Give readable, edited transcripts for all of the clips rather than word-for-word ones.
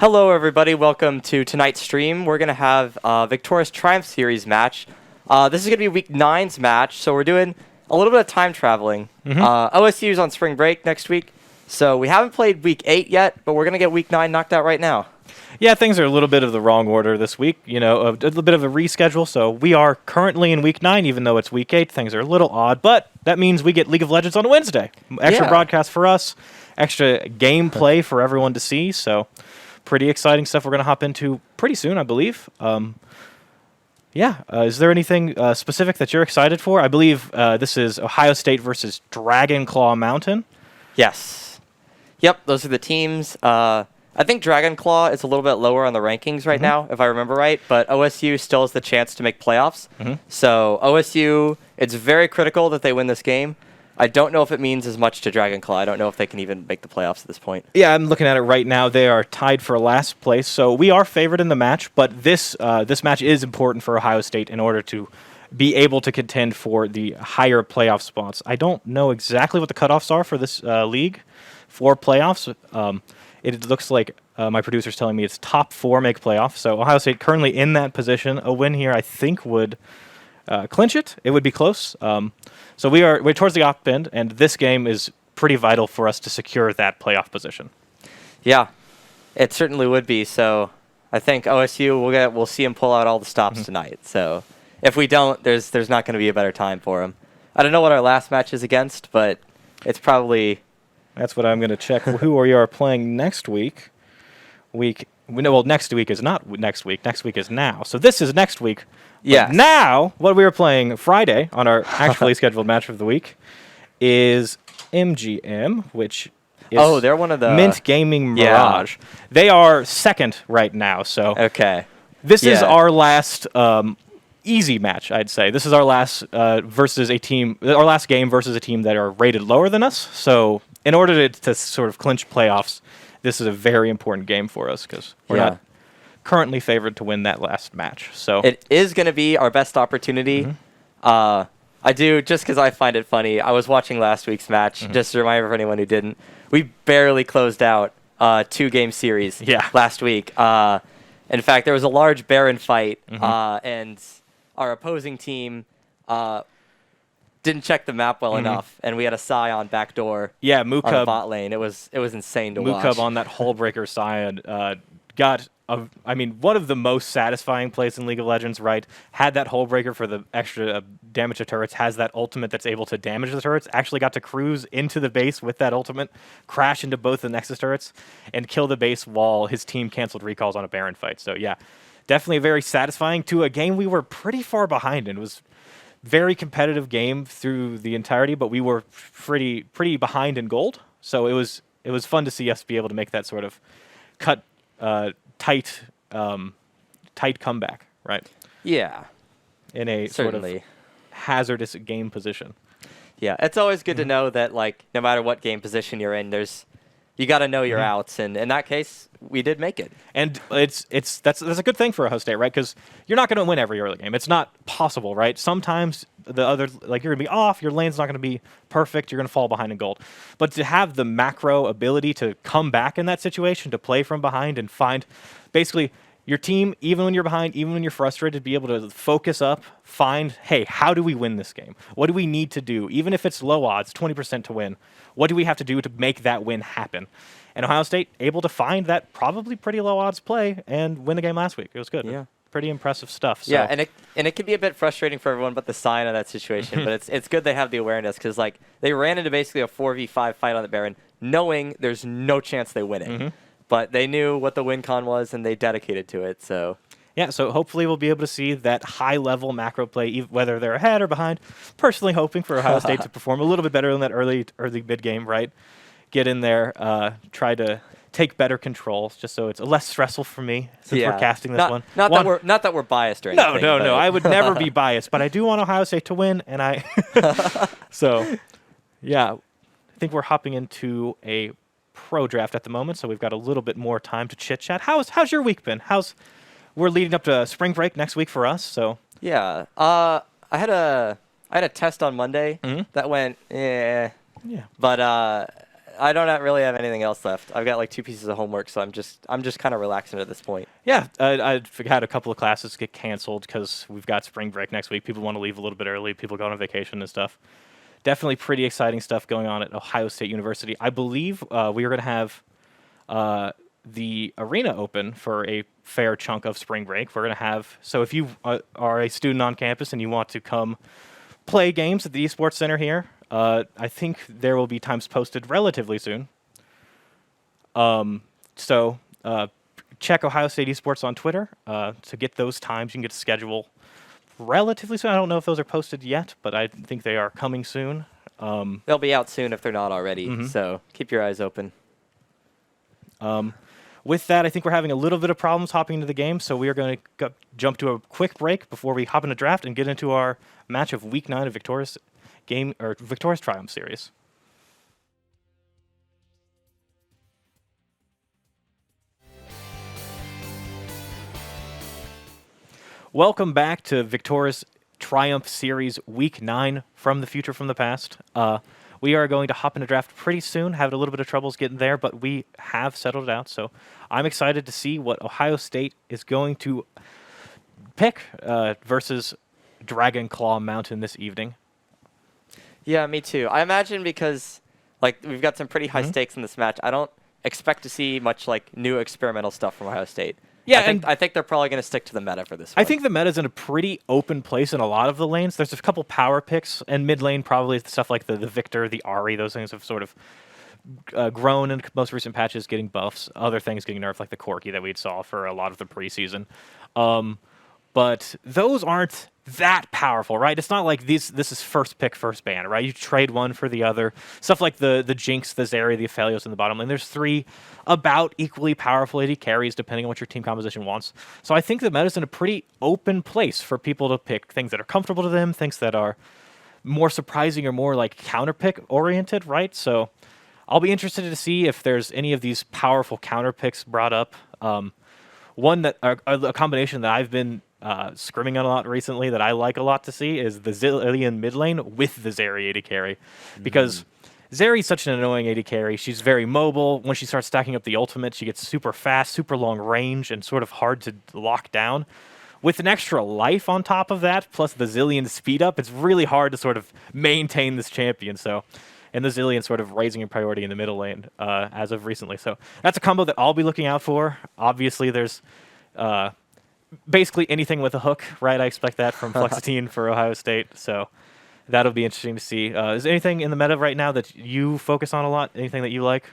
Hello, everybody. Welcome to tonight's stream. We're going to have Victoris Triumph Series match. This is going to be Week 9's match, so we're doing a little bit of time traveling. OSU's on spring break next week, so we haven't played Week 8 yet, but we're going to get Week 9 knocked out right now. Yeah, things are a little bit of the wrong order this week, a little bit of a reschedule, so we are currently in Week 9, even though it's Week 8. Things are a little odd, but that means we get League of Legends on Wednesday. Extra broadcast for us, extra gameplay for everyone to see, so pretty exciting stuff we're going to hop into pretty soon, I believe. Is there anything specific that you're excited for? I believe this is Ohio State versus Dragonclaw Mountain. Yes. Yep, those are the teams. I think Dragonclaw is a little bit lower on the rankings right now, if I remember right, but OSU still has the chance to make playoffs. So OSU, it's very critical that they win this game. I don't know if it means as much to Dragonclaw. I don't know if they can even make the playoffs at this point. Yeah, I'm looking at it right now. They are tied for last place, so we are favored in the match, but this match is important for Ohio State in order to be able to contend for the higher playoff spots. I don't know exactly what the cutoffs are for this league for playoffs. It looks like my producer's telling me it's top 4 make playoffs, so Ohio State currently in that position. A win here, I think, would clinch it. It would be close. So we're towards the op end, and this game is pretty vital for us to secure that playoff position. Yeah, it certainly would be. So I think OSU, we'll see him pull out all the stops tonight. So if we don't, there's not going to be a better time for him. I don't know what our last match is against, but it's probably... That's what I'm going to check. Who we are playing next week. Next week is not next week. Next week is now. So this is next week. Yeah. Now, what we were playing Friday on our actually scheduled match of the week is MGM, which is they're one of the Mint Gaming Mirage. Yeah. They are second right now. So this is our last easy match, I'd say. This is our last versus a team. Our last game versus a team that are rated lower than us. So in order to sort of clinch playoffs, this is a very important game for us because we're not currently favored to win that last match. So it is going to be our best opportunity. I do, just because I find it funny. I was watching last week's match, just a reminder for anyone who didn't. We barely closed out a 2-game series last week. In fact, there was a large Baron fight, and our opposing team didn't check the map well enough, and we had a Scion backdoor on the bot lane. It was insane to watch. Mukub on that Hullbreaker Scion got... one of the most satisfying plays in League of Legends, right? Had that Hullbreaker for the extra damage to turrets, has that ultimate that's able to damage the turrets, actually got to cruise into the base with that ultimate, crash into both the Nexus turrets, and kill the base while his team canceled recalls on a Baron fight. So yeah, definitely very satisfying to a game we were pretty far behind in. It was very competitive game through the entirety, but we were pretty behind in gold. So it was fun to see us be able to make that sort of tight comeback, right? Yeah. In a sort of hazardous game position. Yeah, it's always good to know that, like, no matter what game position you're in, you got to know your outs, and in that case, we did make it. And that's a good thing for Ohio State, right? Because you're not going to win every early game. It's not possible, right? Sometimes you're going to be off, your lane's not going to be perfect, you're going to fall behind in gold. But to have the macro ability to come back in that situation, to play from behind and find basically your team, even when you're behind, even when you're frustrated, be able to focus up, find, hey, how do we win this game? What do we need to do? Even if it's low odds, 20% to win, what do we have to do to make that win happen? And Ohio State able to find that probably pretty low odds play and win the game last week. It was good. Yeah. Pretty impressive stuff. So. Yeah, and it can be a bit frustrating for everyone but the Scion in that situation, but it's good they have the awareness because, like, they ran into basically a 4v5 fight on the Baron knowing there's no chance they win it. But they knew what the win con was, and they dedicated to it. So yeah, so hopefully we'll be able to see that high-level macro play, whether they're ahead or behind. Personally hoping for Ohio State to perform a little bit better in that early mid-game, right? Get in there, try to take better control, just so it's less stressful for me since we're casting this one. Not that we're biased or anything. No. I would never be biased, but I do want Ohio State to win, and I... So, yeah, I think we're hopping into a pro draft at the moment, so we've got a little bit more time to chit-chat. How's your week been? We're leading up to spring break next week for us, so... Yeah, I had a test on Monday that went, but I don't really have anything else left. I've got like 2 pieces of homework, so I'm just kind of relaxing at this point. Yeah, I've had a couple of classes get canceled because we've got spring break next week. People want to leave a little bit early. People go on vacation and stuff. Definitely pretty exciting stuff going on at Ohio State University. I believe we are going to have the arena open for a fair chunk of spring break. We're going to have, so if you are a student on campus and you want to come play games at the Esports Center here, I think there will be times posted relatively soon. So check Ohio State Esports on Twitter to get those times. You can get a schedule relatively soon. I don't know if those are posted yet, but I think they are coming soon. They'll be out soon if they're not already, so keep your eyes open. With that, I think we're having a little bit of problems hopping into the game, so we are going to jump to a quick break before we hop into draft and get into our match of Week 9 of Victoris Triumph Series. Welcome back to Victoris Triumph Series Week 9 from the future, from the past. We are going to hop into draft pretty soon. Having a little bit of troubles getting there, but we have settled it out. So I'm excited to see what Ohio State is going to pick versus Dragonclaw Mountain this evening. Yeah, me too. I imagine because like we've got some pretty high stakes in this match. I don't expect to see much like new experimental stuff from Ohio State. Yeah, I think they're probably going to stick to the meta for this one. I think the meta's in a pretty open place in a lot of the lanes. There's a couple power picks, and mid lane probably stuff like the Victor, the Ari, those things have sort of grown in most recent patches, getting buffs. Other things getting nerfed, like the Corki that we saw for a lot of the preseason. But those aren't that powerful, right? It's not like this is first pick, first ban, right? You trade one for the other. Stuff like the Jinx, the Zeri, the Aphelios in the bottom lane. There's 3 about equally powerful AD carries depending on what your team composition wants. So I think the meta's in a pretty open place for people to pick things that are comfortable to them, things that are more surprising or more like counter pick oriented, right? So I'll be interested to see if there's any of these powerful counter picks brought up. One that a combination that I've been scrimming on a lot recently that I like a lot to see is the Zilean mid lane with the Zeri AD carry. Because Zeri's such an annoying AD carry. She's very mobile. When she starts stacking up the ultimate, she gets super fast, super long range, and sort of hard to lock down. With an extra life on top of that, plus the Zilean speed up, it's really hard to sort of maintain this champion. So, and the Zilean sort of raising in priority in the middle lane as of recently. So that's a combo that I'll be looking out for. Obviously, there's basically anything with a hook, right? I expect that from Flexitine for Ohio State. So that'll be interesting to see. Is there anything in the meta right now that you focus on a lot? Anything that you like?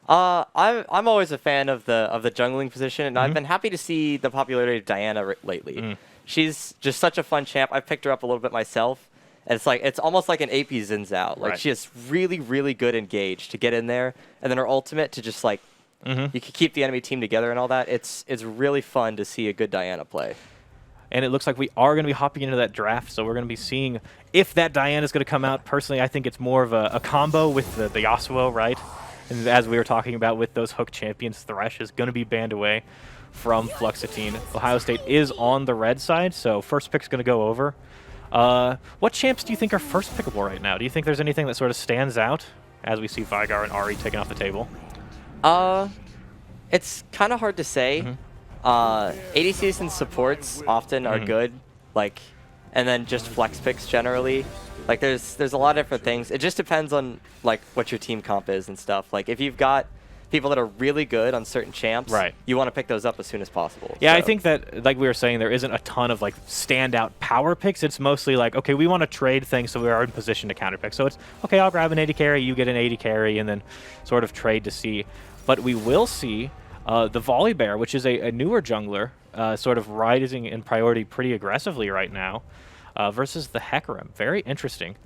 I'm always a fan of the jungling position, and I've been happy to see the popularity of Diana lately. She's just such a fun champ. I've picked her up a little bit myself, and it's almost like an AP Xin Zhao. Like she has really, really good engage to get in there, and then her ultimate to just like you can keep the enemy team together and all that. It's really fun to see a good Diana play. And it looks like we are going to be hopping into that draft, so we're going to be seeing if that Diana is going to come out. Personally, I think it's more of a combo with the Yasuo, right? And as we were talking about with those hook champions, Thresh is going to be banned away from Fluxitine. Ohio State is on the red side, so first pick's going to go over. What champs do you think are first pickable right now? Do you think there's anything that sort of stands out as we see Vigar and Ari taken off the table? It's kind of hard to say. ADCs and supports often are good, like, and then just flex picks generally. Like there's a lot of different things. It just depends on like what your team comp is and stuff. Like if you've got people that are really good on certain champs, you want to pick those up as soon as possible. Yeah, so I think that, like we were saying, there isn't a ton of like standout power picks. It's mostly like, okay, we want to trade things so we are in position to counter pick. So it's, okay, I'll grab an AD carry, you get an AD carry, and then sort of trade to see. But we will see the Volibear, which is a newer jungler, sort of rising in priority pretty aggressively right now, versus the Hecarim. Very interesting.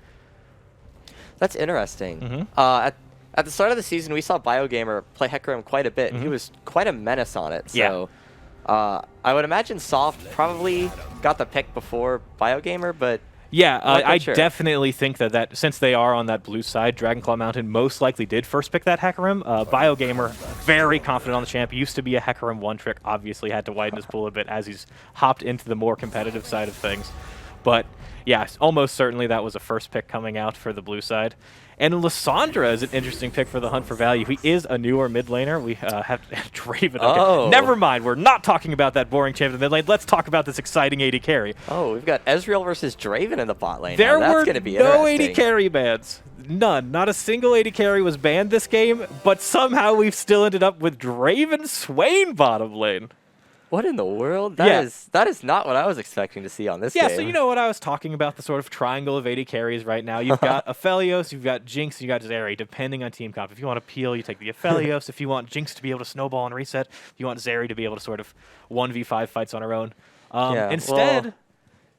That's interesting. At the start of the season, we saw BioGamer play Hecarim quite a bit, and he was quite a menace on it. So I would imagine Soft probably got the pick before BioGamer, but yeah, I definitely think that since they are on that blue side, Dragonclaw Mountain most likely did first pick that Hecarim. BioGamer, very confident on the champ. Used to be a Hecarim one-trick. Obviously had to widen his pool a bit as he's hopped into the more competitive side of things. But yeah, almost certainly that was a first pick coming out for the blue side. And Lissandra is an interesting pick for the hunt for value. He is a newer mid laner. We have Draven. Okay. Oh. Never mind. We're not talking about that boring champ in the mid lane. Let's talk about this exciting AD carry. Oh, we've got Ezreal versus Draven in the bot lane. There That's were gonna be no interesting. AD carry bans. None. Not a single AD carry was banned this game, but somehow we've still ended up with Draven Swain bottom lane. What in the world? That is not what I was expecting to see on this game. Yeah, so you know what I was talking about, the sort of triangle of AD carries right now. You've got Aphelios, you've got Jinx, you've got Zeri, depending on team comp. If you want to peel, you take the Aphelios. If you want Jinx to be able to snowball and reset, if you want Zeri to be able to sort of 1v5 fights on her own. Instead,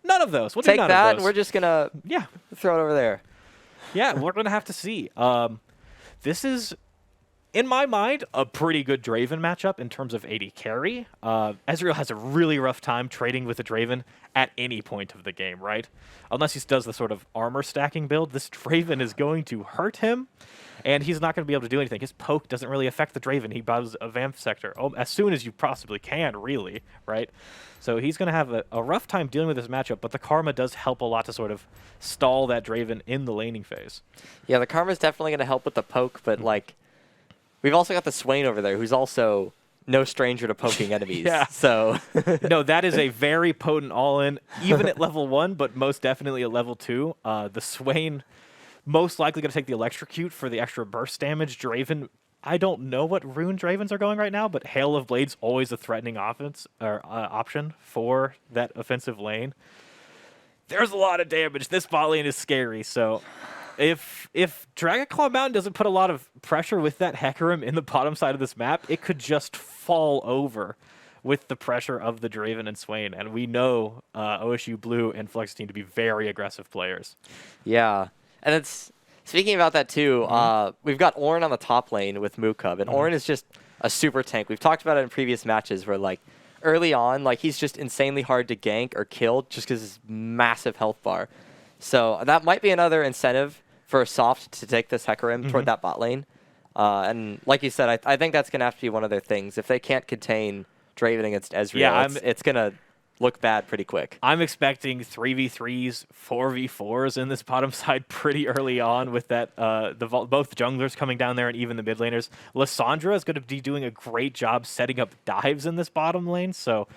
none of those. We'll take do none that, of those. and we're just going to throw it over there. Yeah, we're going to have to see. This is, in my mind, a pretty good Draven matchup in terms of AD carry. Ezreal has a really rough time trading with a Draven at any point of the game, right? Unless he does the sort of armor stacking build, this Draven is going to hurt him, and he's not going to be able to do anything. His poke doesn't really affect the Draven. He buys a Vamp Sector as soon as you possibly can, really, right? So he's going to have a rough time dealing with this matchup, but the Karma does help a lot to sort of stall that Draven in the laning phase. Yeah, the Karma's definitely going to help with the poke, but, like, we've also got the Swain over there, who's also no stranger to poking enemies. Yeah. So no, that is a very potent all-in, even at level 1, but most definitely at level 2. The Swain most likely going to take the Electrocute for the extra burst damage. Draven, I don't know what rune Dravens are going right now, but Hail of Blades always a threatening offense or option for that offensive lane. There's a lot of damage. This bot lane is scary, so if Dragonclaw Mountain doesn't put a lot of pressure with that Hecarim in the bottom side of this map, it could just fall over with the pressure of the Draven and Swain. And we know OSU Blue and Flex Team to be very aggressive players. Yeah. And it's speaking about that too, we've got Ornn on the top lane with Mukub, and Ornn is just a super tank. We've talked about it in previous matches where, like, early on, like, he's just insanely hard to gank or kill just because his massive health bar. So that might be another incentive for Soft to take this Hecarim toward that bot lane. And like you said, I think that's going to have to be one of their things. If they can't contain Draven against Ezreal, it's going to look bad pretty quick. I'm expecting 3v3s, 4v4s in this bottom side pretty early on with that both junglers coming down there and even the mid laners. Lissandra is going to be doing a great job setting up dives in this bottom lane, so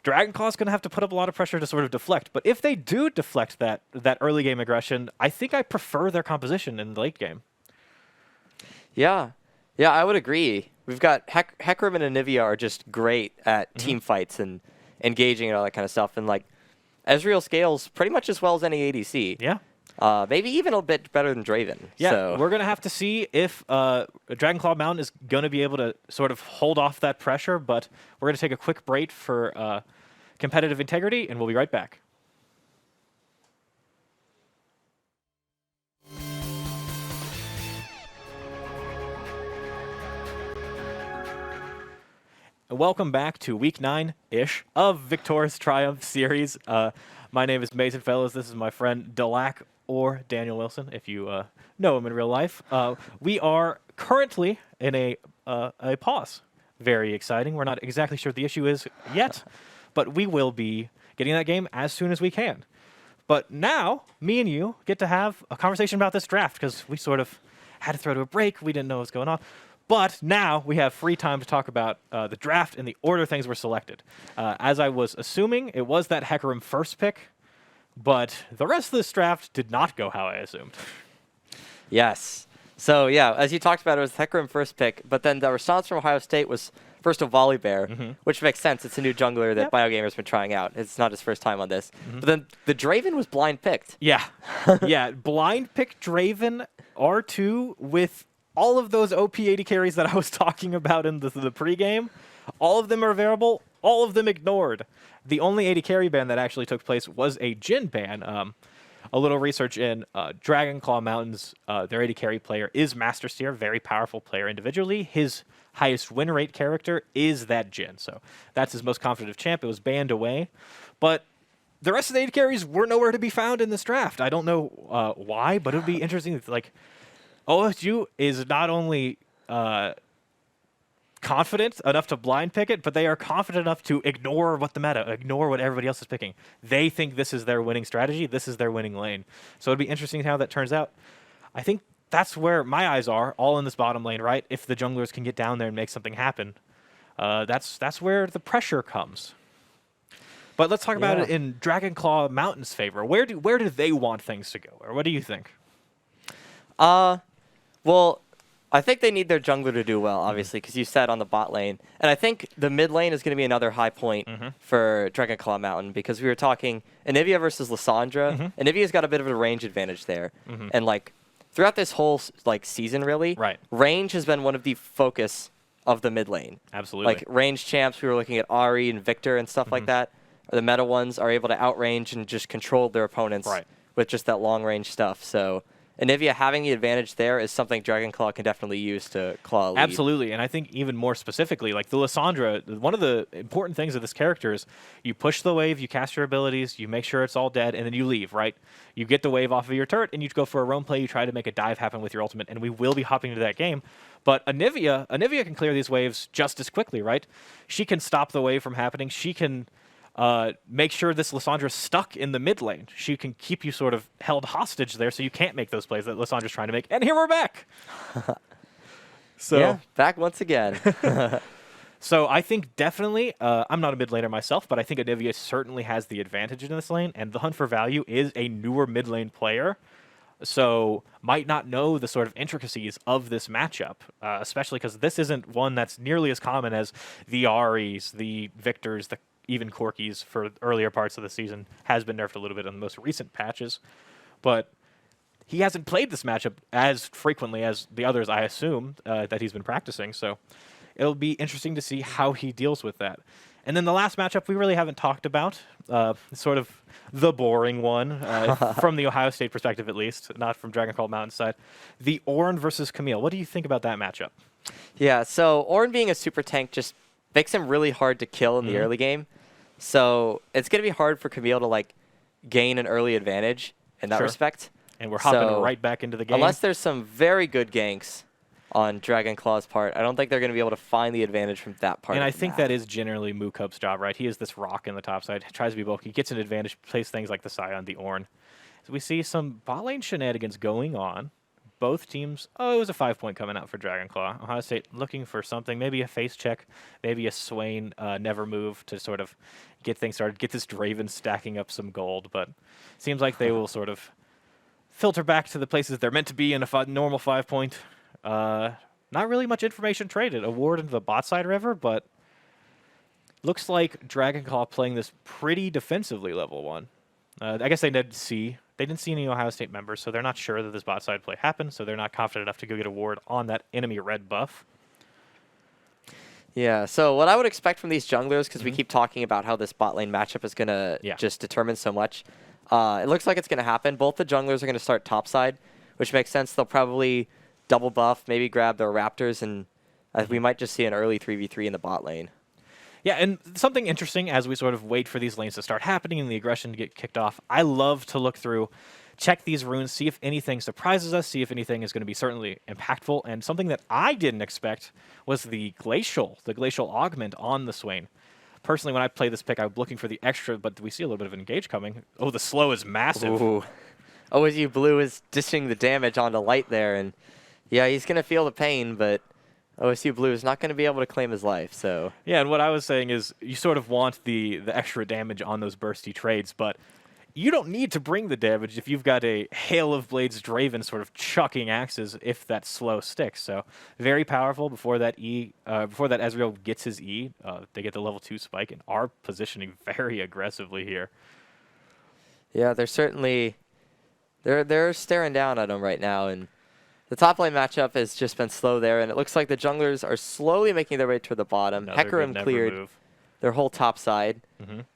Dragonclaw is going to have to put up a lot of pressure to sort of deflect. But if they do deflect that early game aggression, I think I prefer their composition in the late game. Yeah, I would agree. We've got Hecarim and Anivia are just great at team fights and engaging and all that kind of stuff. And, like, Ezreal scales pretty much as well as any ADC. Yeah. Maybe even a bit better than Draven. Yeah, so we're going to have to see if Dragonclaw Mountain is going to be able to sort of hold off that pressure, but we're going to take a quick break for competitive integrity, and we'll be right back. Welcome back to Week 9-ish of Victoris Triumph Series. My name is Mason Fellows. This is my friend Delac, or Daniel Wilson, if you know him in real life. We are currently in a pause. Very exciting. We're not exactly sure what the issue is yet, but we will be getting that game as soon as we can. But now, me and you get to have a conversation about this draft, because we sort of had to throw to a break. We didn't know what was going on. But now we have free time to talk about the draft and the order things were selected. As I was assuming, it was that Hecarim first pick, but the rest of this draft did not go how I assumed. Yes. So, yeah, as you talked about, it was Hecarim first pick, but then the response from Ohio State was first of Volibear, which makes sense. It's a new jungler that BioGamer's been trying out. It's not his first time on this. But then the Draven was blind picked. Yeah. Yeah, blind picked Draven R2 with all of those OP AD carries that I was talking about in the pregame. All of them are available. All of them ignored. The only AD carry ban that actually took place was a Jhin ban. A little research in Dragonclaw Mountain's, their AD carry player is Master Seer, very powerful player individually. His highest win rate character is that Jhin, so that's his most confident champ. It was banned away, but the rest of the AD carries were nowhere to be found in this draft. I don't know why, but it would be interesting. Like, OSU is not only confident enough to blind pick it, but they are confident enough to ignore what everybody else is picking. They think this is their winning strategy. This is their winning lane. So it'd be interesting how that turns out. I think that's where my eyes are, all in this bottom lane, right? If the junglers can get down there and make something happen, that's where the pressure comes. But let's talk about it in Dragonclaw Mountain's favor. Where do they want things to go? Or what do you think? Well, I think they need their jungler to do well, obviously, because you said on the bot lane. And I think the mid lane is going to be another high point for Dragonclaw Mountain, because we were talking Anivia versus Lissandra. Anivia's got a bit of a range advantage there. And, like, throughout this whole, like, season, really, range has been one of the focus of the mid lane. Absolutely. Like, range champs, we were looking at Ari and Victor and stuff like that. The meta ones are able to outrange and just control their opponents with just that long-range stuff. So Anivia having the advantage there is something Dragonclaw can definitely use to claw a lead. Absolutely, and I think even more specifically, like the Lissandra, one of the important things of this character is you push the wave, you cast your abilities, you make sure it's all dead, and then you leave, right? You get the wave off of your turret, and you go for a roam play, you try to make a dive happen with your ultimate, and we will be hopping into that game. But Anivia can clear these waves just as quickly, right? She can stop the wave from happening. She can make sure this Lissandra's stuck in the mid lane. She can keep you sort of held hostage there so you can't make those plays that Lissandra's trying to make. And here we're back! Yeah, back once again. So I think definitely, I'm not a mid laner myself, but I think Anivia certainly has the advantage in this lane, and the Hunt for Value is a newer mid lane player, so might not know the sort of intricacies of this matchup, especially because this isn't one that's nearly as common as the Aries, the Victors, the even Corkies for earlier parts of the season. Has been nerfed a little bit in the most recent patches, but he hasn't played this matchup as frequently as the others, I assume, that he's been practicing, so it'll be interesting to see how he deals with that. And then the last matchup we really haven't talked about, sort of the boring one, from the Ohio State perspective at least, not from Dragonclaw Mountain side, the Ornn versus Camille. What do you think about that matchup? Yeah, so Ornn being a super tank just makes him really hard to kill in the early game. So it's going to be hard for Camille to, like, gain an early advantage in that respect. And we're hopping right back into the game. Unless there's some very good ganks on Dragonclaw's part, I don't think they're going to be able to find the advantage from that part. And I think that is generally Mookup's job, right? He is this rock in the top side, tries to be bulky, gets an advantage, plays things like the Scion, the Ornn. So we see some bot lane shenanigans going on. Both teams, it was a 5-point coming out for Dragonclaw. Ohio State looking for something, maybe a face check, maybe a Swain never move to sort of get things started, get this Draven stacking up some gold, but it seems like they will sort of filter back to the places they're meant to be in a normal 5-point. Not really much information traded. A ward into the bot side river, but looks like Dragonclaw playing this pretty defensively level 1. I guess they didn't see any Ohio State members, so they're not sure that this bot side play happened, so they're not confident enough to go get a ward on that enemy red buff. Yeah, so what I would expect from these junglers, because we keep talking about how this bot lane matchup is going to just determine so much, it looks like it's going to happen. Both the junglers are going to start topside, which makes sense. They'll probably double buff, maybe grab their Raptors, and we might just see an early 3v3 in the bot lane. Yeah, and something interesting as we sort of wait for these lanes to start happening and the aggression to get kicked off, I love to look through, check these runes, see if anything surprises us, see if anything is going to be certainly impactful. And something that I didn't expect was the glacial augment on the Swain. Personally, when I play this pick, I'm looking for the extra, but we see a little bit of an engage coming. Oh, the slow is massive. Ooh. OSU Blue is dishing the damage onto Light there, and yeah, he's going to feel the pain, but OSU Blue is not going to be able to claim his life. So yeah, and what I was saying is you sort of want the extra damage on those bursty trades, but you don't need to bring the damage if you've got a Hail of Blades Draven sort of chucking axes if that slow sticks. So very powerful before that before that Ezreal gets his E. They get the level 2 spike and are positioning very aggressively here. Yeah, they're certainly they're staring down at him right now, and the top lane matchup has just been slow there, and it looks like the junglers are slowly making their way to the bottom. Hecarim cleared their whole top side,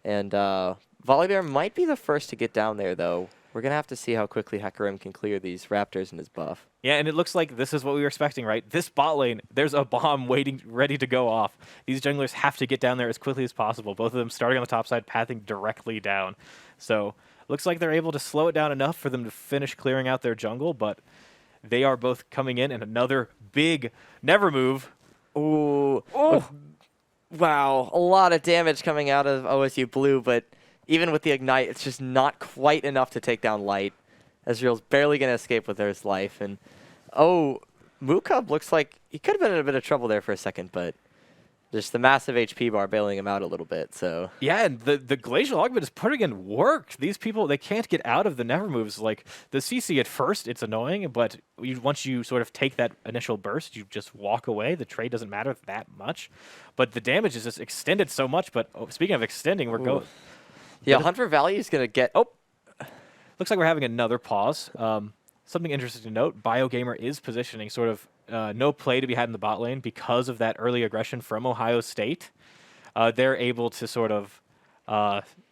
and Volibear might be the first to get down there, though. We're going to have to see how quickly Hecarim can clear these Raptors and his buff. Yeah, and it looks like this is what we were expecting, right? This bot lane, there's a bomb waiting, ready to go off. These junglers have to get down there as quickly as possible. Both of them starting on the top side, pathing directly down. So looks like they're able to slow it down enough for them to finish clearing out their jungle, but they are both coming in, and another big never move. Ooh. Oh. Wow. A lot of damage coming out of OSU Blue, but even with the Ignite, it's just not quite enough to take down Light. Ezreal's barely going to escape with his life. And Oh, Mukub looks like he could have been in a bit of trouble there for a second, but just the massive HP bar bailing him out a little bit. So Yeah, and the Glacial Augment is putting in work. These people, they can't get out of the never moves. Like, the CC at first, it's annoying, but once you sort of take that initial burst, you just walk away. The trade doesn't matter that much. But the damage is just extended so much. But speaking of extending, we're going... Yeah, Hunt for Value is going to get... Oh, looks like we're having another pause. Something interesting to note, BioGamer is positioning sort of no play to be had in the bot lane because of that early aggression from Ohio State. They're able to sort of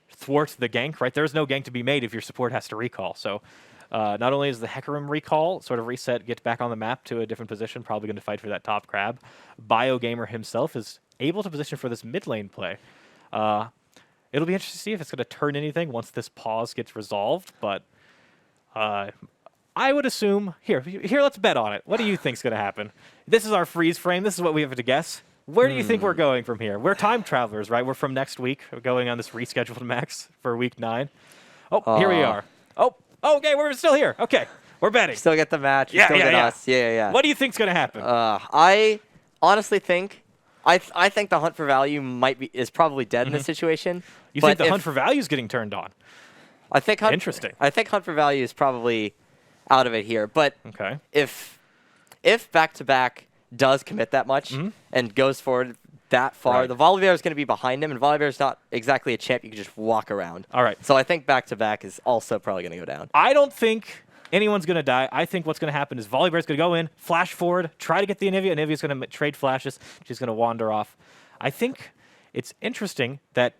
thwart the gank, right? There's no gank to be made if your support has to recall. So not only is the Hecarim recall sort of reset, get back on the map to a different position, probably going to fight for that top crab, BioGamer himself is able to position for this mid lane play. It'll be interesting to see if it's going to turn anything once this pause gets resolved, but I would assume... Here, let's bet on it. What do you think's going to happen? This is our freeze frame. This is what we have to guess. Where do you think we're going from here? We're time travelers, right? We're from next week. We're going on this rescheduled max for week 9. Oh, here we are. Oh, okay, we're still here. Okay, we're betting. Still get the match. Yeah, still yeah, get yeah. us. Yeah. What do you think's going to happen? I honestly think... I think the Hunt for Value is probably dead in this situation. You think the Hunt for Value is getting turned on? I think Interesting. I think Hunt for Value is probably out of it here. But okay. if back-to-back does commit that much and goes forward that far, the Volibear is going to be behind him, and Volibear is not exactly a champ you can just walk around. All right. So I think back-to-back is also probably going to go down. I don't think anyone's going to die. I think what's going to happen is Volibear's going to go in, flash forward, try to get the Anivia. Anivia's going to trade flashes. She's going to wander off. I think it's interesting that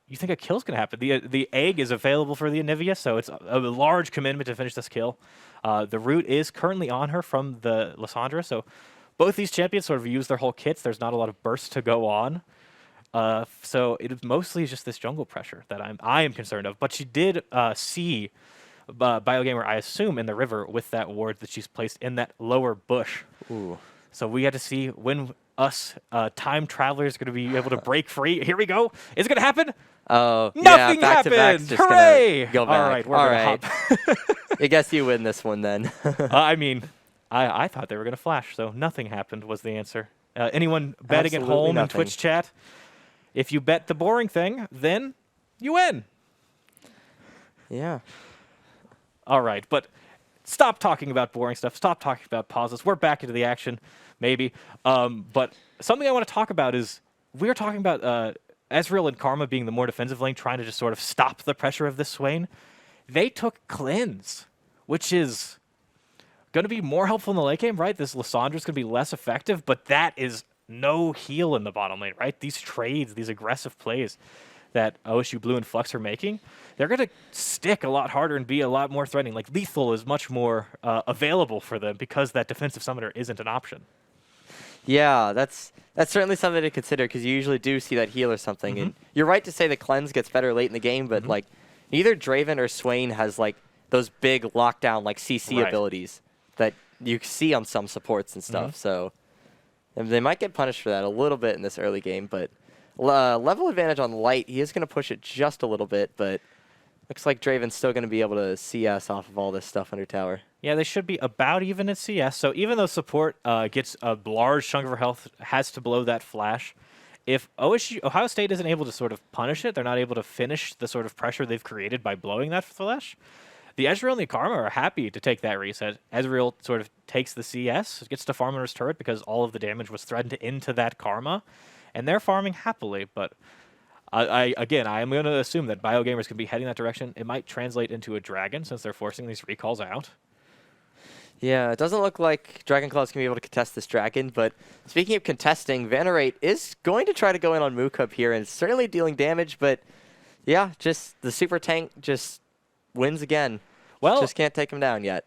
you think a kill's going to happen. The egg is available for the Anivia, so it's a large commitment to finish this kill. The root is currently on her from the Lissandra, so both these champions sort of use their whole kits. There's not a lot of bursts to go on. So it mostly is just this jungle pressure that I am concerned of. But she did see BioGamer, I assume, in the river with that ward that she's placed in that lower bush. Ooh. So we had to see when us time travelers are going to be able to break free. Here we go. Is it going to happen? Oh, Nothing yeah, happened. Just Hooray! Go back. All right, we're going to hop. I guess you win this one then. I mean, I thought they were going to flash, so nothing happened was the answer. Anyone betting Absolutely at home nothing. in Twitch chat? If you bet the boring thing, then you win. Yeah. All right, but stop talking about boring stuff. Stop talking about pauses. We're back into the action, maybe. But something I want to talk about is we're talking about Ezreal and Karma being the more defensive lane, trying to just sort of stop the pressure of this Swain. They took Cleanse, which is going to be more helpful in the late game, right? This Lissandra's going to be less effective, but that is no heal in the bottom lane, right? These trades, these aggressive plays that OSU Blue and Flux are making, they're going to stick a lot harder and be a lot more threatening. Like, lethal is much more available for them because that defensive summoner isn't an option. Yeah, that's certainly something to consider because you usually do see that heal or something. And you're right to say the cleanse gets better late in the game, but like neither Draven or Swain has like those big lockdown like CC abilities that you see on some supports and stuff. So and they might get punished for that a little bit in this early game, but level advantage on light, he is going to push it just a little bit, but looks like Draven's still going to be able to CS off of all this stuff under tower. Yeah, they should be about even in CS. So even though support gets a large chunk of her health, has to blow that flash, if Ohio State isn't able to sort of punish it, they're not able to finish the sort of pressure they've created by blowing that flash, the Ezreal and the Karma are happy to take that reset. Ezreal sort of takes the CS, gets to farm on his turret because all of the damage was threatened into that Karma, and they're farming happily, but I am going to assume that BioGamers can be heading that direction. It might translate into a Dragon since they're forcing these recalls out. Yeah, it doesn't look like Dragonclaw is going to be able to contest this Dragon, but speaking of contesting, Vannerate is going to try to go in on Mookub here and certainly dealing damage, but yeah, just the super tank just wins again. Well, just can't take him down yet.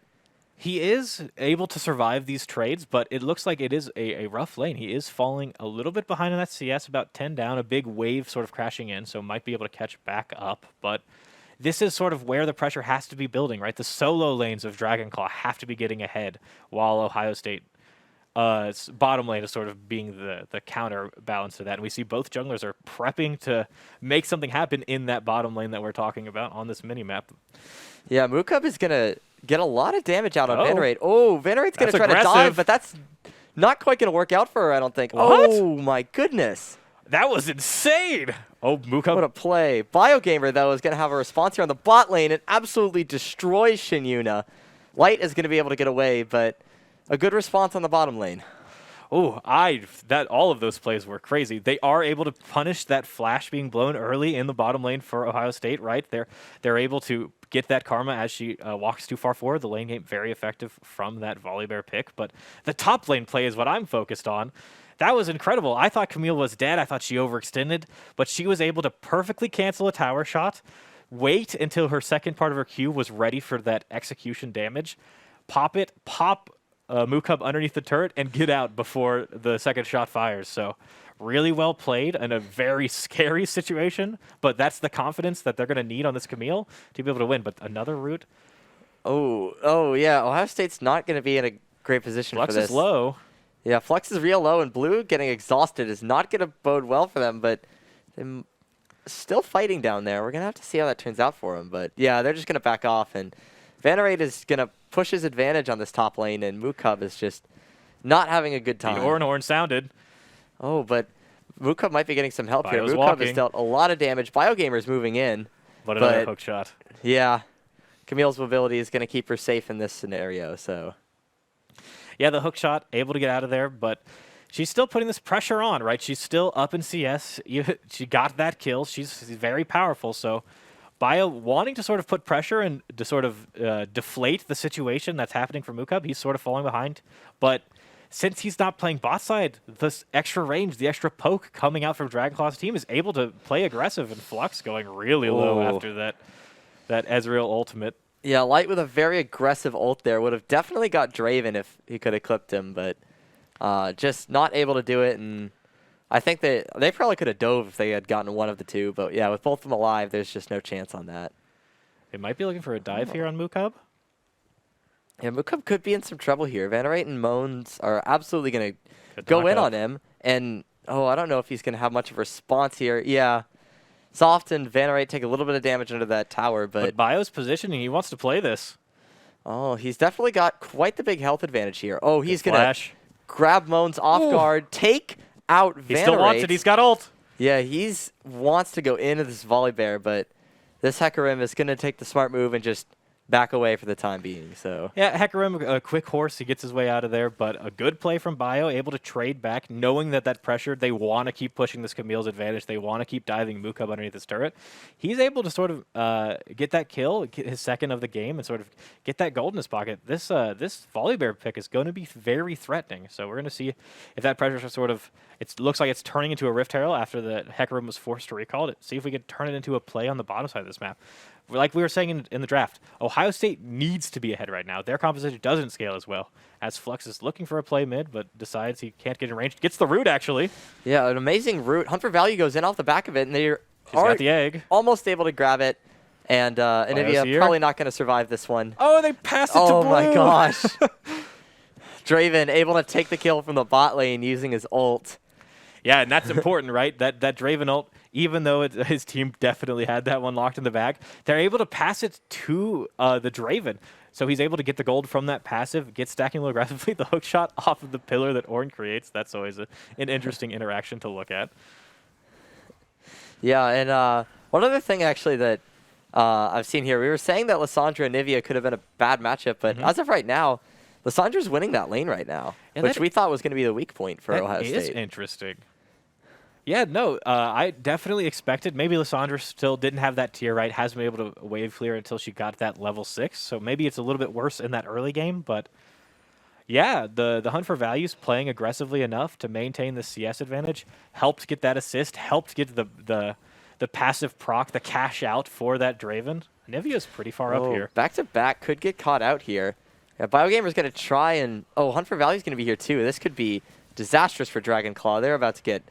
He is able to survive these trades, but it looks like it is a rough lane. He is falling a little bit behind on that CS, about 10 down, a big wave sort of crashing in, so might be able to catch back up. But this is sort of where the pressure has to be building, right? The solo lanes of Dragonclaw have to be getting ahead, while Ohio State bottom lane is sort of being the counterbalance to that. And we see both junglers are prepping to make something happen in that bottom lane that we're talking about on this mini-map. Yeah, Mookub is going to get a lot of damage out on Oh. Venerate. Oh, Venerate's going to That's try to dive, aggressive. but that's not quite going to work out for her, I don't think. What? Oh, my goodness. That was insane. Oh, Mukub. What a play. BioGamer, though, is going to have a response here on the bot lane and absolutely destroys Shinyuna. Light is going to be able to get away, but a good response on the bottom lane. Oh, all of those plays were crazy. They are able to punish that flash being blown early in the bottom lane for Ohio State, right? They're able to get that karma as she walks too far forward. The lane game very effective from that Volibear pick, but the top lane play is what I'm focused on. That was incredible. I thought Camille was dead. I thought she overextended, but she was able to perfectly cancel a tower shot, wait until her second part of her Q was ready for that execution damage, pop Mukub underneath the turret, and get out before the second shot fires. So really well played in a very scary situation, but that's the confidence that they're going to need on this Camille to be able to win. But another route. Oh, yeah. Ohio State's not going to be in a great position Flux for this. is low. Yeah, Flux is real low, and Blue getting exhausted is not going to bode well for them, but they're still fighting down there. We're going to have to see how that turns out for them. But, yeah, they're just going to back off, and Venerate is going to push his advantage on this top lane, and Mukub is just not having a good time. The horn sounded. Oh, but Mukub might be getting some help here. Bio's Mukub walking. has dealt a lot of damage. BioGamer's moving in. But another hook shot. Yeah, Camille's mobility is going to keep her safe in this scenario, so... Yeah, the hook shot, able to get out of there, but she's still putting this pressure on, right? She's still up in CS. She got that kill. She's very powerful, so Bio wanting to sort of put pressure and to sort of deflate the situation that's happening for Mukub. He's sort of falling behind, but since he's not playing bot side, this extra range, the extra poke coming out from Dragonclaw's team is able to play aggressive, and Flux going really low after that Ezreal ultimate. Yeah, Light with a very aggressive ult there would have definitely got Draven if he could have clipped him, but just not able to do it. And I think they probably could have dove if they had gotten one of the two. But yeah, with both of them alive, there's just no chance on that. They might be looking for a dive here on Mukub. Yeah, Mukub could be in some trouble here. Venerate and Moans are absolutely going to go in on him. And, I don't know if he's going to have much of a response here. Yeah. Soft and Venerate take a little bit of damage under that tower, but Bio's positioning, he wants to play this. Oh, he's definitely got quite the big health advantage here. Oh, he's going to grab Moans off guard, take out Venerate. He still wants it. He's got ult. Yeah, wants to go into this Volibear, but this Hecarim is going to take the smart move and just back away for the time being. So yeah, Hecarim, a quick horse. He gets his way out of there, but a good play from Bio, able to trade back, knowing that pressure, they want to keep pushing this Camille's advantage. They want to keep diving Mukub underneath his turret. He's able to sort of get that kill, get his second of the game, and sort of get that gold in his pocket. This Volibear pick is going to be very threatening. So we're going to see if that pressure sort of, it looks like it's turning into a Rift Herald after the Hecarim was forced to recall it. See if we can turn it into a play on the bottom side of this map. Like we were saying in the draft, Ohio State needs to be ahead right now. Their composition doesn't scale as well. As Flux is looking for a play mid, but decides he can't get in range. Gets the root, actually. Yeah, an amazing root. Hunt for Value goes in off the back of it, and they're got the egg. Almost able to grab it. And Anivia probably not going to survive this one. Oh, they pass it to Blue. Oh, my gosh. Draven able to take the kill from the bot lane using his ult. Yeah, and that's important, right? That Draven ult, even though his team definitely had that one locked in the bag, they're able to pass it to the Draven. So he's able to get the gold from that passive, get stacking a little aggressively, the hook shot off of the pillar that Ornn creates. That's always an interesting interaction to look at. Yeah, and one other thing actually that I've seen here, we were saying that Lissandra and Nivea could have been a bad matchup, but as of right now, Lissandra's winning that lane right now, which we thought was going to be the weak point for Ohio State. That is interesting. Yeah, no, I definitely expected. Maybe Lissandra still didn't have that tier right, hasn't been able to wave clear until she got that level 6. So maybe it's a little bit worse in that early game. But yeah, the hunt for values playing aggressively enough to maintain the CS advantage, helped get that assist, helped get the passive proc, the cash out for that Draven. Nivea's pretty far up here. Back-to-back could get caught out here. Yeah, BioGamer's going to try and... Oh, Hunt for Value's going to be here too. This could be disastrous for Dragonclaw. They're about to get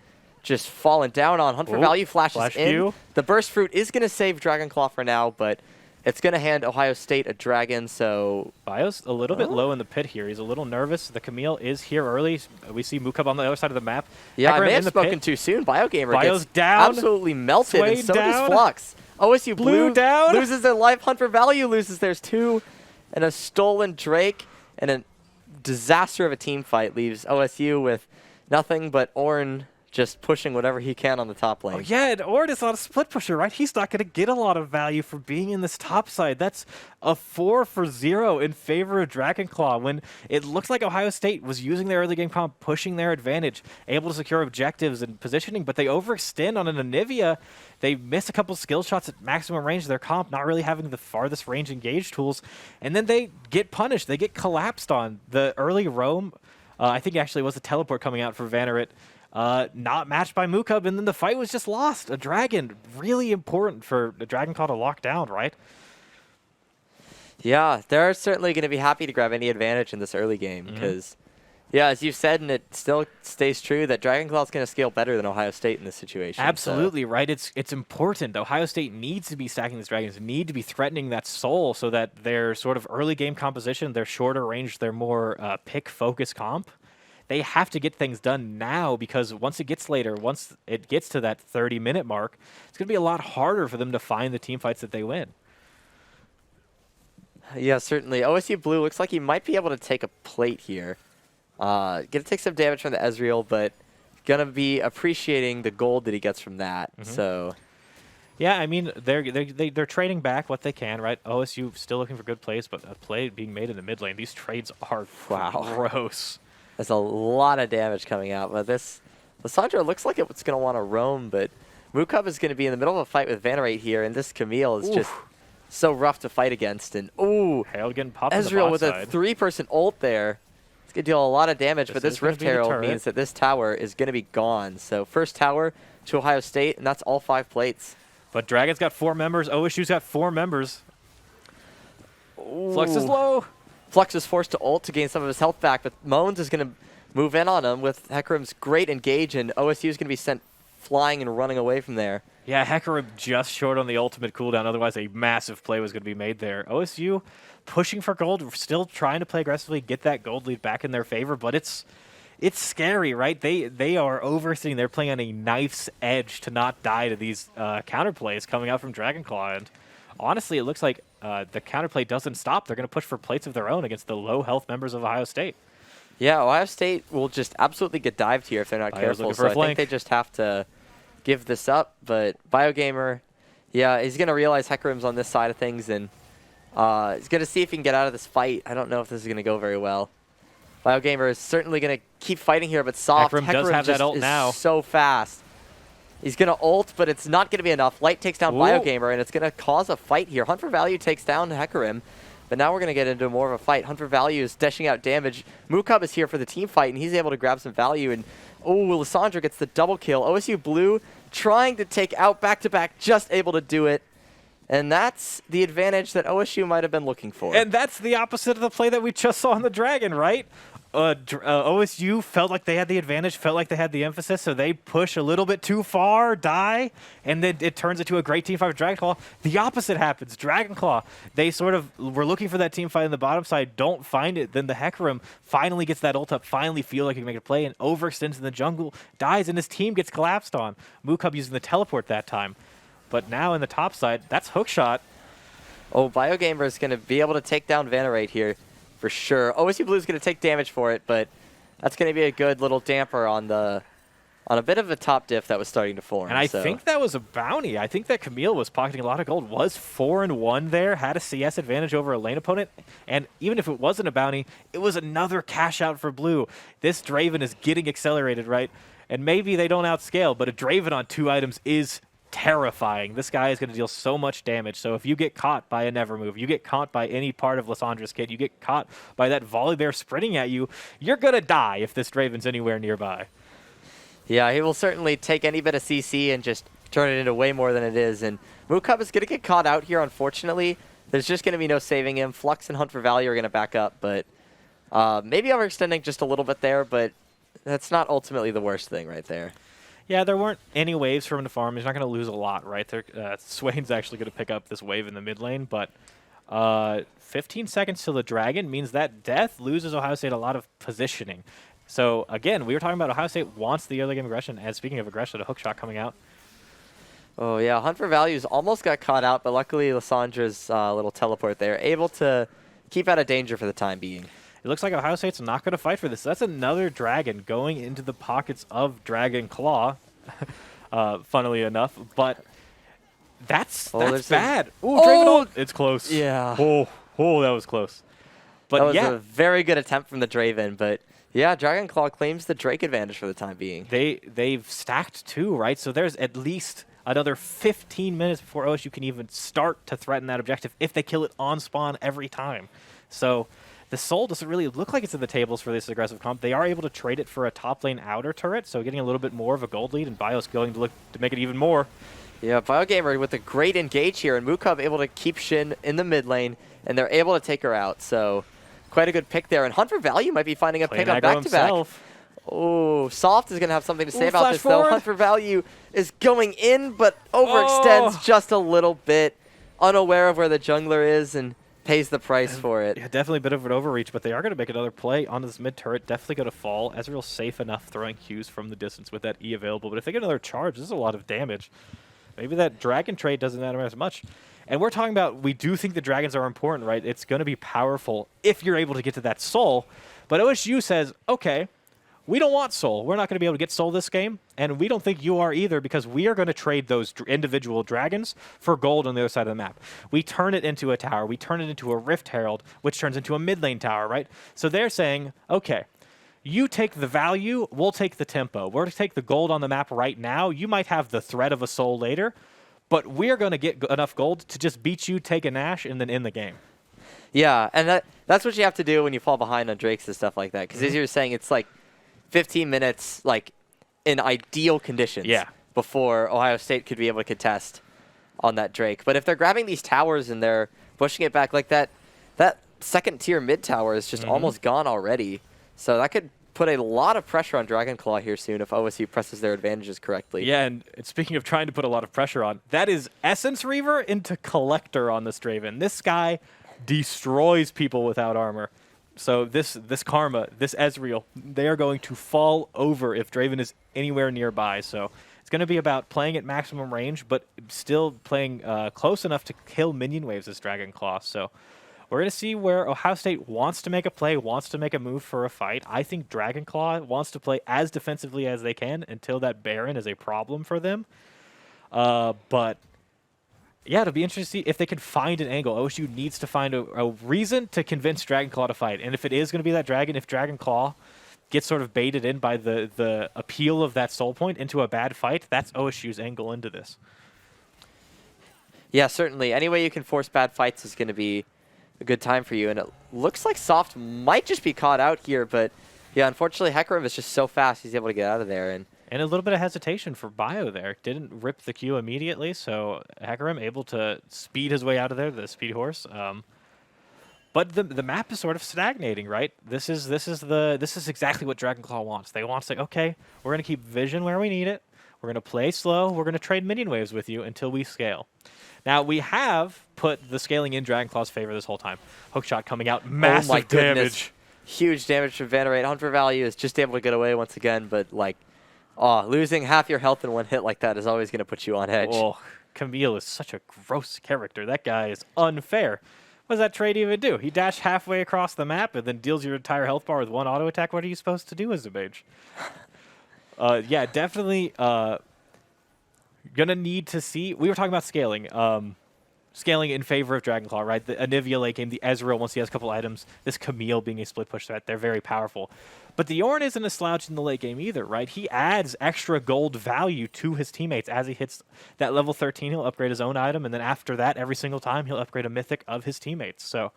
just fallen down on. Hunt for Value flashes in. View. The Burst Fruit is going to save Dragonclaw for now, but it's going to hand Ohio State a dragon, so... Bio's a little bit low in the pit here. He's a little nervous. The Camille is here early. We see Mukub on the other side of the map. Yeah, Hecarim I may have spoken pit. too soon. BioGamer Bio's gets down, absolutely melted, and so down. does Flux. OSU Blue down. loses their life. Hunt for Value loses theirs too. and a stolen Drake, and a disaster of a team fight leaves OSU with nothing but Ornn just pushing whatever he can on the top lane. Oh, yeah, and Ornn is not a split pusher, right? He's not going to get a lot of value for being in this top side. That's a 4-for-0 in favor of Dragonclaw when it looks like Ohio State was using their early game comp, pushing their advantage, able to secure objectives and positioning, but they overextend on an Anivia. They miss a couple skill shots at maximum range of their comp, not really having the farthest range engage tools, and then they get punished. They get collapsed on. The early roam, I think actually was a teleport coming out for Vanneret, not matched by Mookub, and then the fight was just lost. A dragon, really important for the Dragonclaw to lock down, right? Yeah, they're certainly going to be happy to grab any advantage in this early game because, yeah, as you've said, and it still stays true, that Dragonclaw is going to scale better than Ohio State in this situation. Absolutely, right? It's important. Ohio State needs to be stacking these dragons, need to be threatening that soul so that their sort of early game composition, their shorter range, their more pick-focused comp, they have to get things done now because once it gets later, once it gets to that 30-minute mark, it's going to be a lot harder for them to find the team fights that they win. Yeah, certainly. OSU Blue looks like he might be able to take a plate here. Going to take some damage from the Ezreal, but going to be appreciating the gold that he gets from that. So, yeah, I mean, they're trading back what they can, right? OSU still looking for good plays, but a play being made in the mid lane. These trades are gross. There's a lot of damage coming out, but this Lissandra looks like it's going to want to roam, but Mookub is going to be in the middle of a fight with Vanneret here, and this Camille is just so rough to fight against. And Harold getting popped Ezreal with side. a 3-person ult there. It's going to deal a lot of damage, but this Rift Herald means that this tower is going to be gone. So first tower to Ohio State, and that's all 5 plates. But Dragon's got 4 members. OSU's got 4 members. Flux is low. Flux is forced to ult to gain some of his health back, but Moans is going to move in on him with Hecarim's great engage, and OSU is going to be sent flying and running away from there. Yeah, Hecarim just short on the ultimate cooldown. Otherwise, a massive play was going to be made there. OSU pushing for gold, still trying to play aggressively, get that gold lead back in their favor, but it's scary, right? They are overseeing. They're playing on a knife's edge to not die to these counterplays coming out from Dragonclaw, and honestly, it looks like the counterplay doesn't stop. They're going to push for plates of their own against the low health members of Ohio State. Yeah, Ohio State will just absolutely get dived here if they're not careful. So I think they just have to give this up. But Biogamer, yeah, he's going to realize Hecarim's on this side of things, and he's going to see if he can get out of this fight. I don't know if this is going to go very well. Biogamer is certainly going to keep fighting here, but soft. Hecarim does have that ult now. So fast. He's going to ult, but it's not going to be enough. Light takes down Biogamer, and it's going to cause a fight here. Hunt for Value takes down Hecarim, but now we're going to get into more of a fight. Hunt for Value is dishing out damage. Mookub is here for the team fight, and he's able to grab some value. And Lissandra gets the double kill. OSU Blue trying to take out back-to-back, just able to do it. And that's the advantage that OSU might have been looking for. And that's the opposite of the play that we just saw on the Dragon, right? OSU felt like they had the advantage, felt like they had the emphasis, so they push a little bit too far, die, and then it turns into a great team fight with Dragonclaw. The opposite happens. Dragonclaw, they sort of were looking for that team fight on the bottom side, don't find it. Then the Hecarim finally gets that ult up, finally feel like he can make a play, and overextends in the jungle, dies, and his team gets collapsed on. Mookub using the teleport that time. But now in the top side, that's hookshot. Biogamer is going to be able to take down Vanneret here. For sure. OSU Blue is going to take damage for it, but that's going to be a good little damper on a bit of a top diff that was starting to form. And I think that was a bounty. I think that Camille was pocketing a lot of gold, was 4-1 there, had a CS advantage over a lane opponent, and even if it wasn't a bounty, it was another cash out for Blue. This Draven is getting accelerated, right? And maybe they don't outscale, but a Draven on 2 items is terrifying. This guy is going to deal so much damage. So if you get caught by a never move, you get caught by any part of Lissandra's kit, you get caught by that volley bear sprinting at you, you're going to die if this Draven's anywhere nearby. Yeah, he will certainly take any bit of CC and just turn it into way more than it is. And Mookub is going to get caught out here, unfortunately. There's just going to be no saving him. Flux and Hunt for Value are going to back up, but maybe overextending just a little bit there, but that's not ultimately the worst thing right there. Yeah, there weren't any waves for him to farm. He's not going to lose a lot, right? Swain's actually going to pick up this wave in the mid lane, but 15 seconds till the Dragon means that death loses Ohio State a lot of positioning. So, again, we were talking about Ohio State wants the early game aggression, and speaking of aggression, a hookshot coming out. Oh, yeah, Hunt for Values almost got caught out, but luckily Lissandra's little teleport there, able to keep out of danger for the time being. It looks like Ohio State's not going to fight for this. That's another Dragon going into the pockets of Dragonclaw, funnily enough. But that's bad. Ooh, Draven. It's close. Yeah. Oh, that was close. But that was a very good attempt from the Draven, but yeah, Dragonclaw claims the Drake advantage for the time being. They've stacked 2, right? So there's at least another 15 minutes before OSU can even start to threaten that objective if they kill it on spawn every time. So the Soul doesn't really look like it's in the tables for this aggressive comp. They are able to trade it for a top lane outer turret, so getting a little bit more of a gold lead, and Bios going to look to make it even more. Yeah, Biogamer with a great engage here, and Mukub able to keep Shin in the mid lane, and they're able to take her out. So quite a good pick there. And Hunt for Value might be finding a pick on back-to-back. Oh, Soft is going to have something to say about this, though. Hunt for Value is going in, but overextends just a little bit, unaware of where the jungler is, and pays the price for it. Yeah, definitely a bit of an overreach, but they are going to make another play onto this mid turret. Definitely going to fall. Ezreal's safe enough throwing Qs from the distance with that E available, but if they get another charge, this is a lot of damage. Maybe that Dragon trade doesn't matter as much. And we're talking about, we do think the Dragons are important, right? It's going to be powerful if you're able to get to that Soul. But OSU says, okay, we don't want Soul. We're not going to be able to get Soul this game, and we don't think you are either, because we are going to trade those individual dragons for gold on the other side of the map. We turn it into a tower. We turn it into a Rift Herald, which turns into a mid lane tower, right? So they're saying, okay, you take the value, we'll take the tempo. We're going to take the gold on the map right now. You might have the threat of a Soul later, but we're going to get enough gold to just beat you, take a Nash, and then end the game. Yeah, and that's what you have to do when you fall behind on Drakes and stuff like that, because as you were saying, it's like 15 minutes, like, in ideal conditions before Ohio State could be able to contest on that Drake. But if they're grabbing these towers and they're pushing it back like that, that second-tier mid tower is just almost gone already. So that could put a lot of pressure on Dragonclaw here soon if OSU presses their advantages correctly. Yeah, and speaking of trying to put a lot of pressure on, that is Essence Reaver into Collector on this Draven. This guy destroys people without armor. So this Karma, this Ezreal, they are going to fall over if Draven is anywhere nearby. So it's going to be about playing at maximum range, but still playing close enough to kill minion waves as Dragonclaw. So we're going to see where Ohio State wants to make a play, wants to make a move for a fight. I think Dragonclaw wants to play as defensively as they can until that Baron is a problem for them. But yeah, it'll be interesting to see if they can find an angle. OSU needs to find a reason to convince Dragonclaw to fight. And if it is going to be that Dragon, if Dragonclaw gets sort of baited in by the appeal of that soul point into a bad fight, that's OSU's angle into this. Yeah, certainly. Any way you can force bad fights is going to be a good time for you. And it looks like Soft might just be caught out here. But yeah, unfortunately, Hecarim is just so fast he's able to get out of there. And a little bit of hesitation for Bio there. Didn't rip the Q immediately, so Hecarim able to speed his way out of there, the speed horse. But the map is sort of stagnating, right? This is exactly what Dragonclaw wants. They want to say, okay, we're going to keep vision where we need it. We're going to play slow. We're going to trade minion waves with you until we scale. Now, we have put the scaling in Dragonclaw's favor this whole time. Hookshot coming out, massive damage. Huge damage from Venerate. Hunt for Value is just able to get away once again, but like, losing half your health in one hit like that is always going to put you on edge. Oh, Camille is such a gross character. That guy is unfair. What does that trade even do? He dashed halfway across the map and then deals your entire health bar with one auto attack. What are you supposed to do as a mage? Yeah, definitely going to need to see. We were talking about scaling. Scaling in favor of Dragonclaw, right? The Anivia late game, the Ezreal, once he has a couple items, this Camille being a split push threat, they're very powerful. But the Ornn isn't a slouch in the late game either, right? He adds extra gold value to his teammates. As he hits that level 13, he'll upgrade his own item, and then after that, every single time, he'll upgrade a mythic of his teammates. So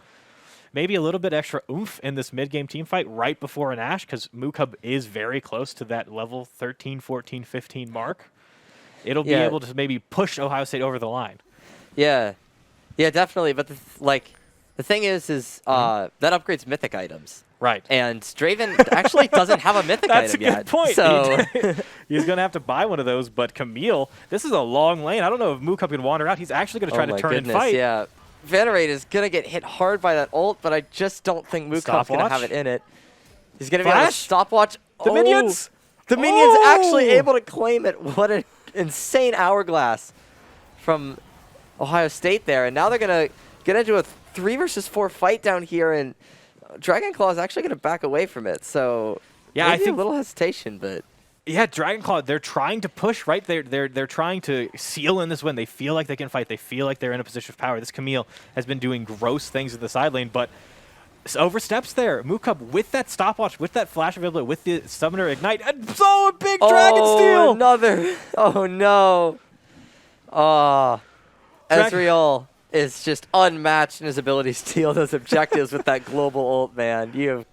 maybe a little bit extra oomph in this mid-game team fight right before an Ashe, because Mukub is very close to that level 13, 14, 15 mark. It'll be able to maybe push Ohio State over the line. Yeah. Yeah, definitely. But the thing is that upgrades mythic items. Right. And Draven actually doesn't have a mythic item yet. That's a good point. So he's going to have to buy one of those. But Camille, this is a long lane. I don't know if Mukub can wander out. He's actually going to try to turn and fight. Yeah. Venerate is going to get hit hard by that ult, but I just don't think Mukub's going to have it in it. He's going to be able to stopwatch. The minions! The minions actually able to claim it. What an insane hourglass from Ohio State there. And now they're going to get into a 3 versus 4 fight down here, and Dragonclaw is actually going to back away from it. So yeah, maybe I think a little hesitation, but yeah, Dragonclaw, they're trying to push, right? They're trying to seal in this win. They feel like they can fight. They feel like they're in a position of power. This Camille has been doing gross things at the side lane, but oversteps there. Mukub with that stopwatch, with that flash availability, with the Summoner Ignite, and so a big Dragon Steal! Another. Oh, no. Ezreal is just unmatched in his ability to steal those objectives with that global ult, man.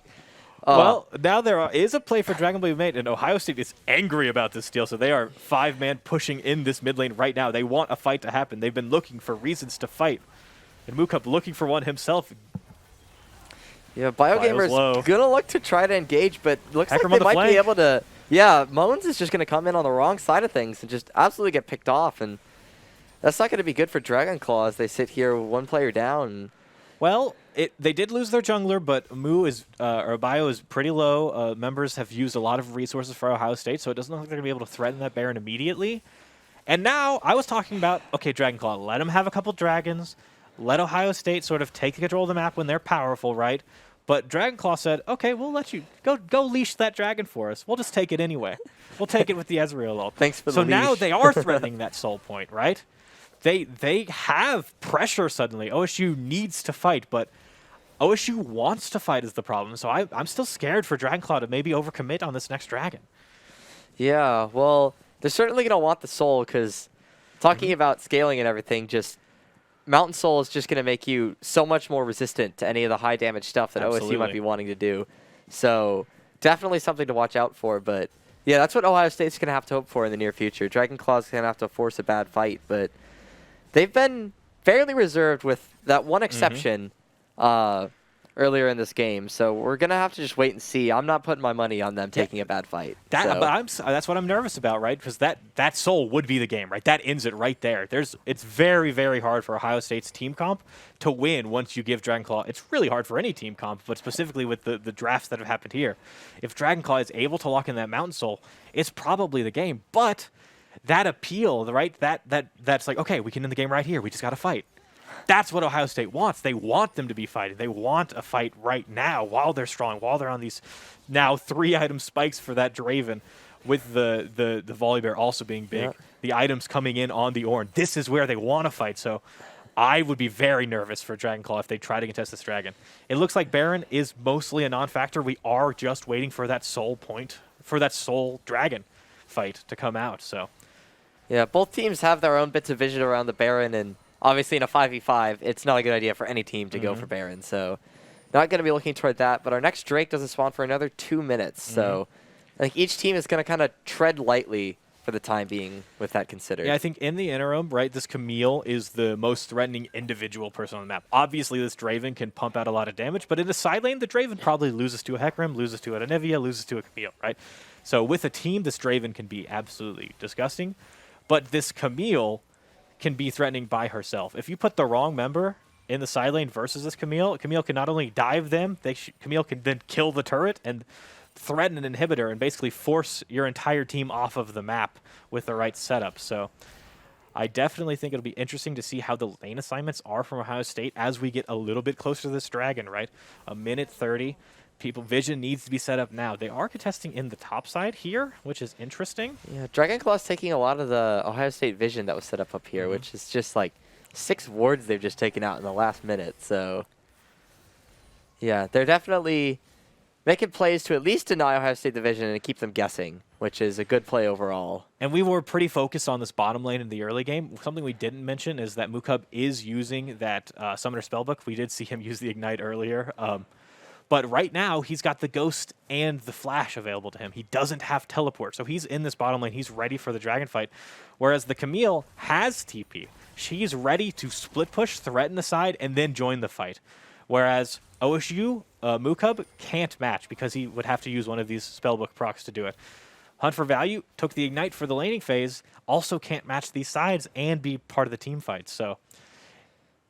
Well, now there is a play for Dragon Blade made, and Ohio State is angry about this steal, so they are 5-man pushing in this mid lane right now. They want a fight to happen. They've been looking for reasons to fight. And Mukub looking for one himself. Yeah, Biogamer's going to look to try to engage, but looks like they might be able to. Yeah, Moans is just going to come in on the wrong side of things and just absolutely get picked off, and that's not going to be good for Dragonclaw as they sit here with 1 player down. Well, they did lose their jungler, but Bio is pretty low. Members have used a lot of resources for Ohio State, so it doesn't look like they're going to be able to threaten that Baron immediately. And now, I was talking about, okay, Dragonclaw, let them have a couple dragons. Let Ohio State sort of take control of the map when they're powerful, right? But Dragonclaw said, okay, we'll let you go leash that dragon for us. We'll just take it anyway. We'll take it with the Ezreal ult. Thanks for the So leash. now they are threatening that soul point, right? They have pressure suddenly. OSU needs to fight, but OSU wants to fight is the problem. So I'm still scared for Dragonclaw to maybe overcommit on this next dragon. Yeah, well, they're certainly going to want the soul because talking about scaling and everything, just Mountain Soul is just going to make you so much more resistant to any of the high damage stuff that OSU might be wanting to do. So definitely something to watch out for. But yeah, that's what Ohio State's going to have to hope for in the near future. Dragonclaw's going to have to force a bad fight, but they've been fairly reserved with that one exception earlier in this game. So we're going to have to just wait and see. I'm not putting my money on them taking a bad fight. But that's what I'm nervous about, right? Because that soul would be the game, right? That ends it right there. It's very, very hard for Ohio State's team comp to win once you give Dragonclaw. It's really hard for any team comp, but specifically with the drafts that have happened here. If Dragonclaw is able to lock in that Mountain Soul, it's probably the game. But that appeal, right? That's like, okay, we can end the game right here. We just got to fight. That's what Ohio State wants. They want them to be fighting. They want a fight right now while they're strong, while they're on these now 3-item spikes for that Draven with the Volibear also being big. Yeah. The items coming in on the Ornn. This is where they want to fight. So I would be very nervous for Dragonclaw if they try to contest this dragon. It looks like Baron is mostly a non-factor. We are just waiting for that soul point, for that soul dragon fight to come out. So yeah, both teams have their own bits of vision around the Baron, and obviously in a 5v5, it's not a good idea for any team to go for Baron. So not going to be looking toward that. But our next Drake doesn't spawn for another 2 minutes. So I think each team is going to kind of tread lightly for the time being with that considered. Yeah, I think in the interim, right, this Camille is the most threatening individual person on the map. Obviously, this Draven can pump out a lot of damage, but in the side lane, the Draven probably loses to a Hecarim, loses to an Anivia, loses to a Camille, right? So with a team, this Draven can be absolutely disgusting. But this Camille can be threatening by herself. If you put the wrong member in the side lane versus this Camille, Camille can not only dive them, Camille can then kill the turret and threaten an inhibitor and basically force your entire team off of the map with the right setup. So I definitely think it'll be interesting to see how the lane assignments are from Ohio State as we get a little bit closer to this dragon, right? 1:30. Vision needs to be set up now. They are contesting in the top side here, which is interesting. Yeah, Dragonclaw's taking a lot of the Ohio State vision that was set up here, which is just like 6 wards they've just taken out in the last minute. So yeah, they're definitely making plays to at least deny Ohio State the vision and keep them guessing, which is a good play overall. And we were pretty focused on this bottom lane in the early game. Something we didn't mention is that Mukub is using that Summoner Spellbook. We did see him use the Ignite earlier. But right now, he's got the Ghost and the Flash available to him. He doesn't have Teleport, so he's in this bottom lane. He's ready for the dragon fight. Whereas the Camille has TP. She's ready to split push, threaten the side, and then join the fight. Whereas OSU, Mukub can't match because he would have to use one of these Spellbook procs to do it. Hunt for Value took the Ignite for the laning phase, also can't match these sides and be part of the team fight. So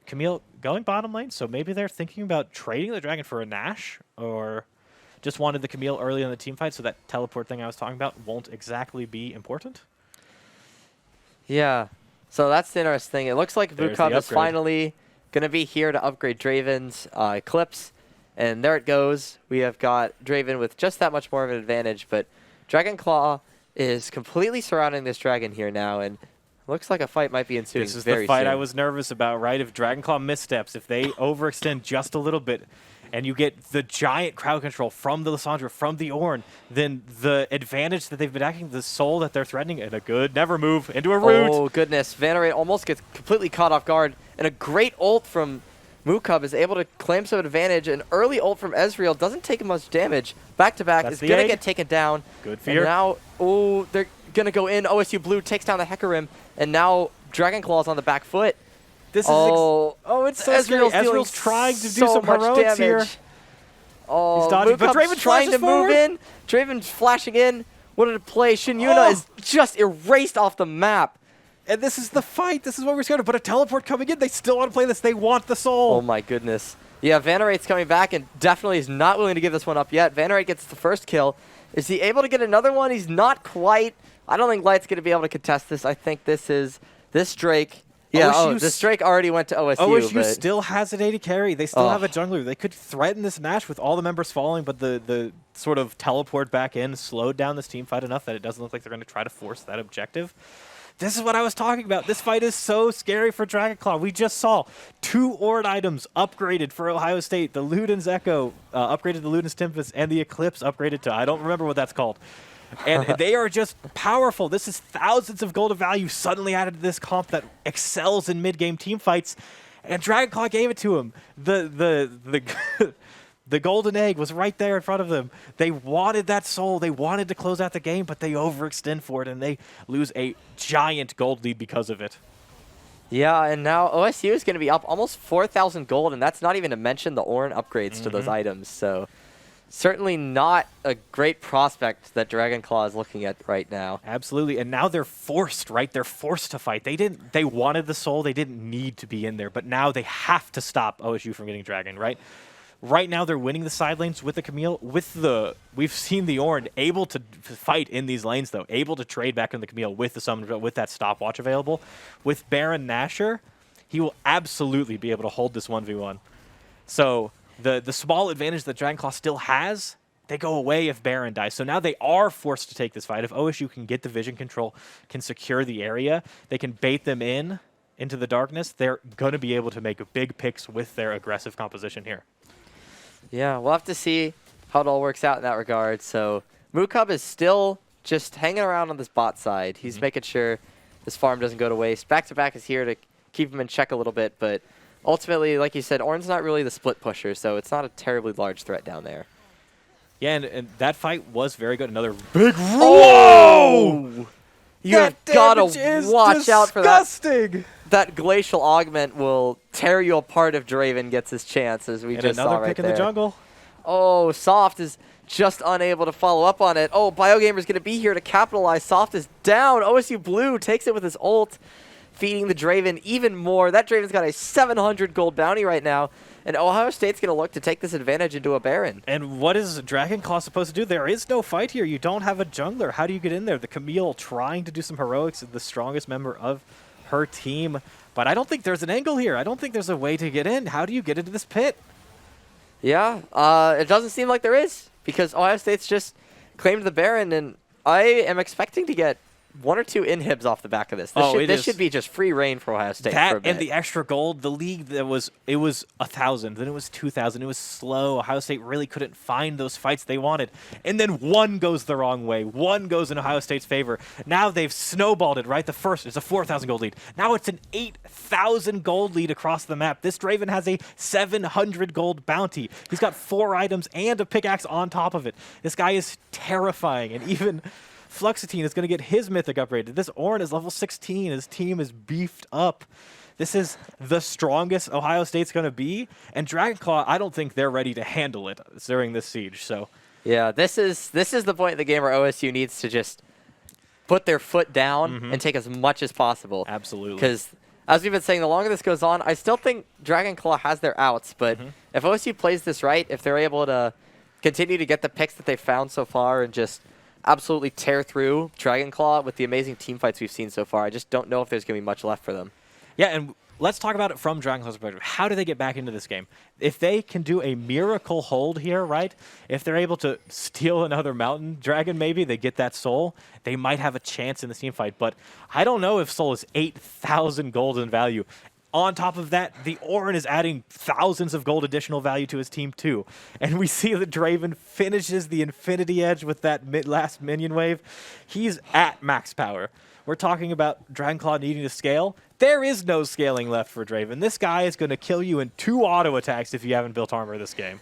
Camille going bottom lane, so maybe they're thinking about trading the dragon for a Nash, or just wanted the Camille early in the team fight so that teleport thing I was talking about won't exactly be important. Yeah, so that's the interesting thing. It looks like Mukub is finally going to be here to upgrade Draven's Eclipse. And there it goes. We have got Draven with just that much more of an advantage, but Dragonclaw is completely surrounding this dragon here now, and looks like a fight might be ensuing very soon. This is the fight I was nervous about, right? If Dragonclaw missteps, if they overextend just a little bit, and you get the giant crowd control from the Lissandra, from the Ornn, then the advantage that they've been acting, the soul that they're threatening, and a good never move into a root. Oh, goodness. Vanarate almost gets completely caught off guard, and a great ult from Mookub is able to claim some advantage. An early ult from Ezreal doesn't take much damage. Back-to-back is going to get taken down. Good fear. And now, oh, they're going to go in. OSU Blue takes down the Hecarim, and now Dragonclaw's on the back foot. This is it's so scary. Ezreal's trying to do some heroics here. Oh, he's dodging, but Draven trying to forward. move in. Draven's flashing in. What a play. Shin Yuna is just erased off the map. And this is the fight. This is what we're scared of. But a teleport coming in. They still want to play this. They want the soul. Oh, my goodness. Yeah, Vanarate's coming back and definitely is not willing to give this one up yet. Vanarate gets the first kill. Is he able to get another one? He's not quite. I don't think Light's going to be able to contest this. I think this Drake. Yeah, this Drake already went to OSU. OSU still has an AD carry. They still have a jungler. They could threaten this match with all the members falling, but the sort of teleport back in slowed down this team fight enough that it doesn't look like they're going to try to force that objective. This is what I was talking about. This fight is so scary for Dragonclaw. We just saw 2 Ornn items upgraded for Ohio State. The Luden's Echo upgraded to Luden's Tempest, and the Eclipse upgraded to, I don't remember what that's called. And they are just powerful. This is thousands of gold of value suddenly added to this comp that excels in mid-game team fights. And Dragonclaw gave it to him. The golden egg was right there in front of them. They wanted that soul. They wanted to close out the game, but they overextend for it, and they lose a giant gold lead because of it. Yeah, and now OSU is going to be up almost 4,000 gold, and that's not even to mention the Ornn upgrades to those items. So certainly not a great prospect that Dragonclaw is looking at right now. Absolutely, and now they're forced, right? They're forced to fight. They wanted the soul. They didn't need to be in there, but now they have to stop OSU from getting Dragon, right? Right now, they're winning the side lanes with the Camille. We've seen the Ornn able to fight in these lanes, though, able to trade back in the Camille with the summon, with that stopwatch available. With Baron Nashor, he will absolutely be able to hold this 1v1. So the small advantage that Dragonclaw still has, they go away if Baron dies. So now they are forced to take this fight. If OSU can get the vision control, can secure the area, they can bait them into the darkness, they're going to be able to make big picks with their aggressive composition here. Yeah, we'll have to see how it all works out in that regard. So Mookub is still just hanging around on this bot side. He's making sure this farm doesn't go to waste. Back-to-back is here to keep him in check a little bit, but ultimately, like you said, Ornn's not really the split pusher, so it's not a terribly large threat down there. Yeah, and that fight was very good. Another big Whoa! You have got to watch out for that. That Glacial Augment will tear you apart if Draven gets his chance, as we just saw right there. Another pick in the jungle. Oh, Soft is just unable to follow up on it. Oh, BioGamer's going to be here to capitalize. Soft is down. OSU Blue takes it with his ult, feeding the Draven even more. That Draven's got a 700 gold bounty right now, and Ohio State's going to look to take this advantage into a Baron. And what is Dragonclaw supposed to do? There is no fight here. You don't have a jungler. How do you get in there? The Camille trying to do some heroics, the strongest member of her team. But I don't think there's an angle here. I don't think there's a way to get in. How do you get into this pit? Yeah, it doesn't seem like there is, because Ohio State's just claimed the Baron, and I am expecting to get 1 or 2 inhibs off the back of this. This should be just free reign for Ohio State. That for a bit. And the extra gold, the league it was 1,000, then it was 2,000. It was slow. Ohio State really couldn't find those fights they wanted. And then one goes the wrong way. One goes in Ohio State's favor. Now they've snowballed it, right? The first is a 4,000 gold lead. Now it's an 8,000 gold lead across the map. This Draven has a 700 gold bounty. He's got 4 items and a pickaxe on top of it. This guy is terrifying, and even Fluxatine is going to get his mythic upgraded. This Ornn is level 16. His team is beefed up. This is the strongest Ohio State's going to be. And Dragonclaw, I don't think they're ready to handle it during this siege. So, yeah, this is the point in the game where OSU needs to just put their foot down and take as much as possible. Absolutely. Because, as we've been saying, the longer this goes on, I still think Dragonclaw has their outs. But if OSU plays this right, if they're able to continue to get the picks that they've found so far and just absolutely tear through Dragonclaw with the amazing team fights we've seen so far, I just don't know if there's going to be much left for them. Yeah, and let's talk about it from Dragonclaw's perspective. How do they get back into this game? If they can do a miracle hold here, right? If they're able to steal another mountain dragon, maybe they get that soul, they might have a chance in this team fight. But I don't know if soul is 8,000 gold in value. On top of that, the Orin is adding thousands of gold additional value to his team too. And we see that Draven finishes the Infinity Edge with that last minion wave. He's at max power. We're talking about Dragonclaw needing to scale. There is no scaling left for Draven. This guy is going to kill you in 2 auto attacks if you haven't built armor this game.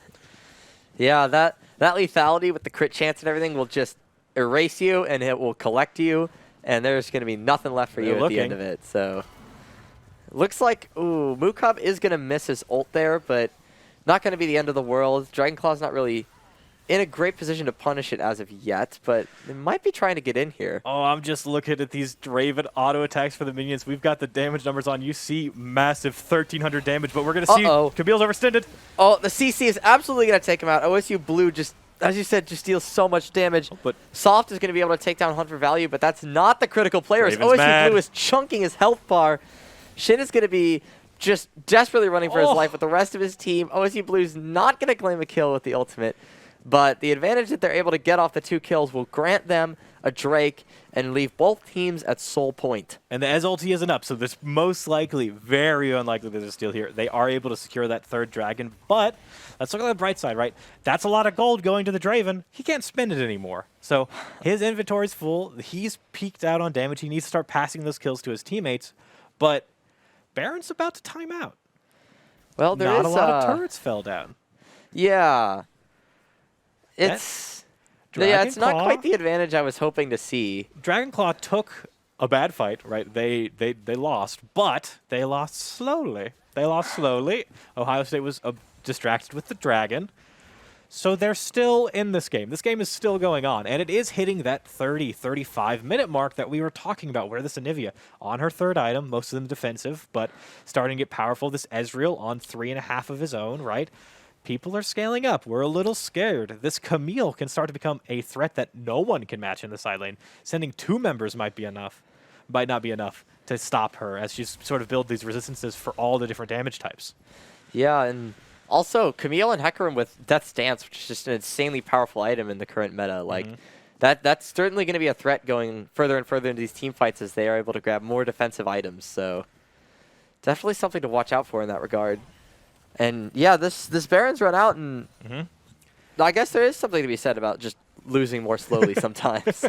Yeah, that lethality with the crit chance and everything will just erase you, and it will collect you, and there's going to be nothing left for you at the end of it. So looks like, ooh, Mukab is going to miss his ult there, but not going to be the end of the world. Dragonclaw's not really in a great position to punish it as of yet, but they might be trying to get in here. Oh, I'm just looking at these Draven auto attacks for the minions. We've got the damage numbers on. You see massive 1,300 damage, but we're going to see Camille's overextended. Oh, the CC is absolutely going to take him out. OSU Blue just, as you said, just deals so much damage. But Soft is going to be able to take down Hunt for Value, but that's not the critical players. Draven's OSU mad. Blue is chunking his health bar. Shin is going to be just desperately running for his life with the rest of his team. OSU Blue's not going to claim a kill with the ultimate, but the advantage that they're able to get off the 2 kills will grant them a Drake and leave both teams at soul point. And the Ez ulti isn't up, so there's most likely, very unlikely there's a steal here. They are able to secure that 3rd dragon, but let's look at the bright side, right? That's a lot of gold going to the Draven. He can't spend it anymore. So his inventory's full. He's peaked out on damage. He needs to start passing those kills to his teammates, but Baron's about to time out. Well, there Not is a lot of turrets fell down. Yeah. It's not quite the advantage I was hoping to see. Dragonclaw took a bad fight, right? They lost, but they lost slowly. Ohio State was distracted with the dragon. So they're still in this game. This game is still going on, and it is hitting that 30, 35-minute mark that we were talking about, where this Anivia, on her 3rd item, most of them defensive, but starting to get powerful. This Ezreal on 3.5 of his own, right? People are scaling up. We're a little scared. This Camille can start to become a threat that no one can match in the side lane. Sending 2 members might not be enough to stop her as she's sort of build these resistances for all the different damage types. Yeah, and also Camille and Hecarim with Death's Dance, which is just an insanely powerful item in the current meta. Like that's certainly going to be a threat going further and further into these team fights as they are able to grab more defensive items. So definitely something to watch out for in that regard. And yeah, this Baron's run out, and I guess there is something to be said about just losing more slowly sometimes.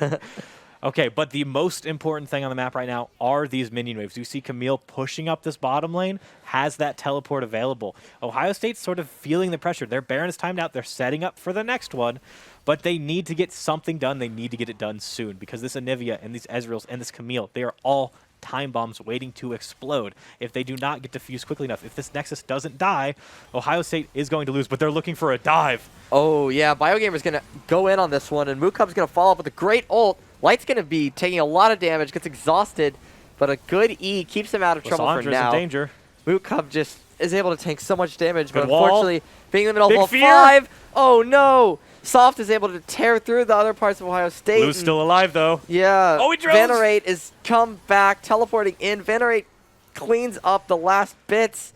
Okay, but the most important thing on the map right now are these minion waves. You see Camille pushing up this bottom lane, has that teleport available. Ohio State's sort of feeling the pressure. Their Baron is timed out. They're setting up for the next one, but they need to get something done. They need to get it done soon because this Anivia and these Ezreals and this Camille, they are all time bombs waiting to explode. If they do not get defused quickly enough, if this Nexus doesn't die, Ohio State is going to lose, but they're looking for a dive. Oh, yeah, BioGamer's going to go in on this one, and Mukab's going to follow up with a great ult. Light's going to be taking a lot of damage, gets exhausted, but a good E keeps him out of trouble for now. In danger. Mukab just is able to take so much damage, but Good wall. unfortunately, being in the middle of wall Fear. 5, oh no! Soft is able to tear through the other parts of Ohio State. Blue's still alive, though. Yeah. Oh, he drones! Venerate is come back, teleporting in. Venerate cleans up the last bits.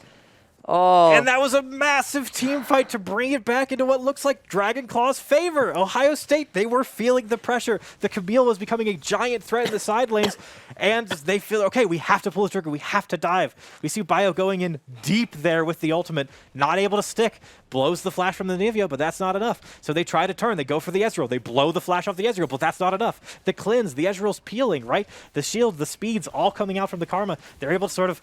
Oh. And that was a massive team fight to bring it back into what looks like Dragonclaw's favor. Ohio State, they were feeling the pressure. The Camille was becoming a giant threat in the side lanes, and they feel, okay, we have to pull the trigger. We have to dive. We see Bio going in deep there with the ultimate, not able to stick. Blows the flash from the Nivea, but that's not enough. So they try to turn. They go for the Ezreal. They blow the flash off the Ezreal, but that's not enough. The cleanse, the Ezreal's peeling, right? The shield, the speeds all coming out from the Karma. They're able to sort of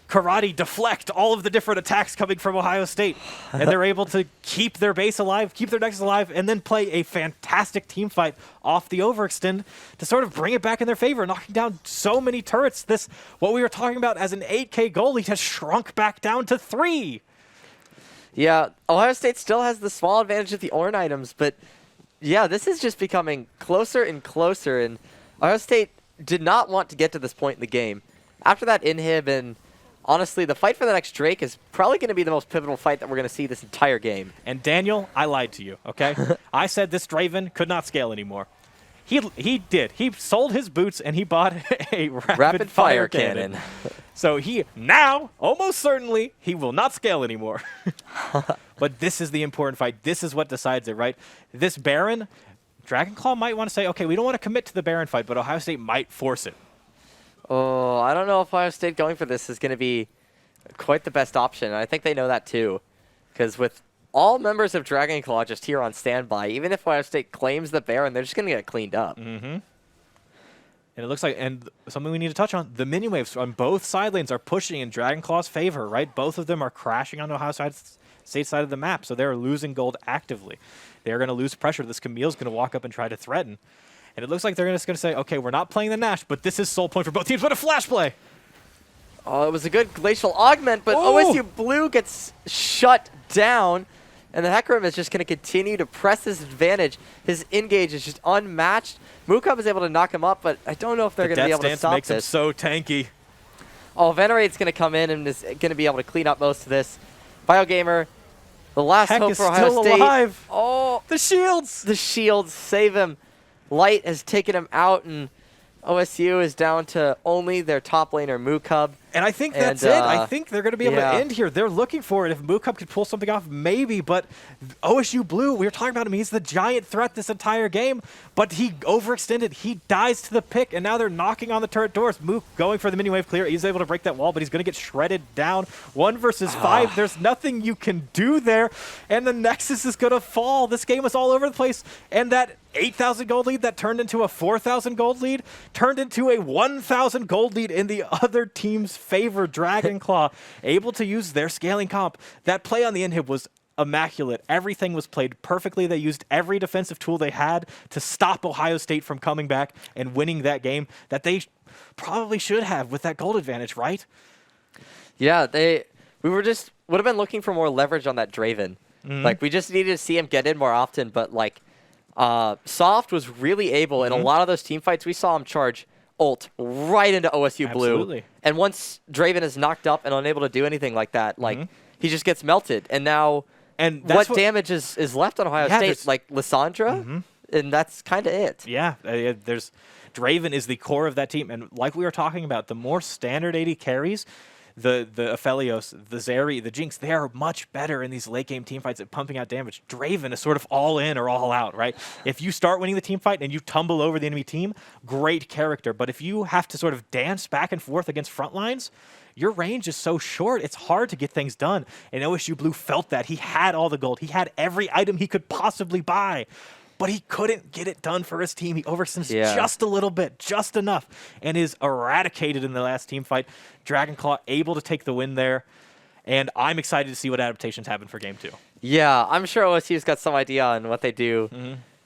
karate deflect all of the different attacks coming from Ohio State. And they're able to keep their base alive, keep their Nexus alive, and then play a fantastic team fight off the overextend to sort of bring it back in their favor, knocking down so many turrets. This, what we were talking about as an 8K goalie, has shrunk back down to 3. Yeah, Ohio State still has the small advantage of the Ornn items, but yeah, this is just becoming closer and closer, and Ohio State did not want to get to this point in the game. After that inhib, and honestly, the fight for the next Drake is probably going to be the most pivotal fight that we're going to see this entire game. And Daniel, I lied to you, okay? I said this Draven could not scale anymore. He did. He sold his boots and he bought a rapid fire cannon. So now, almost certainly, he will not scale anymore. But this is the important fight. This is what decides it, right? This Baron, Dragonclaw might want to say, okay, we don't want to commit to the Baron fight, but Ohio State might force it. Oh, I don't know if Ohio State going for this is going to be quite the best option. I think they know that too. Because with all members of Dragonclaw just here on standby, even if Ohio State claims the Baron, they're just going to get cleaned up. Mm-hmm. And it looks like, and something we need to touch on, the mini waves on both side lanes are pushing in Dragonclaw's favor, right? Both of them are crashing on Ohio State side of the map, so they're losing gold actively. They're going to lose pressure. This Camille's going to walk up and try to threaten. And it looks like they're just going to say, okay, we're not playing the Nash, but this is soul point for both teams. What a flash play! Oh, it was a good Glacial Augment, but OSU Blue gets shut down. And the Hecarim is just going to continue to press his advantage. His engage is just unmatched. Mukub is able to knock him up, but I don't know if they're going to be able to stop makes him so tanky. Oh, Venerate's going to come in and is going to be able to clean up most of this. BioGamer, the last Heck hope is for Ohio still State. Alive. Oh, The shields! the shields save him. Light has taken him out, and OSU is down to only their top laner, Mukub. And I think that's it. I think they're going to be able to end here. They're looking for it. If Mukub could pull something off, maybe. But OSU Blue, we were talking about him. He's the giant threat this entire game. But he overextended. He dies to the pick, and now they're knocking on the turret doors. Mook going for the mini wave clear. He's able to break that wall, but he's going to get shredded down. 1 versus 5. There's nothing you can do there. And the Nexus is going to fall. This game was all over the place. And that 8,000 gold lead that turned into a 4,000 gold lead turned into a 1,000 gold lead in the other team's favor. Dragonclaw able to use their scaling comp. That play on the inhib was immaculate. Everything was played perfectly. They used every defensive tool they had to stop Ohio State from coming back and winning that game that they probably should have with that gold advantage, right? Yeah, we would have been looking for more leverage on that Draven. Like, we just needed to see him get in more often, but like Soft was really able in a lot of those team fights. We saw him charge ult right into OSU Blue. And once Draven is knocked up and unable to do anything like that, like he just gets melted. And now what damage is left on Ohio State? Like Lissandra? And that's kind of it. Yeah, there's Draven is the core of that team. And like we were talking about, the more standard AD carries, the Aphelios, the Zeri, the Jinx, they are much better in these late game team fights at pumping out damage. Draven is sort of all in or all out, right? If you start winning the team fight and you tumble over the enemy team, great character. But if you have to sort of dance back and forth against front lines, your range is so short, it's hard to get things done. And OSU Blue felt that. He had all the gold. He had every item he could possibly buy. But he couldn't get it done for his team. He overextends just a little bit, just enough, and is eradicated in the last team fight. Dragonclaw able to take the win there, and I'm excited to see what adaptations happen for Game 2. Yeah, I'm sure OSU's got some idea on what they do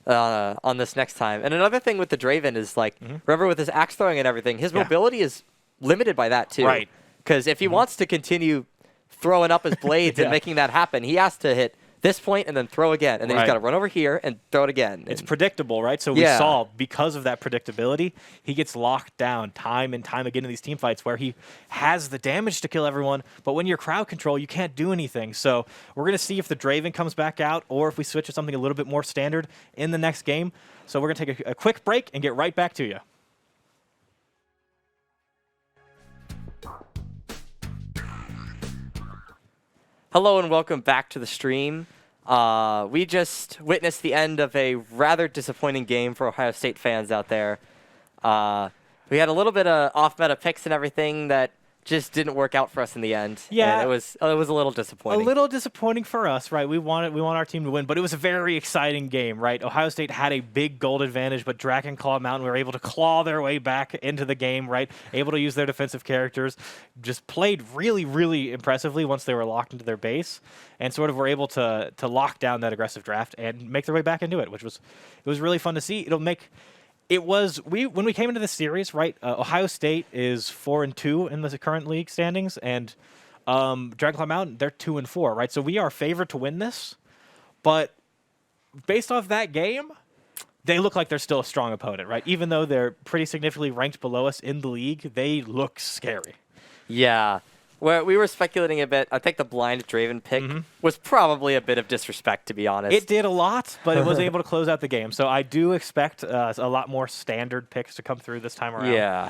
on this next time. And another thing with the Draven is, like, remember with his axe throwing and everything, his mobility is limited by that too. Right. Because if he wants to continue throwing up his blades and making that happen, he has to hit this point and then throw again. And then he's got to run over here and throw it again. It's predictable, right? So we saw, because of that predictability, he gets locked down time and time again in these team fights where he has the damage to kill everyone, but when you're crowd control, you can't do anything. So we're going to see if the Draven comes back out or if we switch to something a little bit more standard in the next game. So we're going to take a quick break and get right back to you. Hello and welcome back to the stream. We just witnessed the end of a rather disappointing game for Ohio State fans out there. We had a little bit of off-meta picks and everything that just didn't work out for us in the end. Yeah, and it was a little disappointing. A little disappointing for us, right? We want our team to win, but it was a very exciting game, right? Ohio State had a big gold advantage, but Dragonclaw Mountain were able to claw their way back into the game, right? Able to use their defensive characters, just played really, really impressively once they were locked into their base, and sort of were able to lock down that aggressive draft and make their way back into it, which was really fun to see. When we came into this series, right? Ohio State is 4-2 in the current league standings, and Dragonclaw Mountain, they're 2-4, right? So we are favored to win this, but based off that game, they look like they're still a strong opponent, right? Even though they're pretty significantly ranked below us in the league, they look scary. Yeah. Well, we were speculating a bit. I think the blind Draven pick was probably a bit of disrespect, to be honest. It did a lot, but it was able to close out the game. So I do expect a lot more standard picks to come through this time around. Yeah.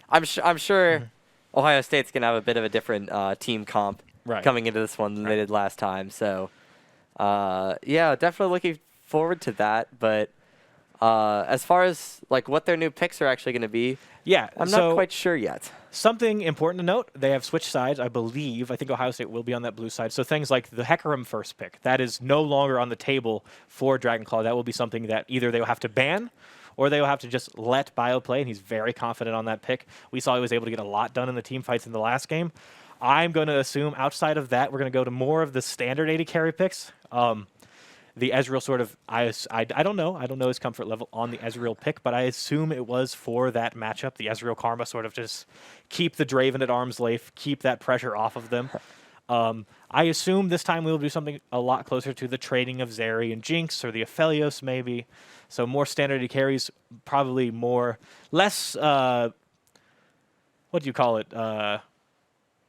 I'm sure Ohio State's going to have a bit of a different team comp Right. coming into this one than they did last time. So, yeah, definitely looking forward to that. But as far as like what their new picks are actually going to be, Yeah, I'm so not quite sure yet. something important to note, they have switched sides, I believe. I think Ohio State will be on that blue side. So things like the Hecarim first pick, that is no longer on the table for Dragonclaw. That will be something that either they will have to ban or they will have to just let Bio play, and he's very confident on that pick. We saw he was able to get a lot done in the team fights in the last game. I'm going to assume outside of that, we're going to go to more of the standard 80 carry picks. The Ezreal sort of, I don't know. I don't know his comfort level on the Ezreal pick, but I assume it was for that matchup. The Ezreal Karma sort of just keep the Draven at arm's length, keep that pressure off of them. I assume this time we'll do something a lot closer to the trading of Zeri and Jinx or the Aphelios maybe. So more standard carries, probably less, what do you call it?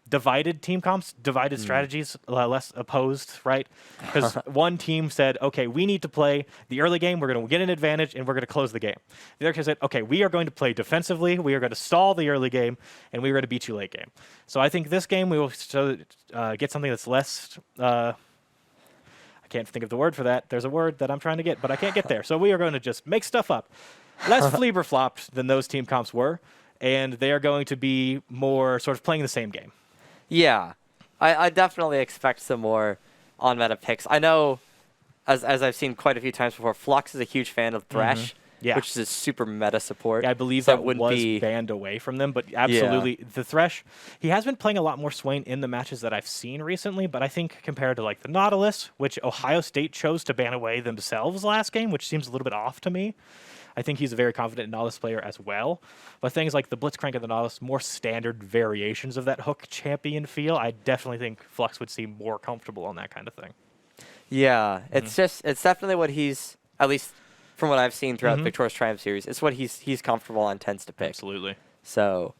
Divided team comps, divided strategies, less opposed, right? Because one team said, okay, we need to play the early game, we're going to get an advantage, and we're going to close the game. The other team said, okay, we are going to play defensively, we are going to stall the early game, and we are going to beat you late game. So I think this game we will get something that's less... I can't think of the word for that. There's a word that I'm trying to get, but I can't get there. So we are going to just make stuff up. Less flieber-flopped than those team comps were, and they are going to be more sort of playing the same game. Yeah, I definitely expect some more on-meta picks. I know, as I've seen quite a few times before, Flux is a huge fan of Thresh, which is a super meta support. Yeah, I believe so that was banned away from them, but absolutely, the Thresh, he has been playing a lot more Swain in the matches that I've seen recently, but I think compared to like the Nautilus, which Ohio State chose to ban away themselves last game, which seems a little bit off to me. I think he's a very confident Nautilus player as well. But things like the Blitzcrank and the Nautilus, more standard variations of that hook champion feel, I definitely think Flux would seem more comfortable on that kind of thing. Yeah, it's definitely what he's, at least from what I've seen throughout the Victoris Triumph series, it's what he's comfortable and tends to pick. Absolutely. So,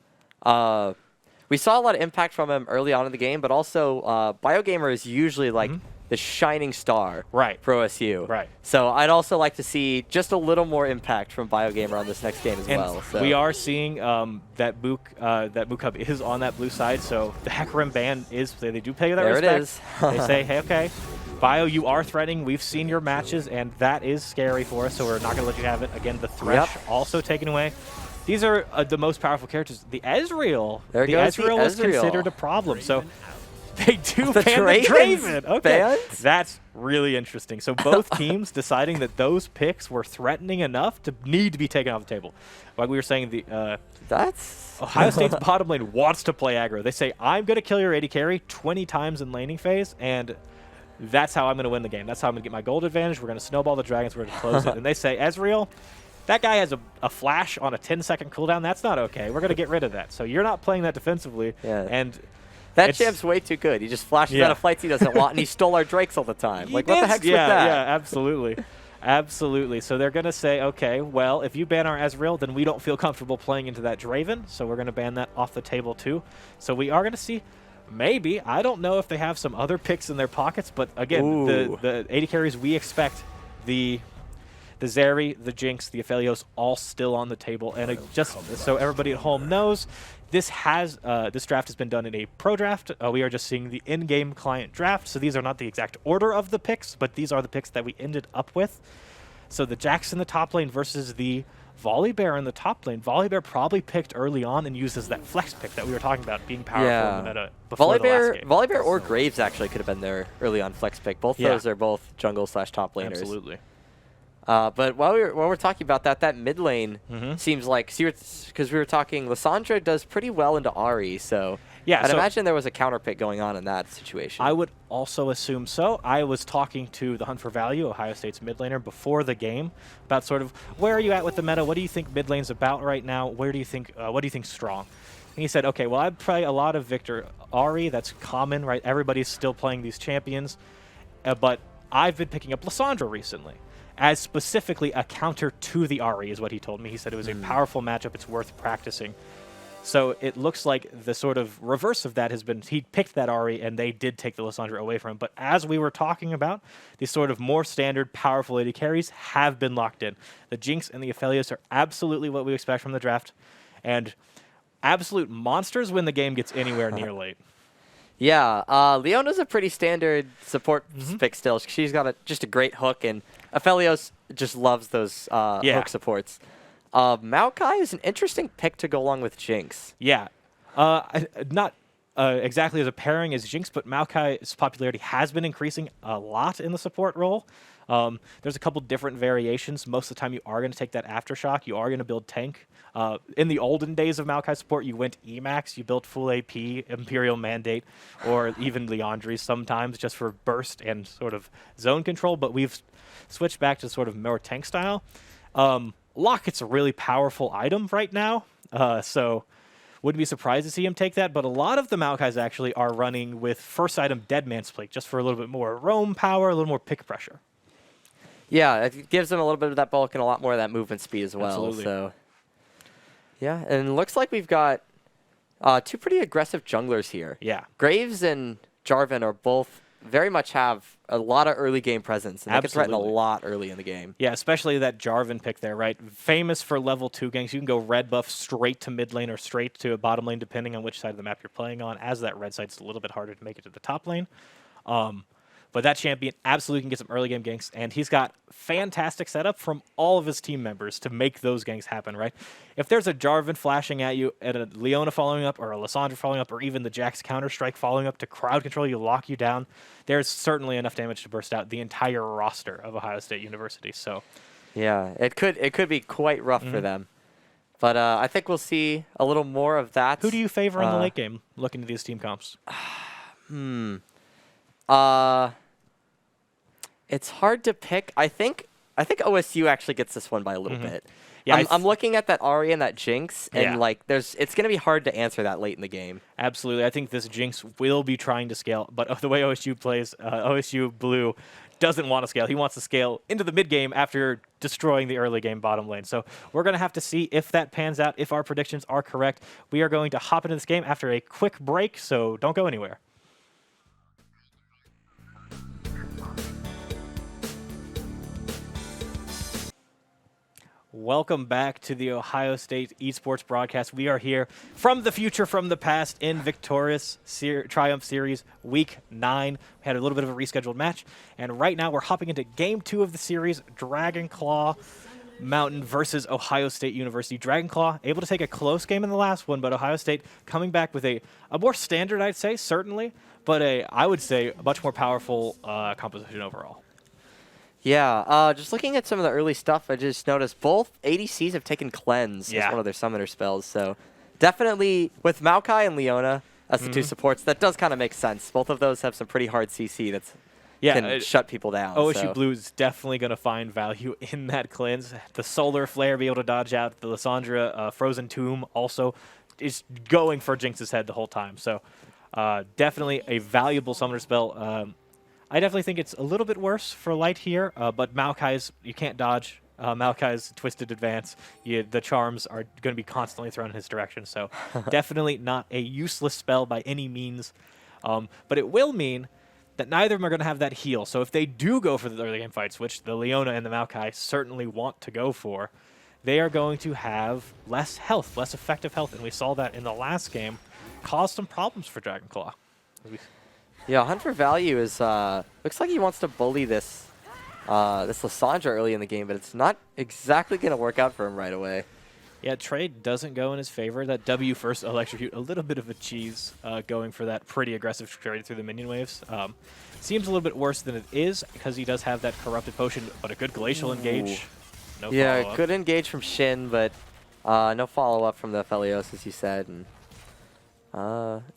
we saw a lot of impact from him early on in the game, but also BioGamer is usually like the shining star for OSU. Right. So I'd also like to see just a little more impact from BioGamer on this next game as well. So. We are seeing that Mook Hub is on that blue side, so the Hecarim ban is, they do pay that respect. There it is. They say, hey, okay, Bio, you are threatening. We've seen your matches, and that is scary for us, so we're not going to let you have it. Again, the Thresh also taken away. These are the most powerful characters. The Ezreal, was considered a problem, so they do ban the Draven. Okay, that's really interesting. So both teams deciding that those picks were threatening enough to need to be taken off the table. Like we were saying, the Ohio State's bottom lane wants to play aggro. They say, I'm going to kill your AD carry 20 times in laning phase, and that's how I'm going to win the game. That's how I'm going to get my gold advantage. We're going to snowball the dragons. We're going to close it. And they say, Ezreal, that guy has a flash on a 10-second cooldown. That's not okay. We're going to get rid of that. So you're not playing that defensively. Yeah. And that champ's way too good. He just flashes out of fights he doesn't want, and he stole our Drakes all the time. Like, what the heck's with that? Yeah, absolutely. Absolutely. So they're going to say, okay, well, if you ban our Ezreal, then we don't feel comfortable playing into that Draven, so we're going to ban that off the table too. So we are going to see, maybe, I don't know if they have some other picks in their pockets, but again, the AD carries we expect, the Zeri, the Jinx, the Aphelios, all still on the table. And just so everybody at home knows, this draft has been done in a pro draft. We are just seeing the in-game client draft, so these are not the exact order of the picks, but these are the picks that we ended up with. So the Jax in the top lane versus the Volibear in the top lane. Volibear probably picked early on and used as that flex pick that we were talking about, being powerful in the meta before the last game. Volibear or Graves actually could have been their early on flex pick. Both those are both jungle/top laners. Absolutely. But while we're talking about that mid lane seems like, because we were talking, Lissandra does pretty well into Ahri, so I'd imagine there was a counter pick going on in that situation. I would also assume so. I was talking to the Hunt for Value, Ohio State's mid laner, before the game about sort of where are you at with the meta? What do you think mid lane's about right now? Where do you think what do you think's strong? And he said, okay, well, I'd play a lot of Victor Ahri. That's common, right? Everybody's still playing these champions, but I've been picking up Lissandra recently. As specifically a counter to the Ahri is what he told me. He said it was a powerful matchup. It's worth practicing. So it looks like the sort of reverse of that has been he picked that Ahri and they did take the Lissandra away from him. But as we were talking about, these sort of more standard powerful AD carries have been locked in. The Jinx and the Aphelios are absolutely what we expect from the draft. And absolute monsters when the game gets anywhere near late. Yeah, Leona's a pretty standard support pick still. She's got just a great hook, and Aphelios just loves those hook supports. Maokai is an interesting pick to go along with Jinx. Yeah. Not exactly as a pairing as Jinx, but Maokai's popularity has been increasing a lot in the support role. There's a couple different variations. Most of the time, you are going to take that Aftershock. You are going to build tank. In the olden days of Maokai support, you went Emax. You built full AP, Imperial Mandate, or even Leandri sometimes just for burst and sort of zone control. But we've switched back to sort of more tank style. Locket's a really powerful item right now, so wouldn't be surprised to see him take that. But a lot of the Maokais actually are running with first item Dead Man's Plate just for a little bit more roam power, a little more pick pressure. Yeah, it gives them a little bit of that bulk and a lot more of that movement speed as well. Absolutely. So, yeah, and it looks like we've got two pretty aggressive junglers here. Yeah. Graves and Jarvan are both very much have a lot of early game presence, and they can threaten a lot early in the game. Yeah, especially that Jarvan pick there, right? Famous for level 2 ganks. You can go red buff straight to mid lane or straight to a bottom lane, depending on which side of the map you're playing on, as that red side's a little bit harder to make it to the top lane. But that champion absolutely can get some early game ganks, and he's got fantastic setup from all of his team members to make those ganks happen, right? If there's a Jarvan flashing at you, and a Leona following up, or a Lissandra following up, or even the Jax Counter-Strike following up to crowd control you, lock you down, there's certainly enough damage to burst out the entire roster of Ohio State University. So, yeah, it could be quite rough for them. But I think we'll see a little more of that. Who do you favor in the late game, looking at these team comps? It's hard to pick. I think OSU actually gets this one by a little bit. Yeah, I'm looking at that Ahri and that Jinx, and it's going to be hard to answer that late in the game. Absolutely. I think this Jinx will be trying to scale, but the way OSU plays, OSU Blue doesn't want to scale. He wants to scale into the mid game after destroying the early game bottom lane. So we're going to have to see if that pans out, if our predictions are correct. We are going to hop into this game after a quick break, so don't go anywhere. Welcome back to the Ohio State Esports broadcast. We are here from the future, from the past, in Victoris Triumph Series Week 9. We had a little bit of a rescheduled match, and right now we're hopping into Game 2 of the series, Dragonclaw Mountain versus Ohio State University. Dragonclaw able to take a close game in the last one, but Ohio State coming back with a more standard, I'd say, certainly, but I would say, a much more powerful composition overall. Yeah, just looking at some of the early stuff, I just noticed both ADCs have taken Cleanse as one of their summoner spells. So definitely with Maokai and Leona as the two supports, that does kind of make sense. Both of those have some pretty hard CC that can shut people down. OSU Blue is definitely going to find value in that Cleanse. The Solar Flare be able to dodge out. The Lissandra Frozen Tomb also is going for Jinx's head the whole time. So definitely a valuable summoner spell. I definitely think it's a little bit worse for Light here, but Maokai's, you can't dodge. Maokai's Twisted Advance, the charms are going to be constantly thrown in his direction, so definitely not a useless spell by any means. But it will mean that neither of them are going to have that heal, so if they do go for the early game fights, which the Leona and the Maokai certainly want to go for, they are going to have less health, less effective health, and we saw that in the last game cause some problems for Dragonclaw. Yeah, Hunt for Value is looks like he wants to bully this Lissandra early in the game, but it's not exactly going to work out for him right away. Yeah, trade doesn't go in his favor. That W first Electrocute, a little bit of a cheese going for that pretty aggressive trade through the minion waves. Seems a little bit worse than it is because he does have that Corrupted Potion, but a good Glacial Engage. No follow-up. Good engage from Shin, but no follow-up from the Aphelios, as you said. And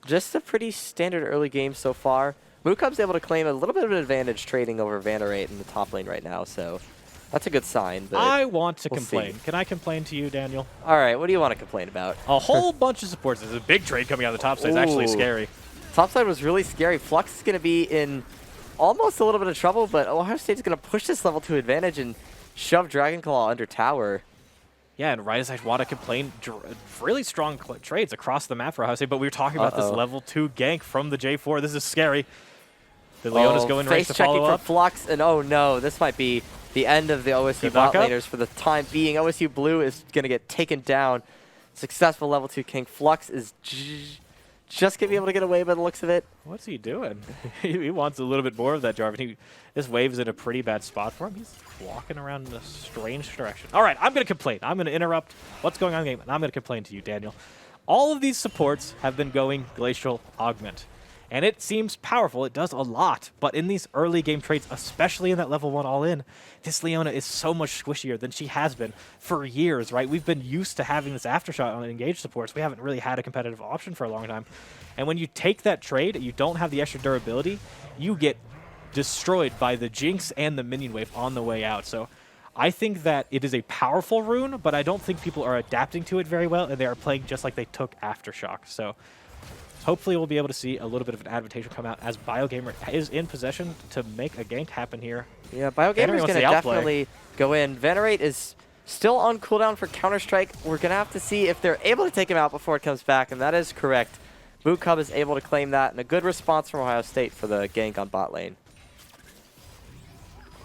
just a pretty standard early game so far. Mukub's able to claim a little bit of an advantage trading over Vanderate in the top lane right now, so that's a good sign. But I want to complain. Can I complain to you, Daniel? All right, what do you want to complain about? A whole bunch of supports. There's a big trade coming out of the top side. It's actually scary. Top side was really scary. Flux is going to be in almost a little bit of trouble, but Ohio State's going to push this level 2 advantage and shove Dragonclaw under tower. Yeah, and right as I want to complain, really strong trades across the map for Ohio State, but we were talking about this level 2 gank from the J4. This is scary. The Leona's going right to follow up. For Flux, and oh no, this might be the end of the OSU bot laners for the time being. OSU Blue is going to get taken down. Successful level 2 King. Flux is just going to be able to get away by the looks of it. What's he doing? He wants a little bit more of that, Jarvan. This wave is in a pretty bad spot for him. He's walking around in a strange direction. All right, I'm going to complain. I'm going to interrupt what's going on in the game, and I'm going to complain to you, Daniel. All of these supports have been going Glacial Augment. And it seems powerful. It does a lot. But in these early game trades, especially in that level 1 all-in, this Leona is so much squishier than she has been for years, right? We've been used to having this aftershock on engaged supports. We haven't really had a competitive option for a long time. And when you take that trade, you don't have the extra durability, you get destroyed by the Jinx and the minion wave on the way out. So I think that it is a powerful rune, but I don't think people are adapting to it very well, and they are playing just like they took Aftershock. So hopefully we'll be able to see a little bit of an adaptation come out as BioGamer is in possession to make a gank happen here. Yeah, BioGamer is going to definitely go in. Venerate is still on cooldown for Counter-Strike. We're going to have to see if they're able to take him out before it comes back, and that is correct. Moocub is able to claim that, and a good response from Ohio State for the gank on bot lane.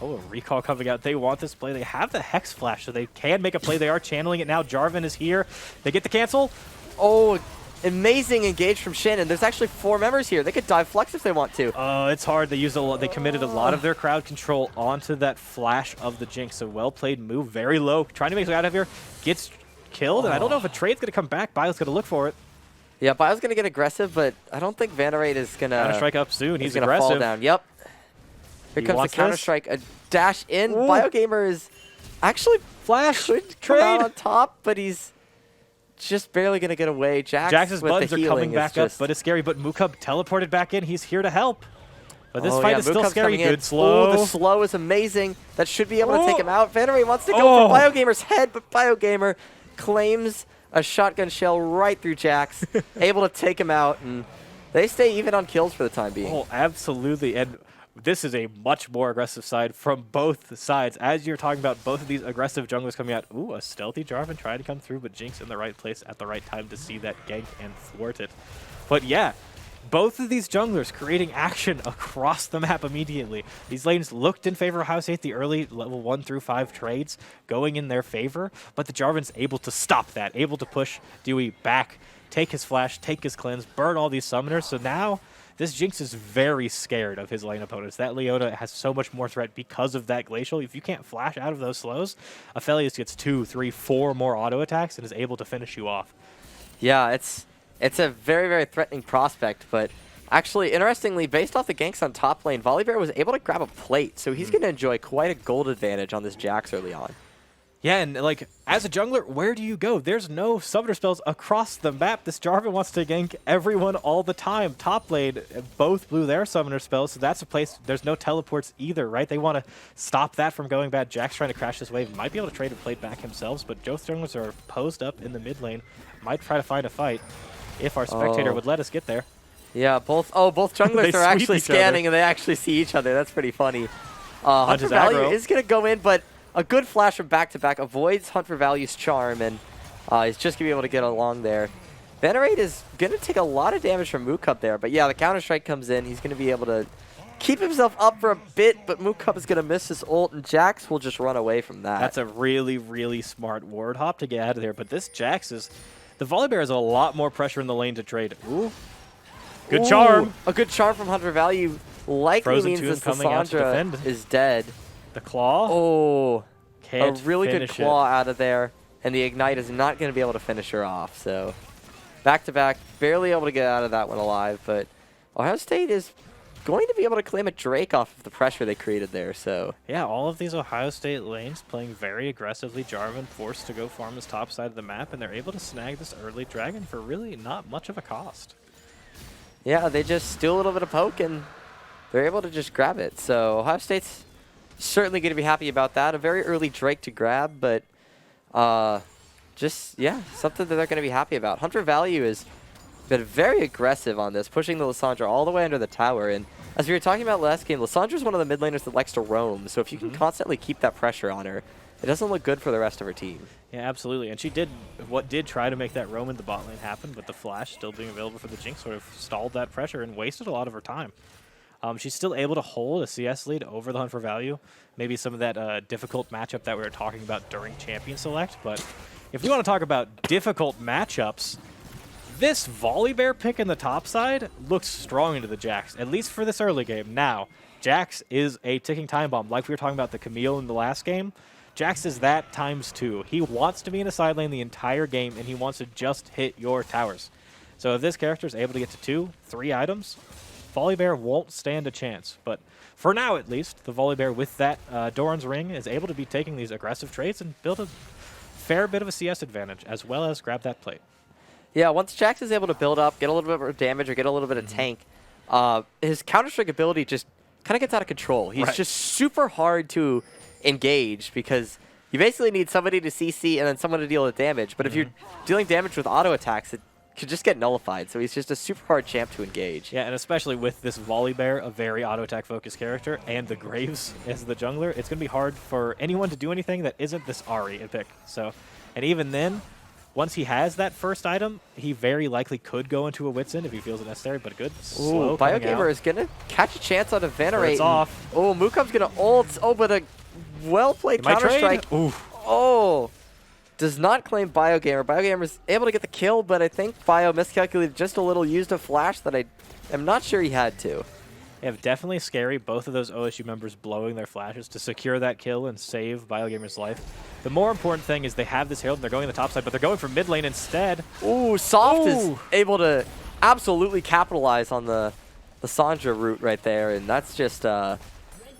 Oh, a recall coming out. They want this play. They have the Hex Flash, so they can make a play. They are channeling it now. Jarvan is here. They get the cancel. Oh, amazing engage from Shannon. There's actually 4 members here. They could dive Flux if they want to. It's hard. They committed a lot of their crowd control onto that flash of the Jinx. So well played move, very low. Trying to make it out of here. Gets killed, and I don't know if a trade's going to come back. Bio's going to look for it. Yeah, Bio's going to get aggressive, but I don't think Venerate is going to... Counter-Strike up soon. He's going to aggressive. fall down. Yep. Here comes the Counter-Strike. A dash in. Ooh. BioGamer is actually... Flash. Could come out on top, but he's just barely going to get away. Jax's buttons are coming back up, but it's scary. But Moocub teleported back in. He's here to help. But this fight is still scary. Good slow. Ooh, the slow is amazing. That should be able to take him out. Venerate wants to go for BioGamer's head, but BioGamer claims a shotgun shell right through Jax, able to take him out, and they stay even on kills for the time being. Oh, absolutely. And this is a much more aggressive side from both sides. As you're talking about both of these aggressive junglers coming out, ooh, a stealthy Jarvan trying to come through, but Jinx in the right place at the right time to see that gank and thwart it. But yeah, both of these junglers creating action across the map immediately. These lanes looked in favor of Ohio State, the early level 1 through 5 trades going in their favor, but the Jarvan's able to stop that, able to push Dewey back, take his flash, take his cleanse, burn all these summoners. So now this Jinx is very scared of his lane opponents. That Leona has so much more threat because of that Glacial. If you can't flash out of those slows, Aphelios gets 2, 3, 4 more auto attacks and is able to finish you off. Yeah, it's a very, very threatening prospect, but actually, interestingly, based off the ganks on top lane, Volibear was able to grab a plate, so he's going to enjoy quite a gold advantage on this Jax early on. Yeah, and like, as a jungler, where do you go? There's no summoner spells across the map. This Jarvan wants to gank everyone all the time. Top lane both blew their summoner spells, so that's a place, there's no teleports either, right? They want to stop that from going bad. Jax trying to crash this wave, might be able to trade a plate back himself, but both junglers are posed up in the mid lane, might try to find a fight if our spectator would let us get there. Yeah, both junglers are actually scanning and they actually see each other. That's pretty funny. Hunt for Value is going to go in, but a good flash from back-to-back avoids Hunt for Value's charm, and he's just going to be able to get along there. Venerate is going to take a lot of damage from Moocub there, but yeah, the Counter-Strike comes in. He's going to be able to keep himself up for a bit, but Moocub is going to miss his ult, and Jax will just run away from that. That's a really, really smart ward hop to get out of there, but this Jax is... The Volibear has a lot more pressure in the lane to trade. Ooh. Good charm. A good charm from Hunt for Value likely Frozen means that Cassandra is dead. The claw. Oh, can't a really good claw out of there, and the Ignite is not going to be able to finish her off. So back-to-back, barely able to get out of that one alive, but Ohio State is going to be able to claim a Drake off of the pressure they created there. So yeah, all of these Ohio State lanes playing very aggressively. Jarvan forced to go farm this top side of the map, and they're able to snag this early dragon for really not much of a cost. Yeah, they just do a little bit of poke, and they're able to just grab it. So Ohio State's certainly going to be happy about that. A very early Drake to grab, but just, yeah, something that they're going to be happy about. Hunt for Value has been very aggressive on this, pushing the Lissandra all the way under the tower. And as we were talking about last game, Lissandra's one of the mid laners that likes to roam. So if you can constantly keep that pressure on her, it doesn't look good for the rest of her team. Yeah, absolutely. And she did try to make that roam in the bot lane happen, but the flash still being available for the Jinx sort of stalled that pressure and wasted a lot of her time. She's still able to hold a CS lead over the Hunt for Value. Maybe some of that difficult matchup that we were talking about during Champion Select, but if we want to talk about difficult matchups, this Volibear pick in the top side looks strong into the Jax, at least for this early game. Now, Jax is a ticking time bomb. Like we were talking about the Camille in the last game, Jax is that ×2. He wants to be in a side lane the entire game, and he wants to just hit your towers. So if this character is able to get to 2, 3 items, Volibear won't stand a chance. But for now, at least, the Volibear with that Doran's Ring is able to be taking these aggressive trades and build a fair bit of a CS advantage, as well as grab that plate. Yeah, once Jax is able to build up, get a little bit of damage, or get a little bit of tank, his Counter-Strike ability just kind of gets out of control. He's just super hard to engage because you basically need somebody to CC and then someone to deal the damage. But if you're dealing damage with auto attacks, it could just get nullified. So he's just a super hard champ to engage. Yeah, and especially with this Volibear, a very auto attack focused character, and the Graves as the jungler, it's going to be hard for anyone to do anything that isn't this Ahri pick. So, and even then, once he has that first item, he very likely could go into a Wits End if he feels it necessary, but good. Ooh, Biogamer is going to catch a chance on a Venerate. It's off. Oh, Mukub's going to ult. Oh, but a well-played Counter-Strike. Oh, does not claim Biogamer. Biogamer's able to get the kill, but I think Bio miscalculated just a little, used a flash that I am not sure he had to. Yeah, definitely scary, both of those OSU members blowing their flashes to secure that kill and save Biogamer's life. The more important thing is they have this Herald and they're going to the top side, but they're going for mid lane instead. Ooh, Soft is able to absolutely capitalize on the Sandra route right there, and that's just a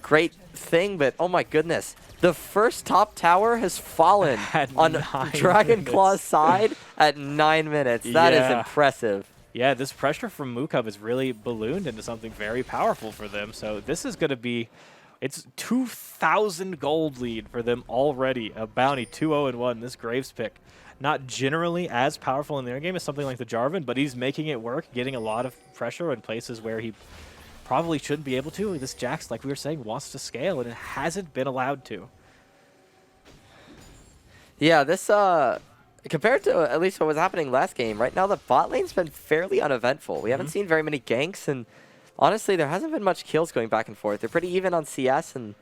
great thing, but oh my goodness. The first top tower has fallen on Dragonclaw's side at 9 minutes. That is impressive. Yeah, this pressure from Mukub is really ballooned into something very powerful for them. So this is going to be, it's 2,000 gold lead for them already. A bounty 2-0-1. This Graves pick, not generally as powerful in their game as something like the Jarvan, but he's making it work, getting a lot of pressure in places where he probably shouldn't be able to. This Jax, like we were saying, wants to scale, and it hasn't been allowed to. Yeah, this, compared to at least what was happening last game, right now the bot lane's been fairly uneventful. We haven't seen very many ganks, and honestly, there hasn't been much kills going back and forth. They're pretty even on CS, and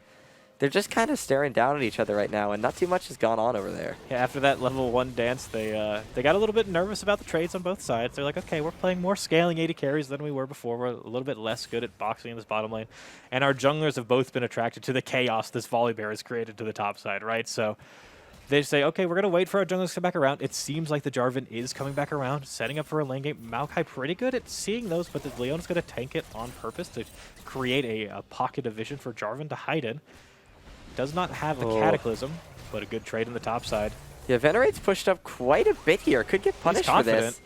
they're just kind of staring down at each other right now, and not too much has gone on over there. Yeah, after that level 1 dance, they got a little bit nervous about the trades on both sides. They're like, okay, we're playing more scaling 80 carries than we were before. We're a little bit less good at boxing in this bottom lane. And our junglers have both been attracted to the chaos this Volibear has created to the top side, right? So they say, okay, we're going to wait for our junglers to come back around. It seems like the Jarvan is coming back around, setting up for a lane game. Maokai pretty good at seeing those, but the Leon's going to tank it on purpose to create a pocket of vision for Jarvan to hide in. Does not have the Cataclysm, but a good trade in the top side. Yeah, Venerate's pushed up quite a bit here. Could get punished for this.